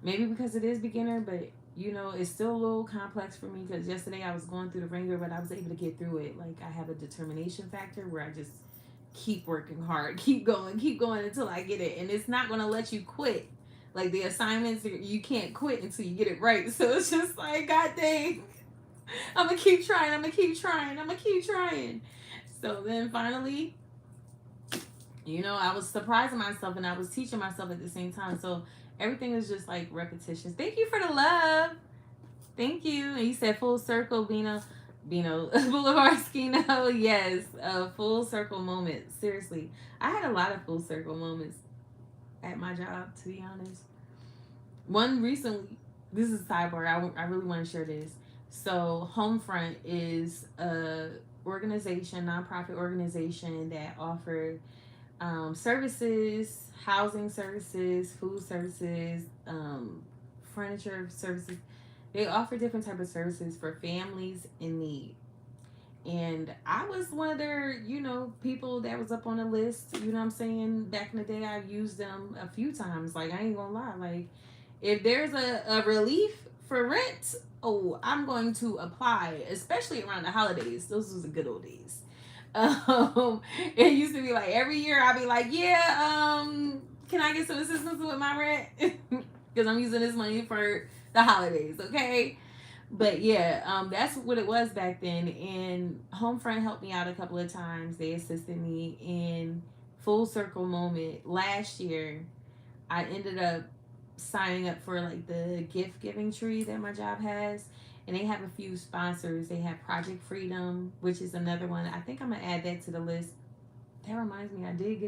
maybe because it is beginner, but, you know, it's still a little complex for me because yesterday I was going through the ringer, but I was able to get through it. Like, I have a determination factor where I just keep working hard, keep going until I get it. And it's not going to let you quit. Like, the assignments, you can't quit until you get it right. So it's just like, God dang, I'm going to keep trying. So then finally, you know, I was surprising myself and I was teaching myself at the same time. So everything is just like repetitions. Thank you for the love. Thank you. And he said full circle, Bino Boulevard Skino. Yes, a full circle moment. Seriously, I had a lot of full circle moments at my job, to be honest. One recently, this is a sidebar. I really want to share this. So Homefront is a nonprofit organization that offered services, housing services, food services, furniture services. They offer different types of services for families in need. And I was one of their, you know, people that was up on the list. You know what I'm saying? Back in the day, I used them a few times. Like, I ain't gonna lie. Like, if there's a relief for rent, oh, I'm going to apply, especially around the holidays. Those was the good old days. It used to be like every year I'd be like, yeah, can I get some assistance with my rent? Because I'm using this money for the holidays, okay? But yeah, that's what it was back then. And Homefront helped me out a couple of times. They assisted me in full circle moment. Last year, I ended up signing up for like the gift giving tree that my job has. And they have a few sponsors. They have Project Freedom, which is another one. I think I'm gonna add that to the list. That reminds me, I did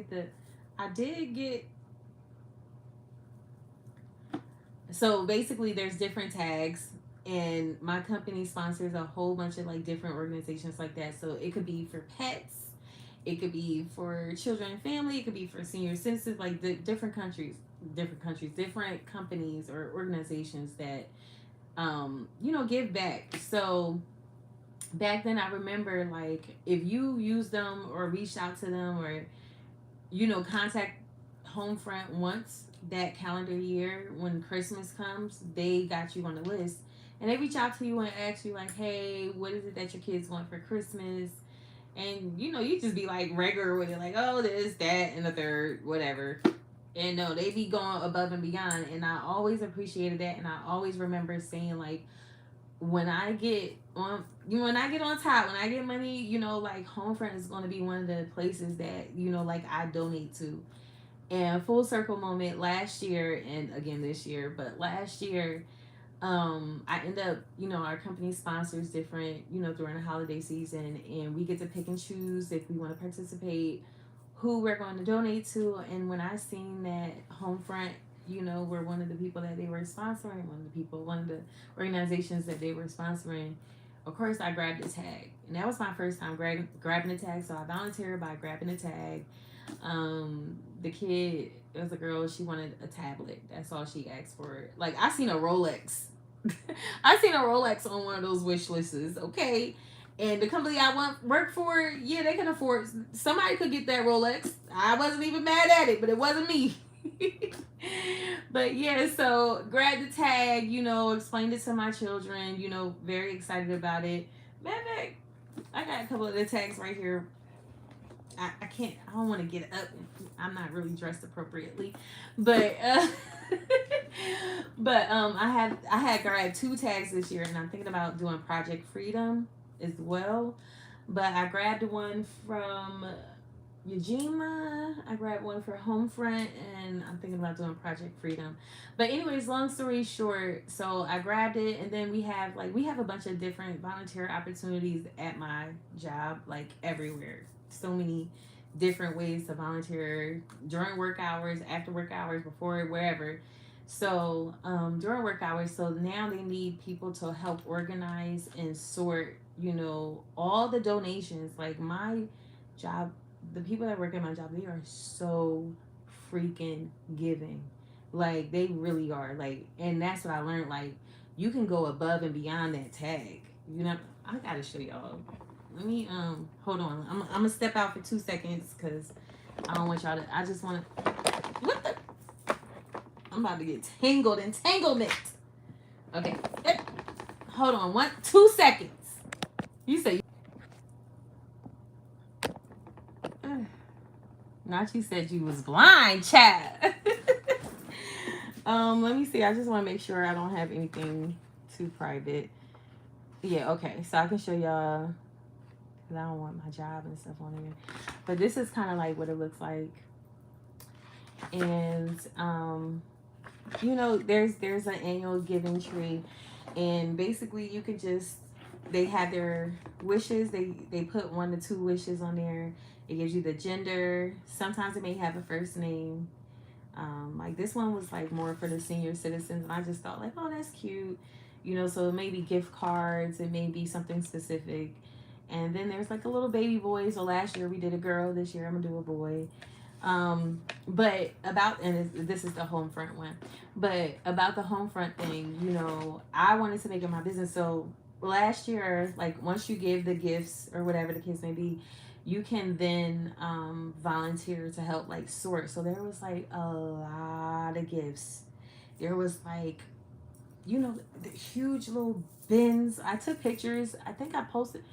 get so basically there's different tags and my company sponsors a whole bunch of like different organizations like that. So it could be for pets, it could be for children and family, it could be for senior citizens, like the different companies or organizations that you know, give back. So back then I remember, like, if you use them or reach out to them or, you know, contact Homefront once that calendar year, when Christmas comes, they got you on the list. And they reach out to you and ask you, like, hey, what is it that your kids want for Christmas? And, you know, you just be, like, regular with it. Like, oh, this, that, and the third, whatever. And no, they be going above and beyond. And I always appreciated that. And I always remember saying, like, when I get on top, when I get money, you know, like, Homefront is going to be one of the places that, you know, like, I donate to. And full circle moment last year, and again this year, but last year, I end up, you know, our company sponsors different, you know, during the holiday season, and we get to pick and choose if we want to participate, who we're going to donate to. And when I seen that Homefront, you know, were one of the people that they were sponsoring, one of the organizations that they were sponsoring, of course I grabbed the tag. And that was my first time grabbing the tag, so I volunteered by grabbing the tag. The kid, it was a girl, she wanted a tablet. That's all she asked for. Like, I seen a Rolex. I seen a Rolex on one of those wish lists, okay? And the company I work for, yeah, they can afford, somebody could get that Rolex. I wasn't even mad at it, but it wasn't me. But yeah, so grabbed the tag, you know, explained it to my children, you know, very excited about it. Matter of fact, I got a couple of the tags right here. I don't want to get up. I'm not really dressed appropriately, but I had grabbed 2 tags this year, and I'm thinking about doing Project Freedom as well. But I grabbed one from Yajima, I grabbed one for Homefront, and I'm thinking about doing Project Freedom. But anyways, long story short, so I grabbed it, and then we have a bunch of different volunteer opportunities at my job, like everywhere. So many different ways to volunteer during work hours, after work hours, before, wherever. So during work hours, so now they need people to help organize and sort, you know, all the donations. Like my job, the people that work at my job, they are so freaking giving. Like they really are. Like, and that's what I learned. Like, you can go above and beyond that tag. You know, I gotta show y'all. Let me hold on. I'm gonna step out for 2 seconds because I don't want y'all to. I just want to. What the? I'm about to get tangled. Entanglement. Okay. Hold on. 2 seconds. You say. Nachi said you was blind, chat. Let me see. I just want to make sure I don't have anything too private. Yeah, okay. So I can show y'all, because I don't want my job and stuff on there. But this is kind of like what it looks like. And you know, there's an annual giving tree, and basically you could just, they have their wishes. They put 1 to 2 wishes on there. It gives you the gender. Sometimes it may have a first name. Like this one was like more for the senior citizens, and I just thought like, oh, that's cute, you know. So it may be gift cards, it may be something specific. And then there's like a little baby boy. So last year we did a girl, this year I'm gonna do a boy. But about, and this is the home front one, but about the home front thing, you know, I wanted to make it my business. So last year, like once you give the gifts or whatever the case may be, you can then volunteer to help like sort. So there was like a lot of gifts. There was like, you know, the huge little bins. I took pictures. I think I posted.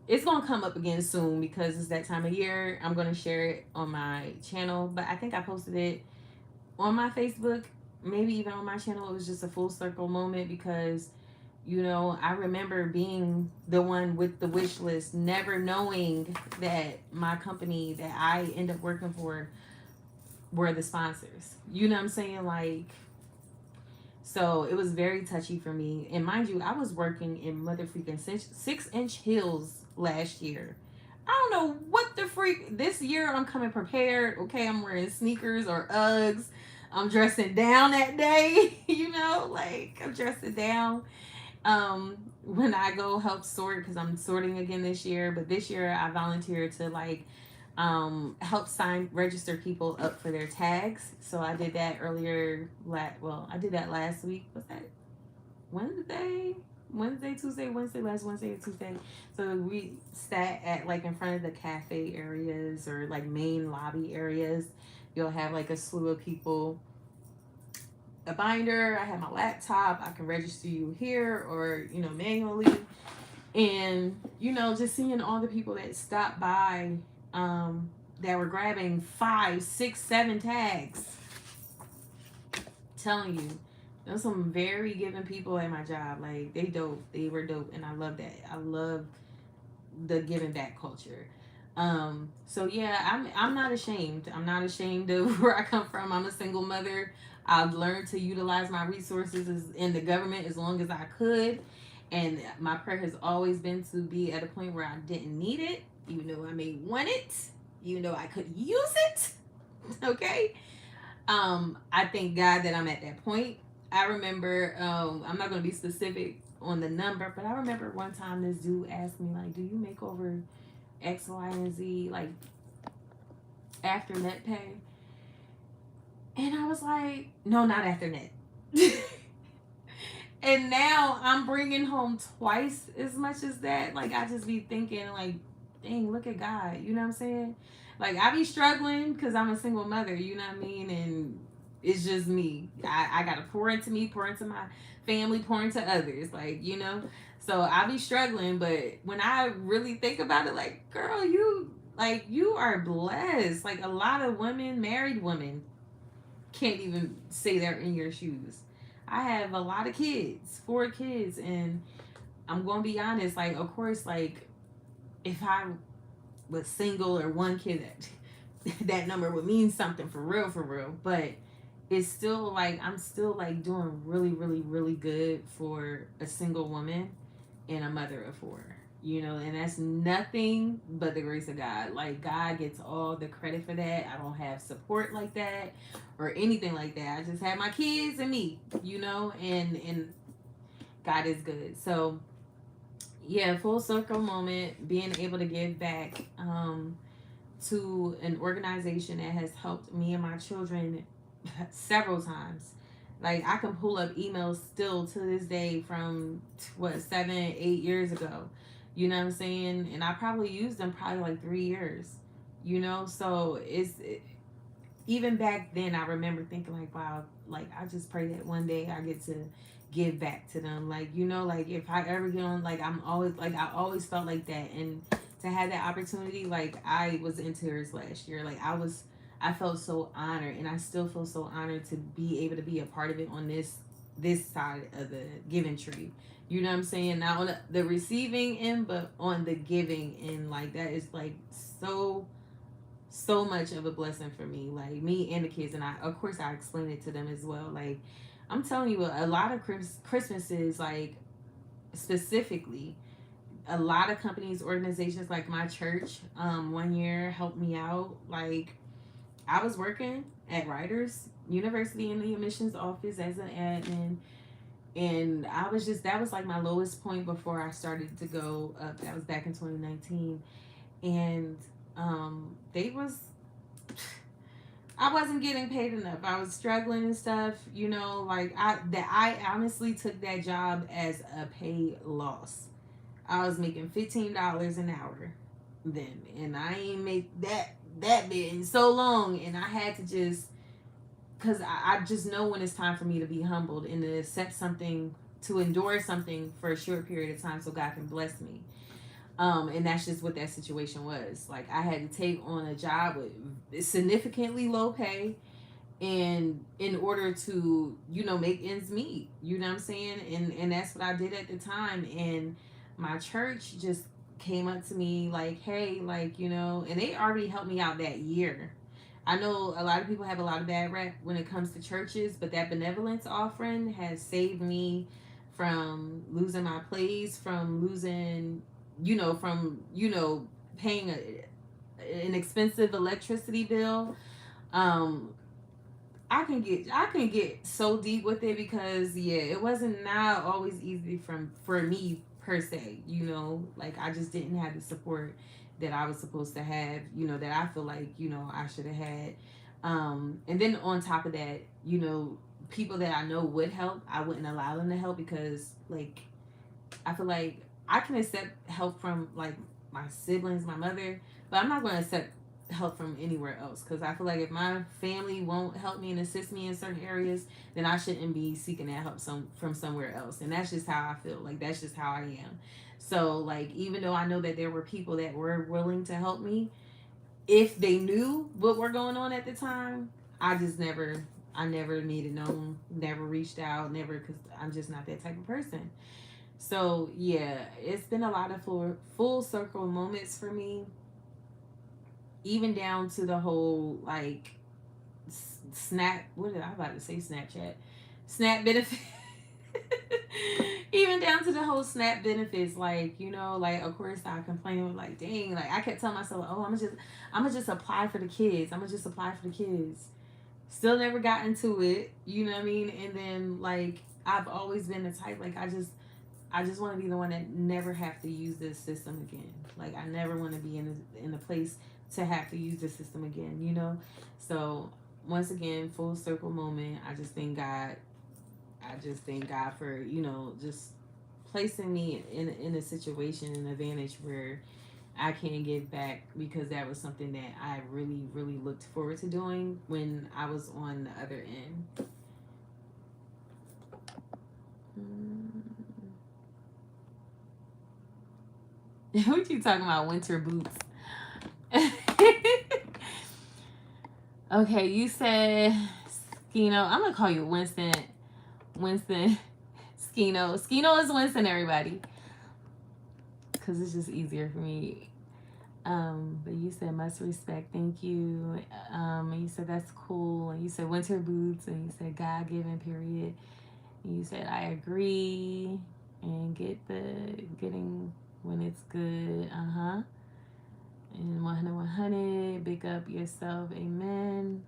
It's gonna come up again soon because it's that time of year. I'm gonna share it on my channel, but I think I posted it on my Facebook, maybe even on my channel. It was just a full circle moment because, you know, I remember being the one with the wish list, never knowing that my company that I end up working for were the sponsors. You know what I'm saying? Like, so it was very touchy for me. And mind you, I was working in mother freaking 6-inch heels last year. I don't know what the freak. This year I'm coming prepared. Okay, I'm wearing sneakers or Uggs. I'm dressing down that day. You know, like I'm dressing down. When I go help sort, because I'm sorting again this year, but this year I volunteered to like help register people up for their tags. So I did that earlier. I did that last week. Was that Wednesday, Tuesday, last Wednesday or Tuesday. So we sat at like in front of the cafe areas or like main lobby areas. You'll have like a slew of people. A binder, I have my laptop, I can register you here or, you know, manually. And, you know, just seeing all the people that stopped by that were grabbing 5, 6, 7 tags. Telling you, there's some very giving people at my job. Like, they dope. They were dope. And I love that. I love the giving back culture. So yeah, I'm not ashamed. I'm not ashamed of where I come from. I'm a single mother. I've learned to utilize my resources in the government as long as I could. And my prayer has always been to be at a point where I didn't need it, even though I may want it, even though I could use it. Okay. I thank God that I'm at that point. I remember, I'm not going to be specific on the number, but I remember one time this dude asked me, like, do you make over X, Y, and Z, like, after net pay? And I was like, no, not after net. And now I'm bringing home twice as much as that. Like, I just be thinking, like, dang, look at God. You know what I'm saying? Like, I be struggling because I'm a single mother, you know what I mean? And it's just me. I got to pour into me, pour into my family, pour into others. Like, you know? So I be struggling. But when I really think about it, like, girl, you are blessed. Like, a lot of women, married women, can't even say they're in your shoes. I have a lot of kids, 4 kids, and I'm going to be honest, like, of course, like, if I was single or 1 kid, that number would mean something for real, but it's still, like, I'm still, like, doing really, really, really good for a single woman and a mother of 4. you know, and that's nothing but the grace of God. Like, God gets all the credit for that. I don't have support like that or anything like that. I just have my kids and me, you know, and God is good. So yeah, full circle moment, being able to give back to an organization that has helped me and my children several times. Like, I can pull up emails still to this day from 7-8 years ago, you know what I'm saying, and I probably used them probably like 3 years, you know. So even back then I remember thinking like, wow, like I just pray that one day I get to give back to them, like, you know, like if I ever get on, like I always felt like that. And to have that opportunity, like, I was in tears last year. Like, I felt so honored, and I still feel so honored to be able to be a part of it on this side of the giving tree. You know what I'm saying? Not on the receiving end, but on the giving end. Like, that is like so much of a blessing for me, like me and the kids. And I, of course, I explained it to them as well. Like, I'm telling you, a lot of Christmases, like specifically, a lot of companies, organizations, like my church, one year helped me out. Like, I was working at Rider's University in the admissions office as an admin, and I was just, that was like my lowest point before I started to go up. That was back in 2019, and I wasn't getting paid enough. I was struggling and stuff, you know, like I honestly took that job as a pay loss. I was making $15 an hour then, and I ain't make that bit in so long, and I had to just, because I just know when it's time for me to be humbled and to accept something, to endure something for a short period of time so God can bless me. And that's just what that situation was. Like, I had to take on a job with significantly low pay, and in order to, you know, make ends meet, you know what I'm saying? And that's what I did at the time. And my church just came up to me like, hey, like, you know, and they already helped me out that year. I know a lot of people have a lot of bad rap when it comes to churches, but that benevolence offering has saved me from losing my place, from losing, from paying an expensive electricity bill. I can get so deep with it, because it wasn't not always easy for me per se, you know, like I just didn't have the support that I was supposed to have, you know, that I feel like, you know, I should have had. And then on top of that, you know, people that I know would help, I wouldn't allow them to help, because like I feel like I can accept help from like my siblings, my mother, but I'm not going to accept help from anywhere else, because I feel like if my family won't help me and assist me in certain areas, then I shouldn't be seeking that help from somewhere else. And that's just how I feel. Like, that's just how I am. So like, even though I know that there were people that were willing to help me, if they knew what were going on at the time, I never needed known, never reached out, never, because I'm just not that type of person. So yeah, it's been a lot of full circle moments for me, even down to the whole like snap benefit. Even down to the whole SNAP benefits, like, you know, like, of course I complained, like, dang, like I kept telling myself, oh, I'm gonna just apply for the kids. Still never got into it, you know what I mean? And then like, I've always been the type, like, I just want to be the one that never have to use this system again. Like, I never want to be in a place to have to use the system again, you know? So once again, full circle moment. I just thank God for, you know, just placing me in a situation, an advantage where I can give back, because that was something that I really, really looked forward to doing when I was on the other end. What you talking about, winter boots? Okay, you said Skino. I'm gonna call you Winston. Skino. Skino is Winston, everybody, because it's just easier for me. But you said much respect, thank you. And you said that's cool. And you said winter boots, and you said God given, period. And you said I agree, and getting when it's good. And 100, big up yourself. Amen.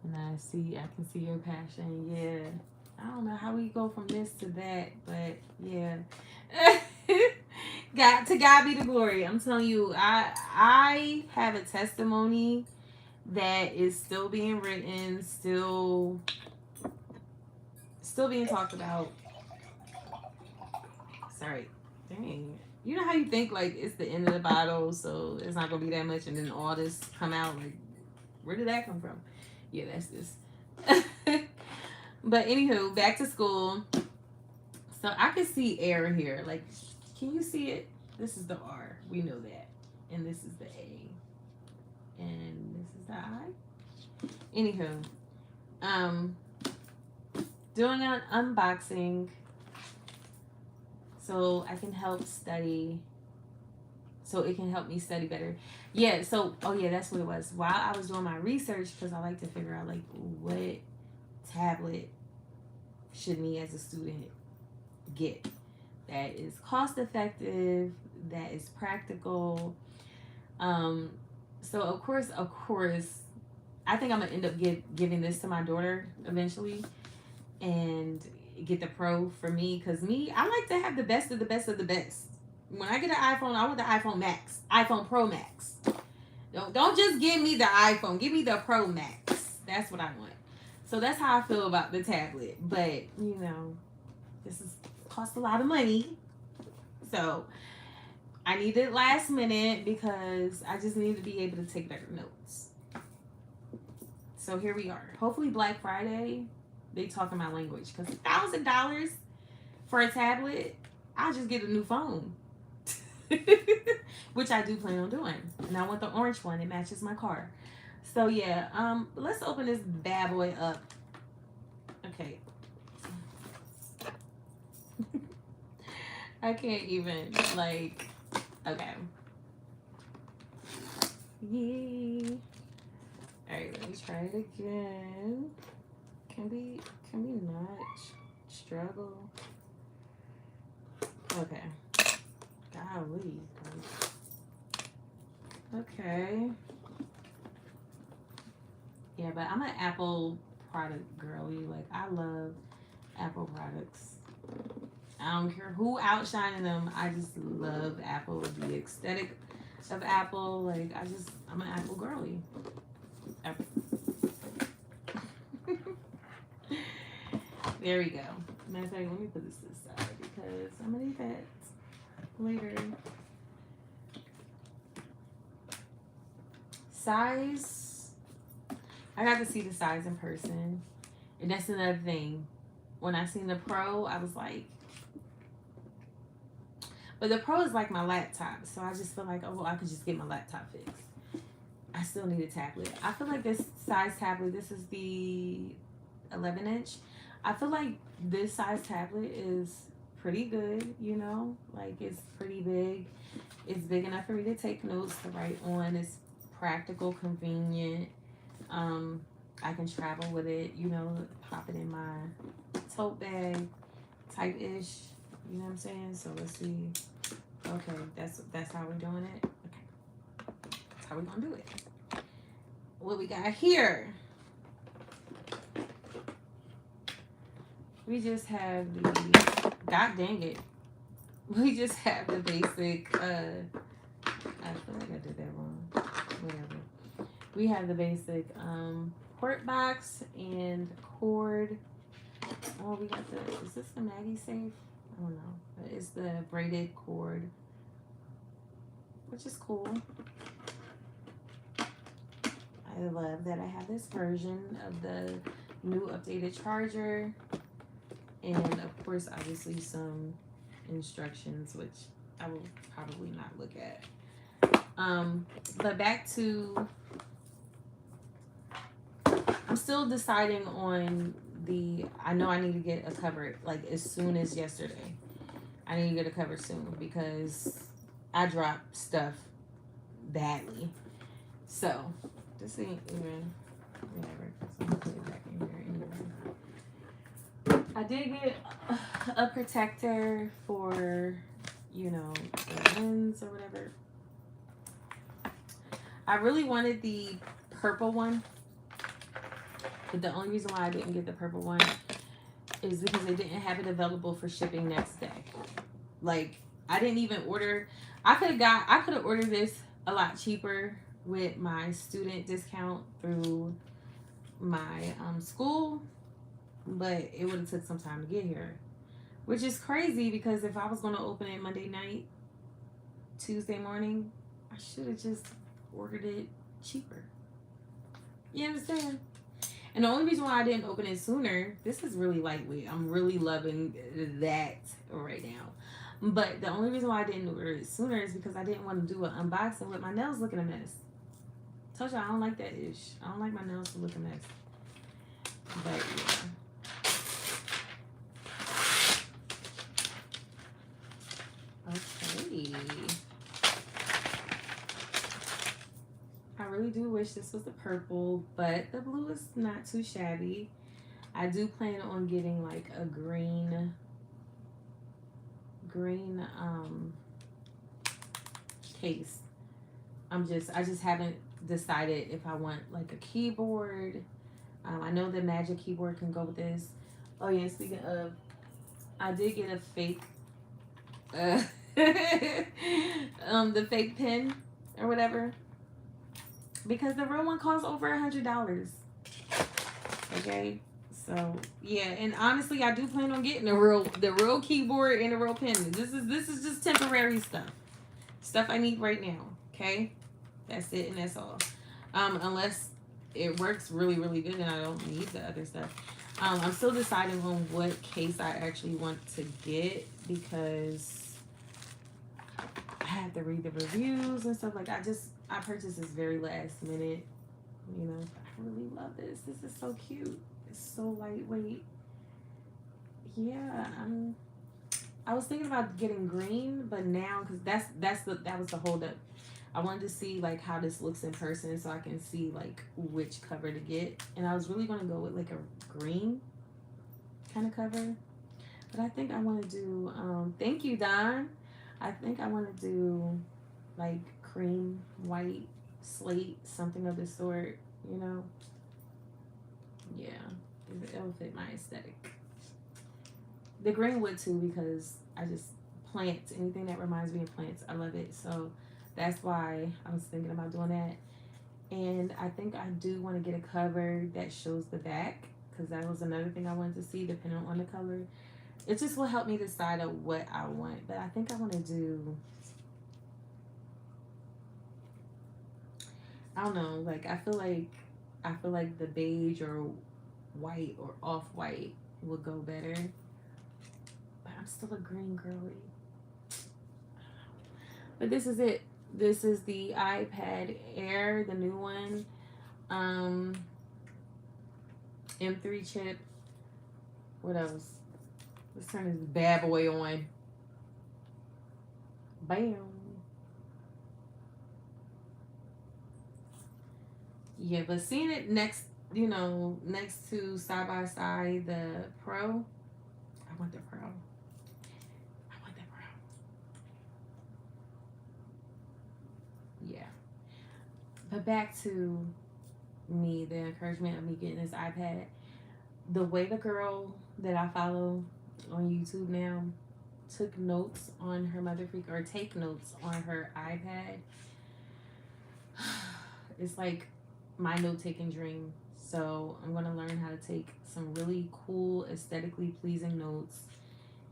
And I can see your passion. Yeah. I don't know how we go from this to that, but yeah. God be the glory. I'm telling you, I have a testimony that is still being written, still being talked about. Sorry. Dang. You know how you think like it's the end of the bottle, so it's not gonna be that much, and then all this come out, like, where did that come from? Yeah, that's this. But anywho, back to school. So I can see air here. Like, can you see it? This is the R. We know that. And this is the A. And this is the I. Anywho. Doing an unboxing so I can help study. So it can help me study better. Yeah, so, oh yeah, that's what it was. While I was doing my research, because I like to figure out, like, what tablet should me as a student get that is cost effective, that is practical. So of course, I think I'm gonna end up giving this to my daughter eventually, and get the Pro for me, because I like to have the best of the best of the best. When I get an iPhone, I want the iPhone Max, iPhone Pro Max. Don't just give me the iPhone, give me the Pro Max. That's what I want. So that's how I feel about the tablet. But you know, this cost a lot of money, so I need it last minute because I just need to be able to take better notes. So here we are. Hopefully Black Friday, they talking my language, because $1,000 for a tablet, I'll just get a new phone. Which I do plan on doing. And I want the orange one. It matches my car. So yeah, let's open this bad boy up. Okay. I can't even, like, okay. Yay. Alright, let me try it again. Can we not struggle? Okay. Golly. Okay. Yeah, but I'm an Apple product girly. Like, I love Apple products. I don't care who outshining them. I just love Apple. The aesthetic of Apple. Like, I'm an Apple girly. Apple. There we go. Matter of fact, let me put this to the side because I'm gonna need that later. Size. I got to see the size in person. And that's another thing. When I seen the Pro, I was like, but the Pro is like my laptop. So I just feel like, oh, well, I could just get my laptop fixed. I still need a tablet. I feel like this size tablet, this is the 11-inch. I feel like this size tablet is pretty good, you know? Like, it's pretty big. It's big enough for me to take notes, to write on. It's practical, convenient. I can travel with it, you know, pop it in my tote bag type-ish. You know what I'm saying? So let's see. Okay, that's how we're doing it. Okay. That's how we're gonna do it. What we got here? We just have the, god dang it. We just have the basic, I feel like I did that wrong. Whatever. We have the basic port box and cord. Oh, we got the, is this the MagSafe? I don't know. But it's the braided cord, which is cool. I love that I have this version of the new updated charger. And of course, obviously some instructions, which I will probably not look at. But back to, I'm still deciding on I know I need to get a cover, like, as soon as yesterday. I need to get a cover soon because I dropped stuff badly. So, this ain't even, whatever. I'm gonna put it back in here anyway. I did get a protector for, you know, the lens or whatever. I really wanted the purple one, but the only reason why I didn't get the purple one is because they didn't have it available for shipping next day. Like, I didn't even order. I could have ordered this a lot cheaper with my student discount through my school, but it would have took some time to get here, which is crazy because if I was going to open it Monday night, Tuesday morning, I should have just ordered it cheaper. You understand? And the only reason why I didn't open it sooner, this is really lightweight. I'm really loving that right now. But the only reason why I didn't order it sooner is because I didn't want to do an unboxing with my nails looking a mess. Told you I don't like that ish. I don't like my nails to look a mess. But yeah. Okay. I really do wish this was the purple, but the blue is not too shabby. I do plan on getting like a green case. I just haven't decided if I want like a keyboard. I know the Magic keyboard can go with this. Oh yeah, speaking of, I did get a fake the fake pen or whatever, because the real one costs over $100. Okay, so yeah, and honestly, I do plan on getting the real keyboard and the real pen. This is just temporary stuff I need right now. Okay, that's it and that's all. Unless it works really, really good and I don't need the other stuff. I'm still deciding on what case I actually want to get because I have to read the reviews and stuff like that. I purchased this very last minute. You know, I really love this. This is so cute. It's so lightweight. Yeah, I was thinking about getting green, but now because that was the holdup. I wanted to see like how this looks in person so I can see like which cover to get. And I was really going to go with like a green kind of cover. But I think I want to do, thank you, Don. I think I want to do like cream, white, slate, something of the sort, you know? Yeah, it'll fit my aesthetic. The green would too because I just plants, anything that reminds me of plants, I love it. So that's why I was thinking about doing that. And I think I do want to get a cover that shows the back because that was another thing I wanted to see depending on the color. It just will help me decide on what I want. But I think I want to do, I don't know, like I feel like the beige or white or off-white would go better. But I'm still a green girly. But this is it. This is the iPad Air, the new one. M3 chip. What else? Let's turn this bad boy on. Bam. Yeah, but seeing it next, you know, next to side by side the Pro. I want the Pro. Yeah. But back to me, the encouragement of me getting this iPad. The way the girl that I follow on YouTube now took notes on her Motherfreak, or take notes on her iPad, it's like my note-taking dream. So I'm going to learn how to take some really cool, aesthetically pleasing notes,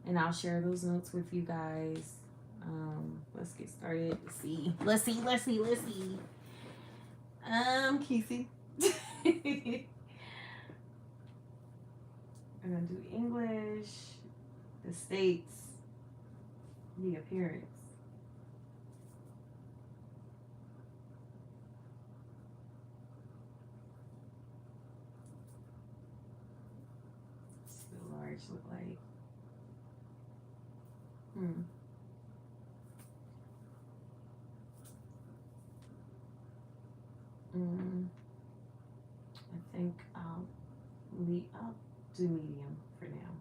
and I'll share those notes with you guys. Let's get started. Let's see. Chrissy. I'm gonna do English, the states, the appearance. What's the large look like? I think I'll do medium for now.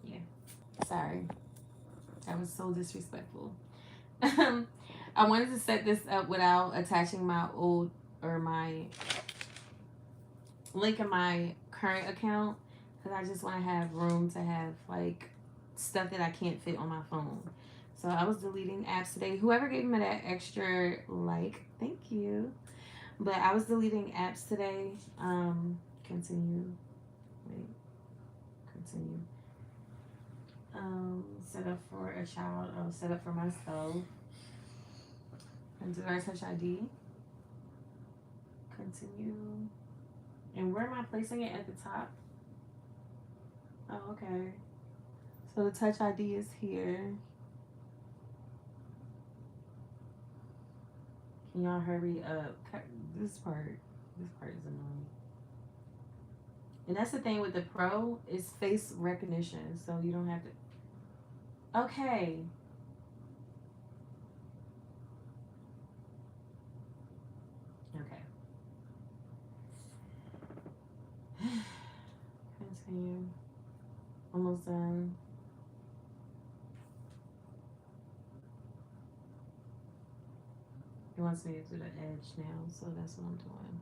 Yeah. Sorry. I That was so disrespectful. I wanted to set this up without attaching my old or my link in my current account because I just want to have room to have like stuff that I can't fit on my phone. So I was deleting apps today. Whoever gave me that extra like, thank you. But I was deleting apps today. Continue. Wait. Continue. Set up for a child. Oh, set up for myself. And do our Touch ID. Continue. And where am I placing it at the top? Oh, okay. So the Touch ID is here. Can y'all hurry up? This part is annoying. And that's the thing with the Pro, is face recognition, so you don't have to. Okay. Okay. Continue. Almost done. It wants me to do the edge now, so that's what I'm doing.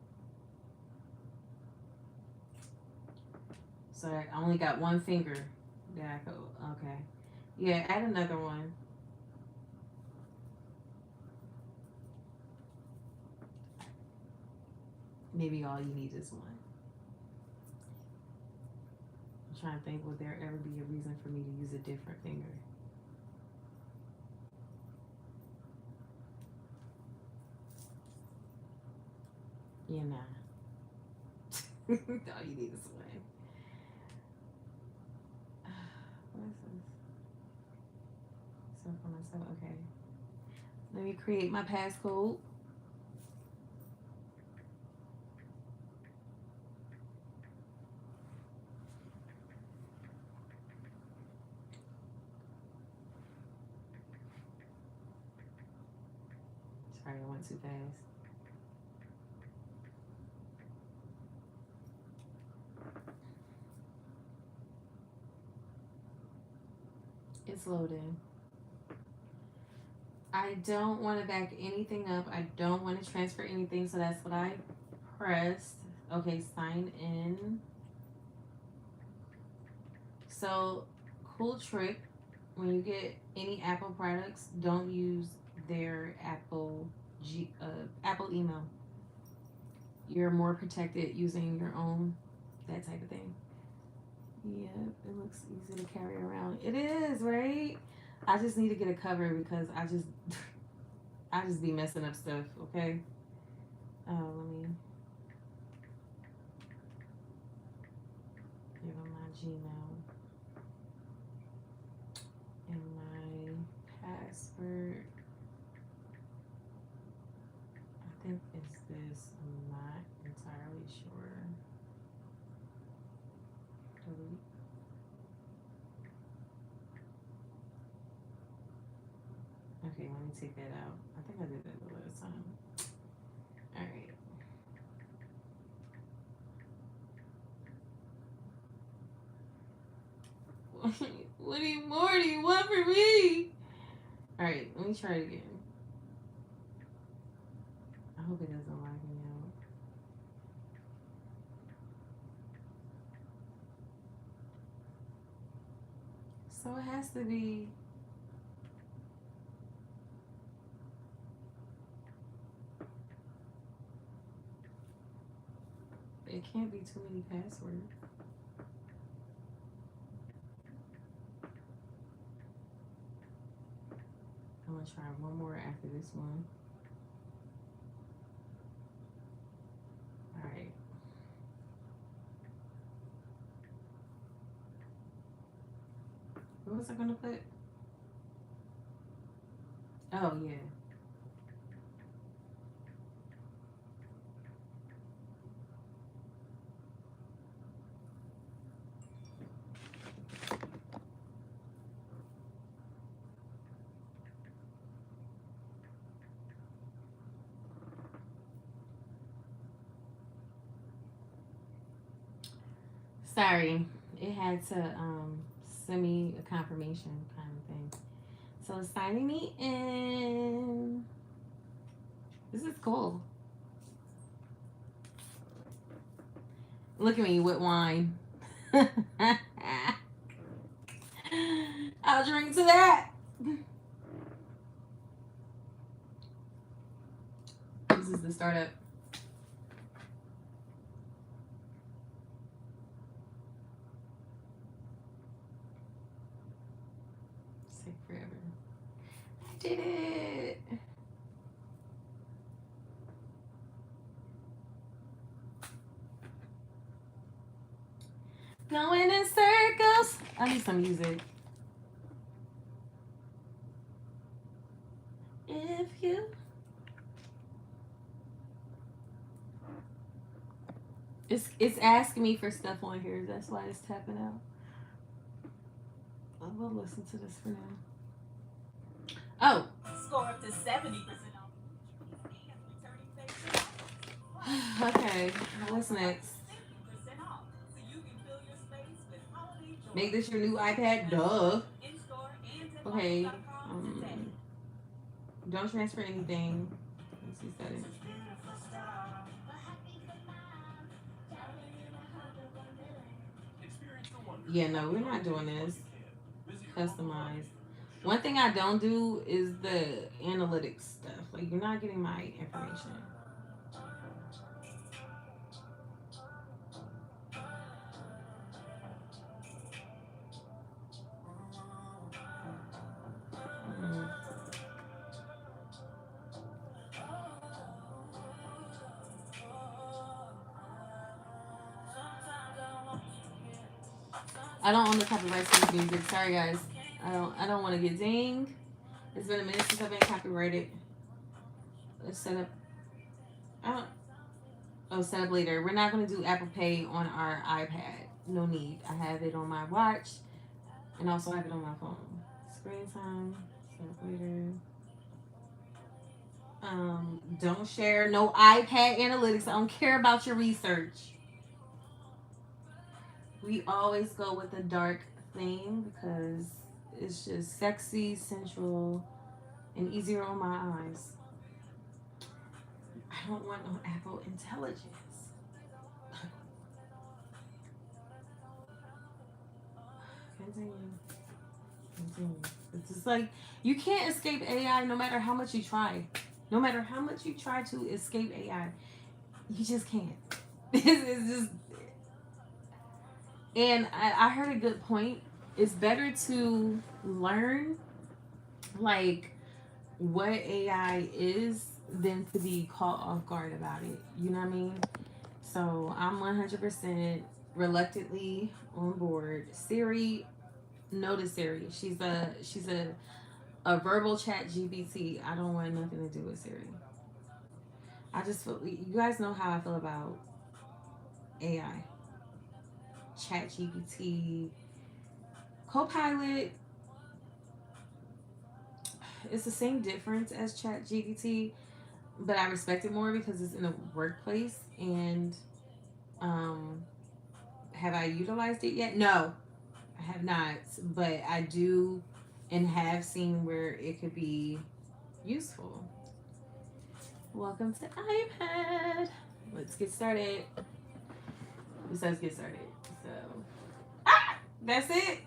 So I only got one finger that I go. Okay. Yeah, add another one. Maybe all you need is one. I'm trying to think, would there ever be a reason for me to use a different finger? Yeah, nah. All you need is one. What is this? So for myself, okay. Let me create my passcode. Sorry, I went too fast. It's loading. I don't want to back anything up. I don't want to transfer anything, so that's what I pressed. Okay, sign in. So, cool trick. When you get any Apple products, don't use their Apple email. You're more protected using your own, that type of thing. Yeah, it looks easy to carry around. It is, right? I just need to get a cover because I just be messing up stuff, okay? Let me give them my Gmail and my password. I think it's this. I'm not entirely sure. Delete. Okay, let me take that out. I think I did that the last time. All right. What more do you want from me? All right, let me try it again. I hope it doesn't lock me out. So it has to be. It can't be too many passwords. I'm gonna try one more after this one. All right. What was I gonna put? Oh, yeah. Sorry, it had to send me a confirmation kind of thing. So it's signing me in. This is cool. Look at me with wine. I'll drink to that. This is the startup. Take forever. I did it. Going in circles. I need some music. If you. It's asking me for stuff on here. That's why it's tapping out. I will listen to this for now. Oh. Score up to 70% off. Okay. What's next? Make this your new iPad? Duh. Okay. Don't transfer anything. Let's see settings. Yeah, no, we're not doing this. Customize. One thing I don't do is the analytics stuff. Like, you're not getting my information. I don't own the copyrights to this music. Sorry, guys. I don't want to get dinged. It's been a minute since I've been copyrighted. Let's set up. Set up later. We're not going to do Apple Pay on our iPad. No need. I have it on my watch, and also have it on my phone. Screen time. Set up later. Don't share no iPad analytics. I don't care about your research. We always go with a dark theme because it's just sexy, sensual, and easier on my eyes. I don't want no Apple intelligence. Continue. It's just like, you can't escape AI no matter how much you try. No matter how much you try to escape AI, you just can't. It's just... And I heard a good point. It's better to learn, like, what AI is than to be caught off guard about it. You know what I mean? So I'm 100% reluctantly on board. Siri, no to Siri. She's a verbal chat GPT. I don't want nothing to do with Siri. I just feel, you guys know how I feel about AI. Chat GPT, Copilot. It's the same difference as Chat GPT, but I respect it more because it's in a workplace. And have I utilized it yet? No, I have not, but I do and have seen where it could be useful. Welcome to iPad. Let's get started. Let's get started. So, that's it.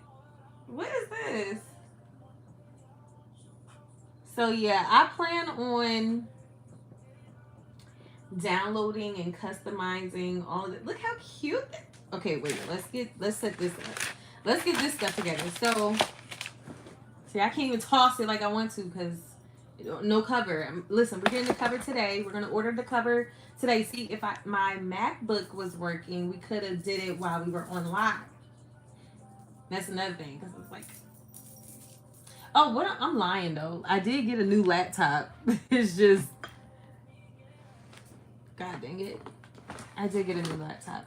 What is this? So yeah, I plan on downloading and customizing all of it. Look how cute. Okay, wait. Let's set this up. Let's get this stuff together. So, see, I can't even toss it like I want to because no cover. Listen, we're getting the cover today. We're gonna order the cover today. See, if my MacBook was working, we could have did it while we were on live. That's another thing, because it's like, oh, what? I'm lying though. I did get a new laptop. It's just, God dang it, I did get a new laptop,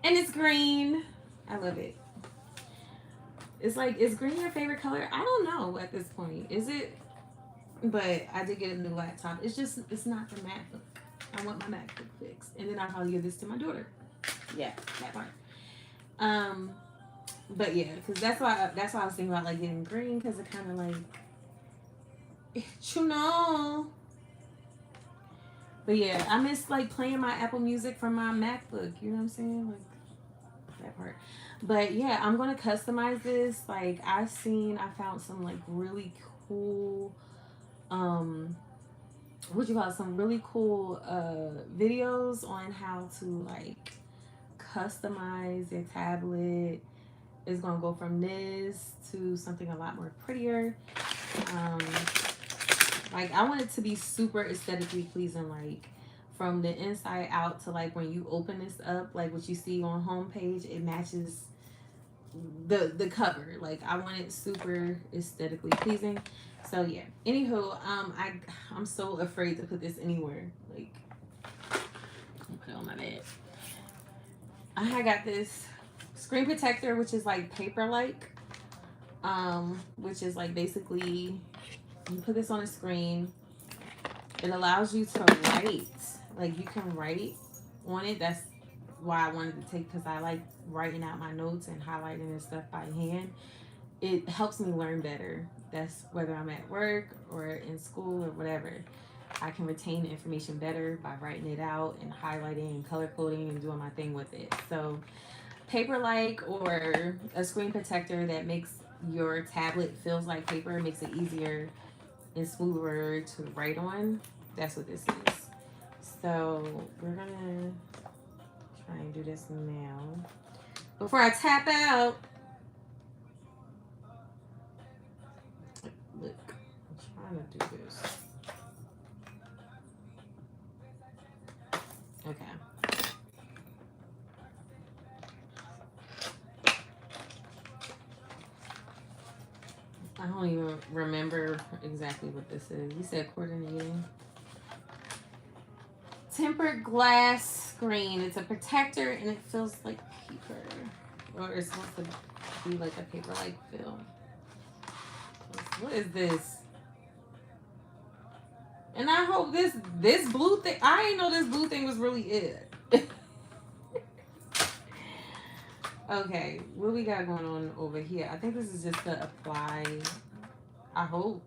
and it's green. I love it. It's like, is green your favorite color? I don't know at this point. Is it? But I did get a new laptop. It's just, it's not the MacBook. I want my MacBook fixed, and then I'll probably give this to my daughter. Yeah, that part. But yeah, because that's why I was thinking about like getting green, because it kind of like, you know. But yeah, I miss like playing my Apple Music from my MacBook. You know what I'm saying? Like that part. But yeah, I'm gonna customize this. Like I found some like really cool, what you call it? Some really cool videos on how to like customize your tablet. It's gonna go from this to something a lot more prettier. Like I want it to be super aesthetically pleasing, like from the inside out to like when you open this up, like what you see on homepage, it matches the cover. Like I want it super aesthetically pleasing. So yeah. Anywho, I'm so afraid to put this anywhere. Like I'll put it on my bed. I got this screen protector, which is like paper like, which is like basically you put this on a screen. It allows you to write. Like you can write on it. That's why I wanted to take, because I like writing out my notes and highlighting and stuff by hand. It helps me learn better. That's whether I'm at work or in school or whatever. I can retain the information better by writing it out and highlighting and color coding and doing my thing with it. So paper-like, or a screen protector that makes your tablet feels like paper, makes it easier and smoother to write on. That's what this is. So we're gonna try and do this now before I tap out. Look, I'm trying to do this. Okay. I don't even remember exactly what this is. You said coordinating. Tempered glass screen. It's a protector and it feels like paper. Or it's supposed to be like a paper-like feel. What is this? And I hope this blue thing, I didn't know this blue thing was really it. Okay, what we got going on over here? I think this is just to apply, I hope.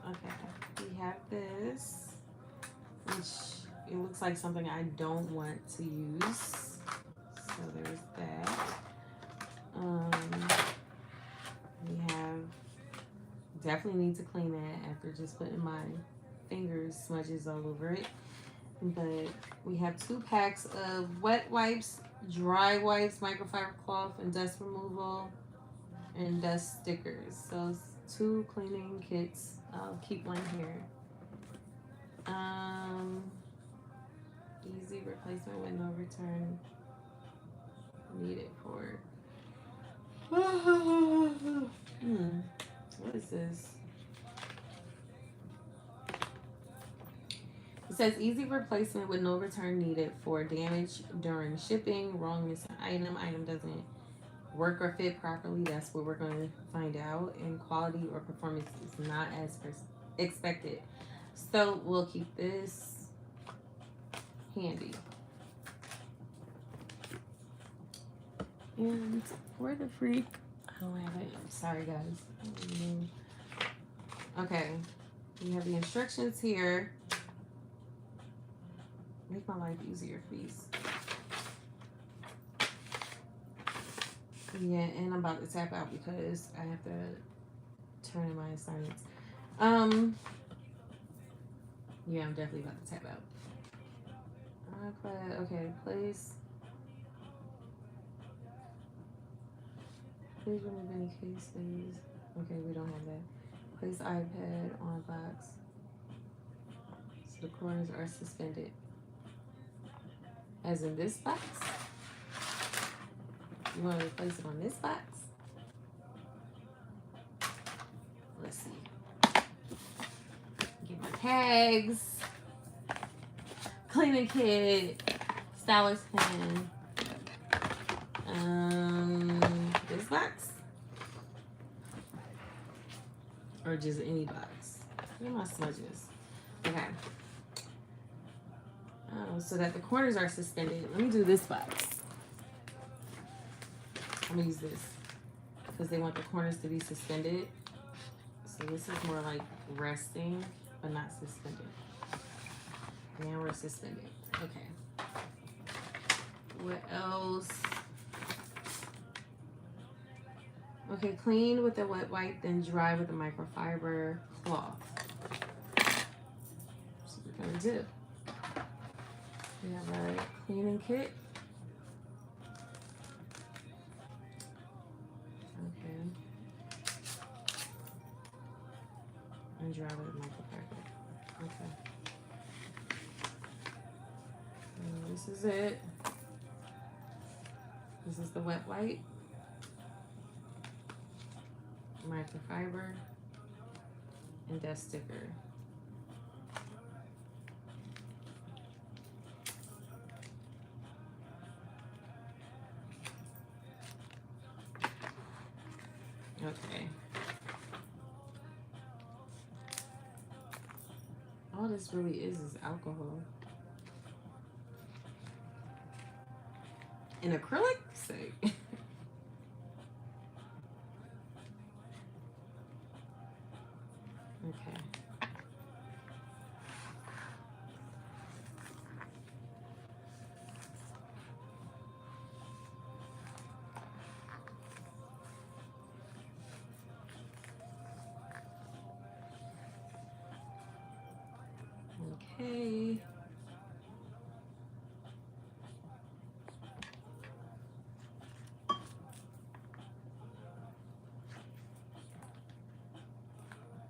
Okay, we have this, which it looks like something I don't want to use. So there's that. We have, definitely need to clean that after just putting my fingers smudges all over it. But we have 2 packs of wet wipes, dry wipes, microfiber cloth, and dust removal, and dust stickers. So it's 2 cleaning kits. I'll keep one here. Easy replacement with no return needed for. What is this? It says easy replacement with no return needed for damage during shipping, wrong missing item doesn't work or fit properly. That's what we're going to find out. And quality or performance is not as expected. So we'll keep this handy. And where the freak? I don't have it. I'm sorry, guys. Okay. We have the instructions here. Make my life easier, please. Yeah, and I'm about to tap out because I have to turn in my assignments. Yeah, I'm definitely about to tap out. Okay, place. Please remove any cases. Okay, we don't have that. Place iPad on box. So the corners are suspended. As in this box? You want to place it on this box? Let's see. Get my tags. Cleaning kit. Stylus pen. This box? Or just any box? Where are my smudges? Okay. Oh, so that the corners are suspended. Let me do this box. I'm gonna use this because they want the corners to be suspended. So this is more like resting, but not suspended. Now we're suspended. Okay. What else? Okay, clean with a wet wipe, then dry with a microfiber cloth. So we're gonna do. We have our cleaning kit. Okay. And dry with a microfiber. Okay. And this is it. This is the wet wipe. Microfiber. And that sticker. Okay. All this really is alcohol. And acrylic? Say. Okay. Okay.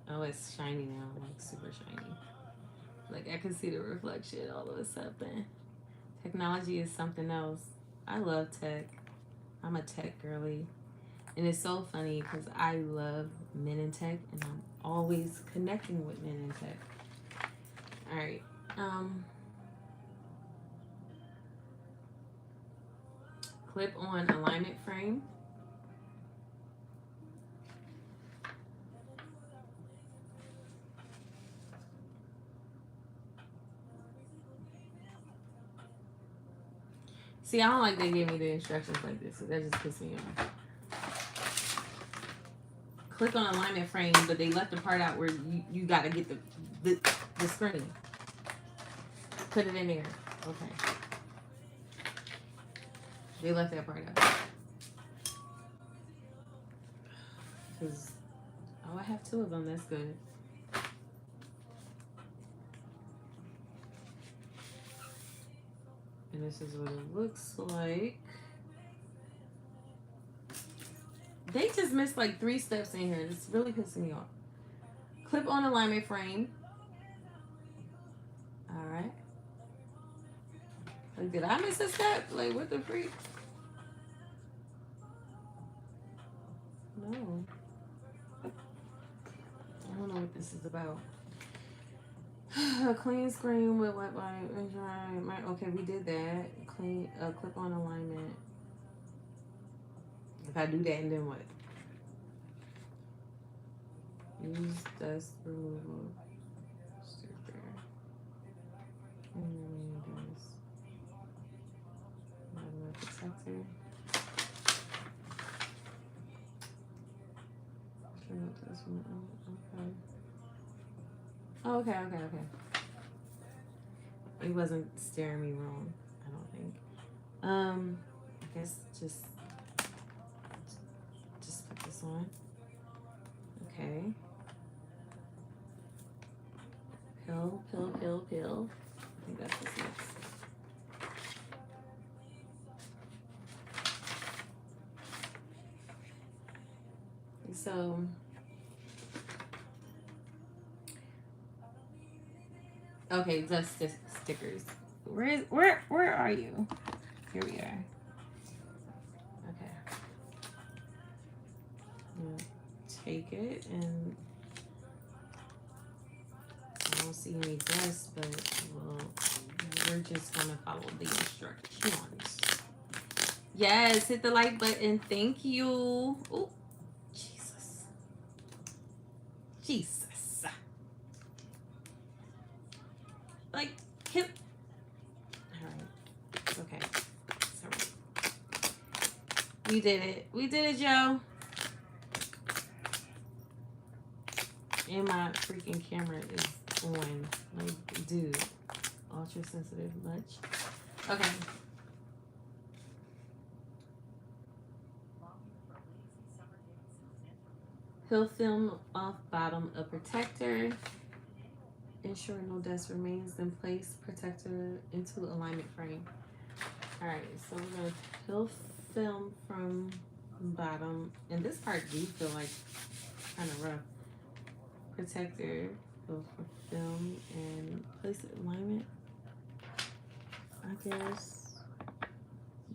Oh, it's shiny now, like super shiny. Like I can see the reflection all of a sudden. Technology is something else. I love tech. I'm a tech girly. And it's so funny because I love men in tech and I'm always connecting with men in tech. All right. Clip on alignment frame. See, I don't like they gave me the instructions like this, so that just pisses me off. Click on alignment frame, but they left the part out where you gotta get the screen. Put it in there. Okay. They left that part out. Cause I have 2 of them. That's good. And this is what it looks like. They just missed like 3 steps in here. It's really pissing me off. Clip on alignment frame. All right. Like, did I miss a step? Like, what the freak? No. I don't know what this is about. A clean screen with wet wipe and dry. Okay, we did that. Clean, clip on alignment. If I do that, and then what? Use dust removal sticker. And then there's another protector. Okay. Okay. It wasn't staring me wrong, I don't think. I guess just put this on. Okay. Pill. I think that's what's next. So okay, dust stickers. Where are you? Here we are. Okay. Take it, and I don't see any dust, but we're just gonna follow the instructions. Yes, hit the like button. Thank you. Oh, Jesus. Like, okay. It's all right. We did it. We did it, Joe. And my freaking camera is on. Like, dude. Ultra sensitive much. Okay. He'll film off bottom a protector. Ensure no dust remains, then place protector into alignment frame. Alright, so we're gonna he'll film from bottom. And this part do feel like kind of rough. Protector, go for film and place it alignment. I guess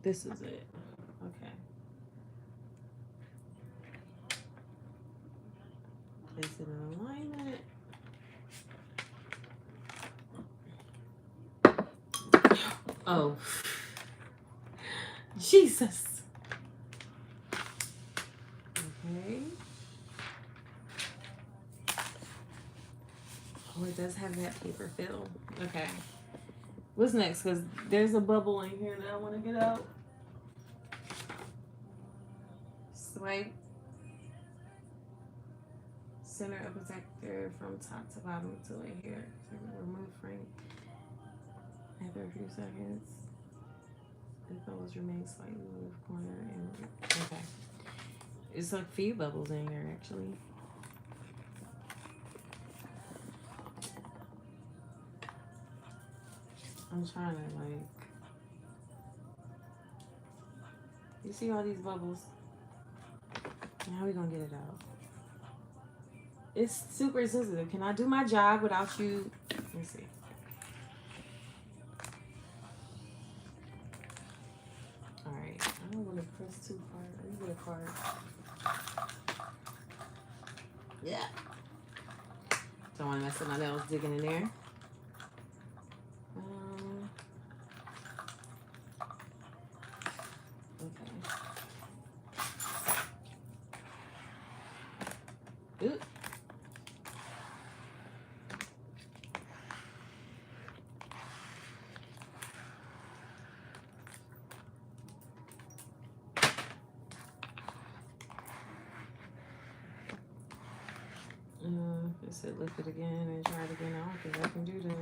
this is it. Okay. Place it in alignment. Oh. Jesus. Okay. Oh, it does have that paper fill. Okay. What's next? Because there's a bubble in here that I want to get out. Swipe. Center a protector from top to bottom to right here. Remove frame. After a few seconds. The bubbles remain slightly move corner and okay. It's like a few bubbles in here actually. I'm trying to like. You see all these bubbles? How are we gonna get it out? It's super sensitive. Can I do my job without you? Let me see. Alright. I don't want to press too hard. Let me get a card. Yeah. Don't want to mess up my nails digging in there. Okay. Ooh. It said lift it again and try it again. I don't think I can do that.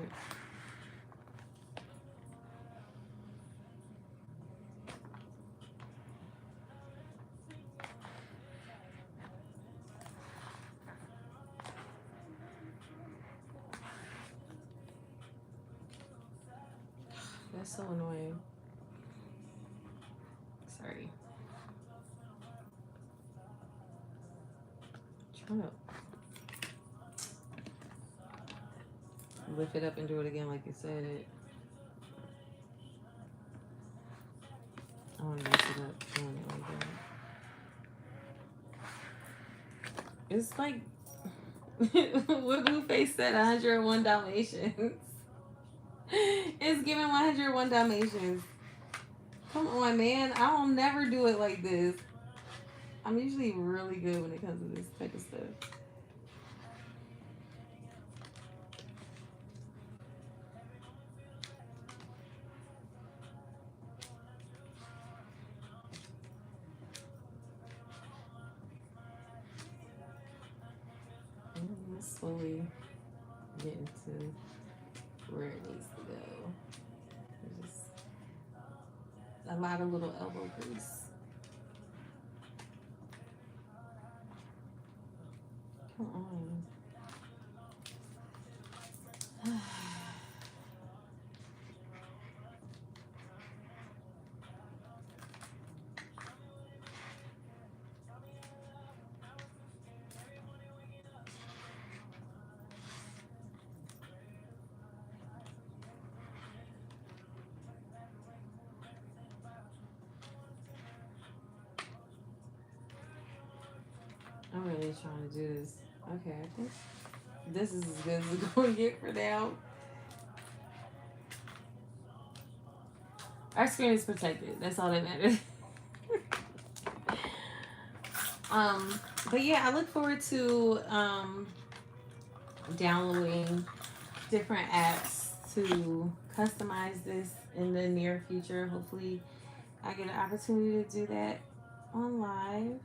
That's so annoying. Sorry. Trying to lift it up and do it again like you said. I want to mess it up doing it like that. It's like what Blueface said, 101 Dalmatians. It's giving 101 Dalmatians. Come on, man. I will never do it like this. I'm usually really good when it comes to this type of stuff. I'm slowly getting to where it needs to go. There's just a lot of little elbow grease. Come on. I'm really trying to do this. Okay, I think this is as good as it's going to get for now. Our screen is protected. That's all that matters. But yeah, I look forward to downloading different apps to customize this in the near future. Hopefully I get an opportunity to do that on live.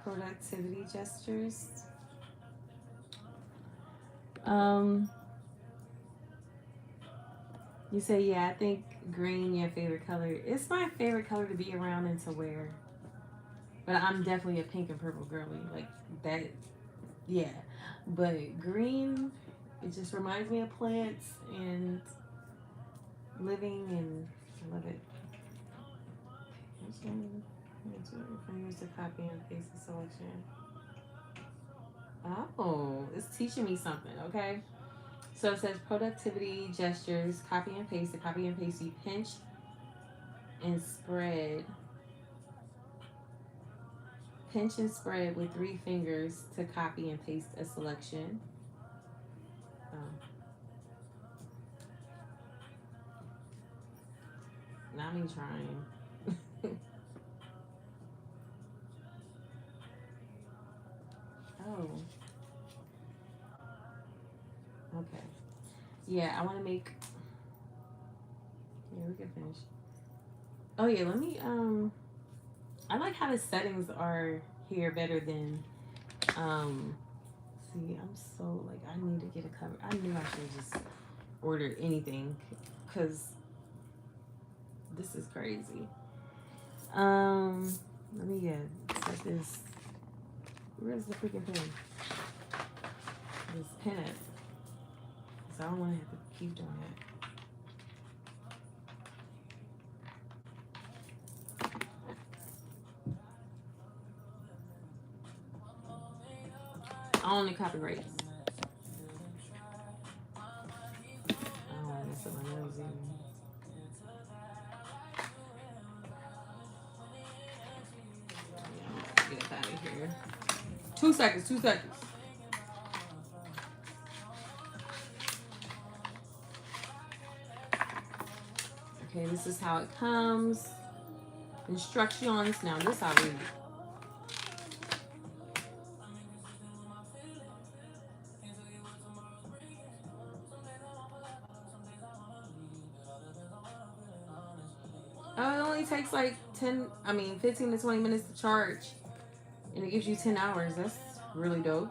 Productivity gestures. You say, yeah, I think green your favorite color. It's my favorite color to be around and to wear. But I'm definitely a pink and purple girly. Like that, yeah. But green, it just reminds me of plants and living, and I love it. Use the copy and paste the selection. Oh, it's teaching me something, okay? So it says productivity gestures, copy and paste. The copy and paste, you pinch and spread. Pinch and spread with 3 fingers to copy and paste a selection. Oh. Not me trying. Oh. Okay. Yeah, I want to make. Yeah, we can finish. Oh yeah, let me. I like how the settings are here better than. See, I'm so like I need to get a cover. I knew I should have just ordered anything, cause this is crazy. Let me set this. Where's the freaking pen? This pen at. So I don't want to have to keep doing that. Only copyrights. I don't want to mess up my nose either. Yeah, get up out of here. 2 seconds, 2 seconds. Okay, this is how it comes. Instructions. Now this I read. Oh, it only takes like 15 to 20 minutes to charge. And it gives you 10 hours. That's really dope.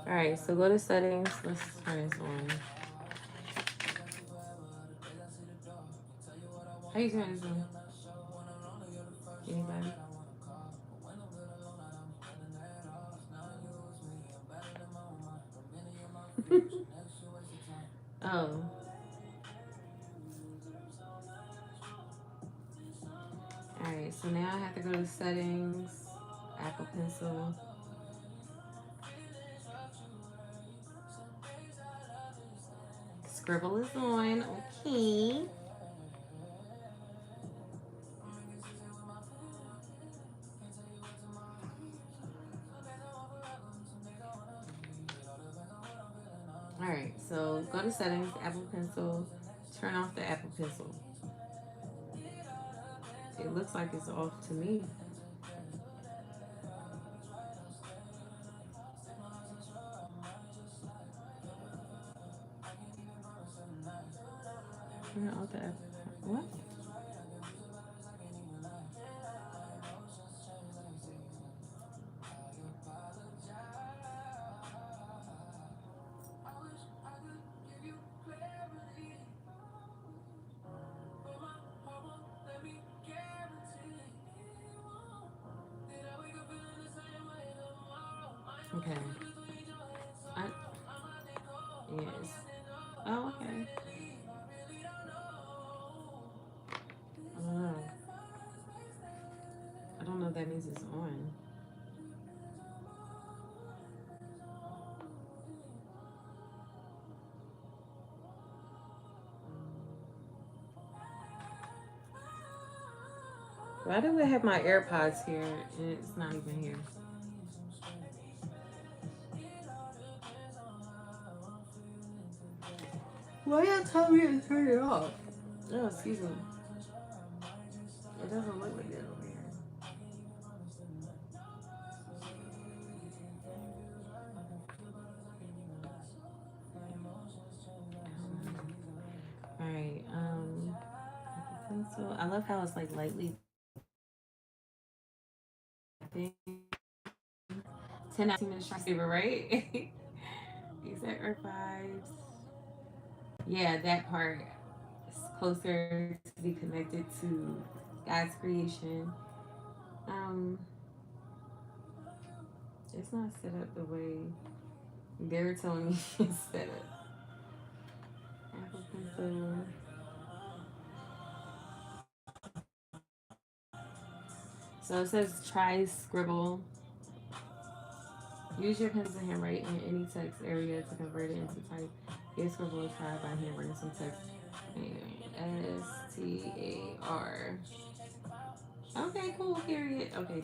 Alright, so go to settings. Let's turn this on. How you turn this on? Anybody? Oh. Alright, so now I have to go to settings, Apple Pencil. Scribble is on, okay. Alright, so go to settings, Apple Pencil, turn off the Apple Pencil. It looks like it's off to me. Turn off the Apple. What? Okay. Yes. Oh, okay. I don't know. I don't know if that means it's on. Why do I have my AirPods here and it's not even here? Why y'all tell me to turn it off? Oh, excuse me. It doesn't look like that over here. Alright, pencil. I love how it's like lightly 10 out of 10 minutes transceiver, right? These are Earth vibes. Yeah, that part is closer to be connected to God's creation. It's not set up the way they're telling me it's set up. Apple pencil. So it says try scribble. Use your pencil to handwrite in any text area to convert it into type. Give scribble a try by handwriting some text. STAR. Okay, cool, period. Okay.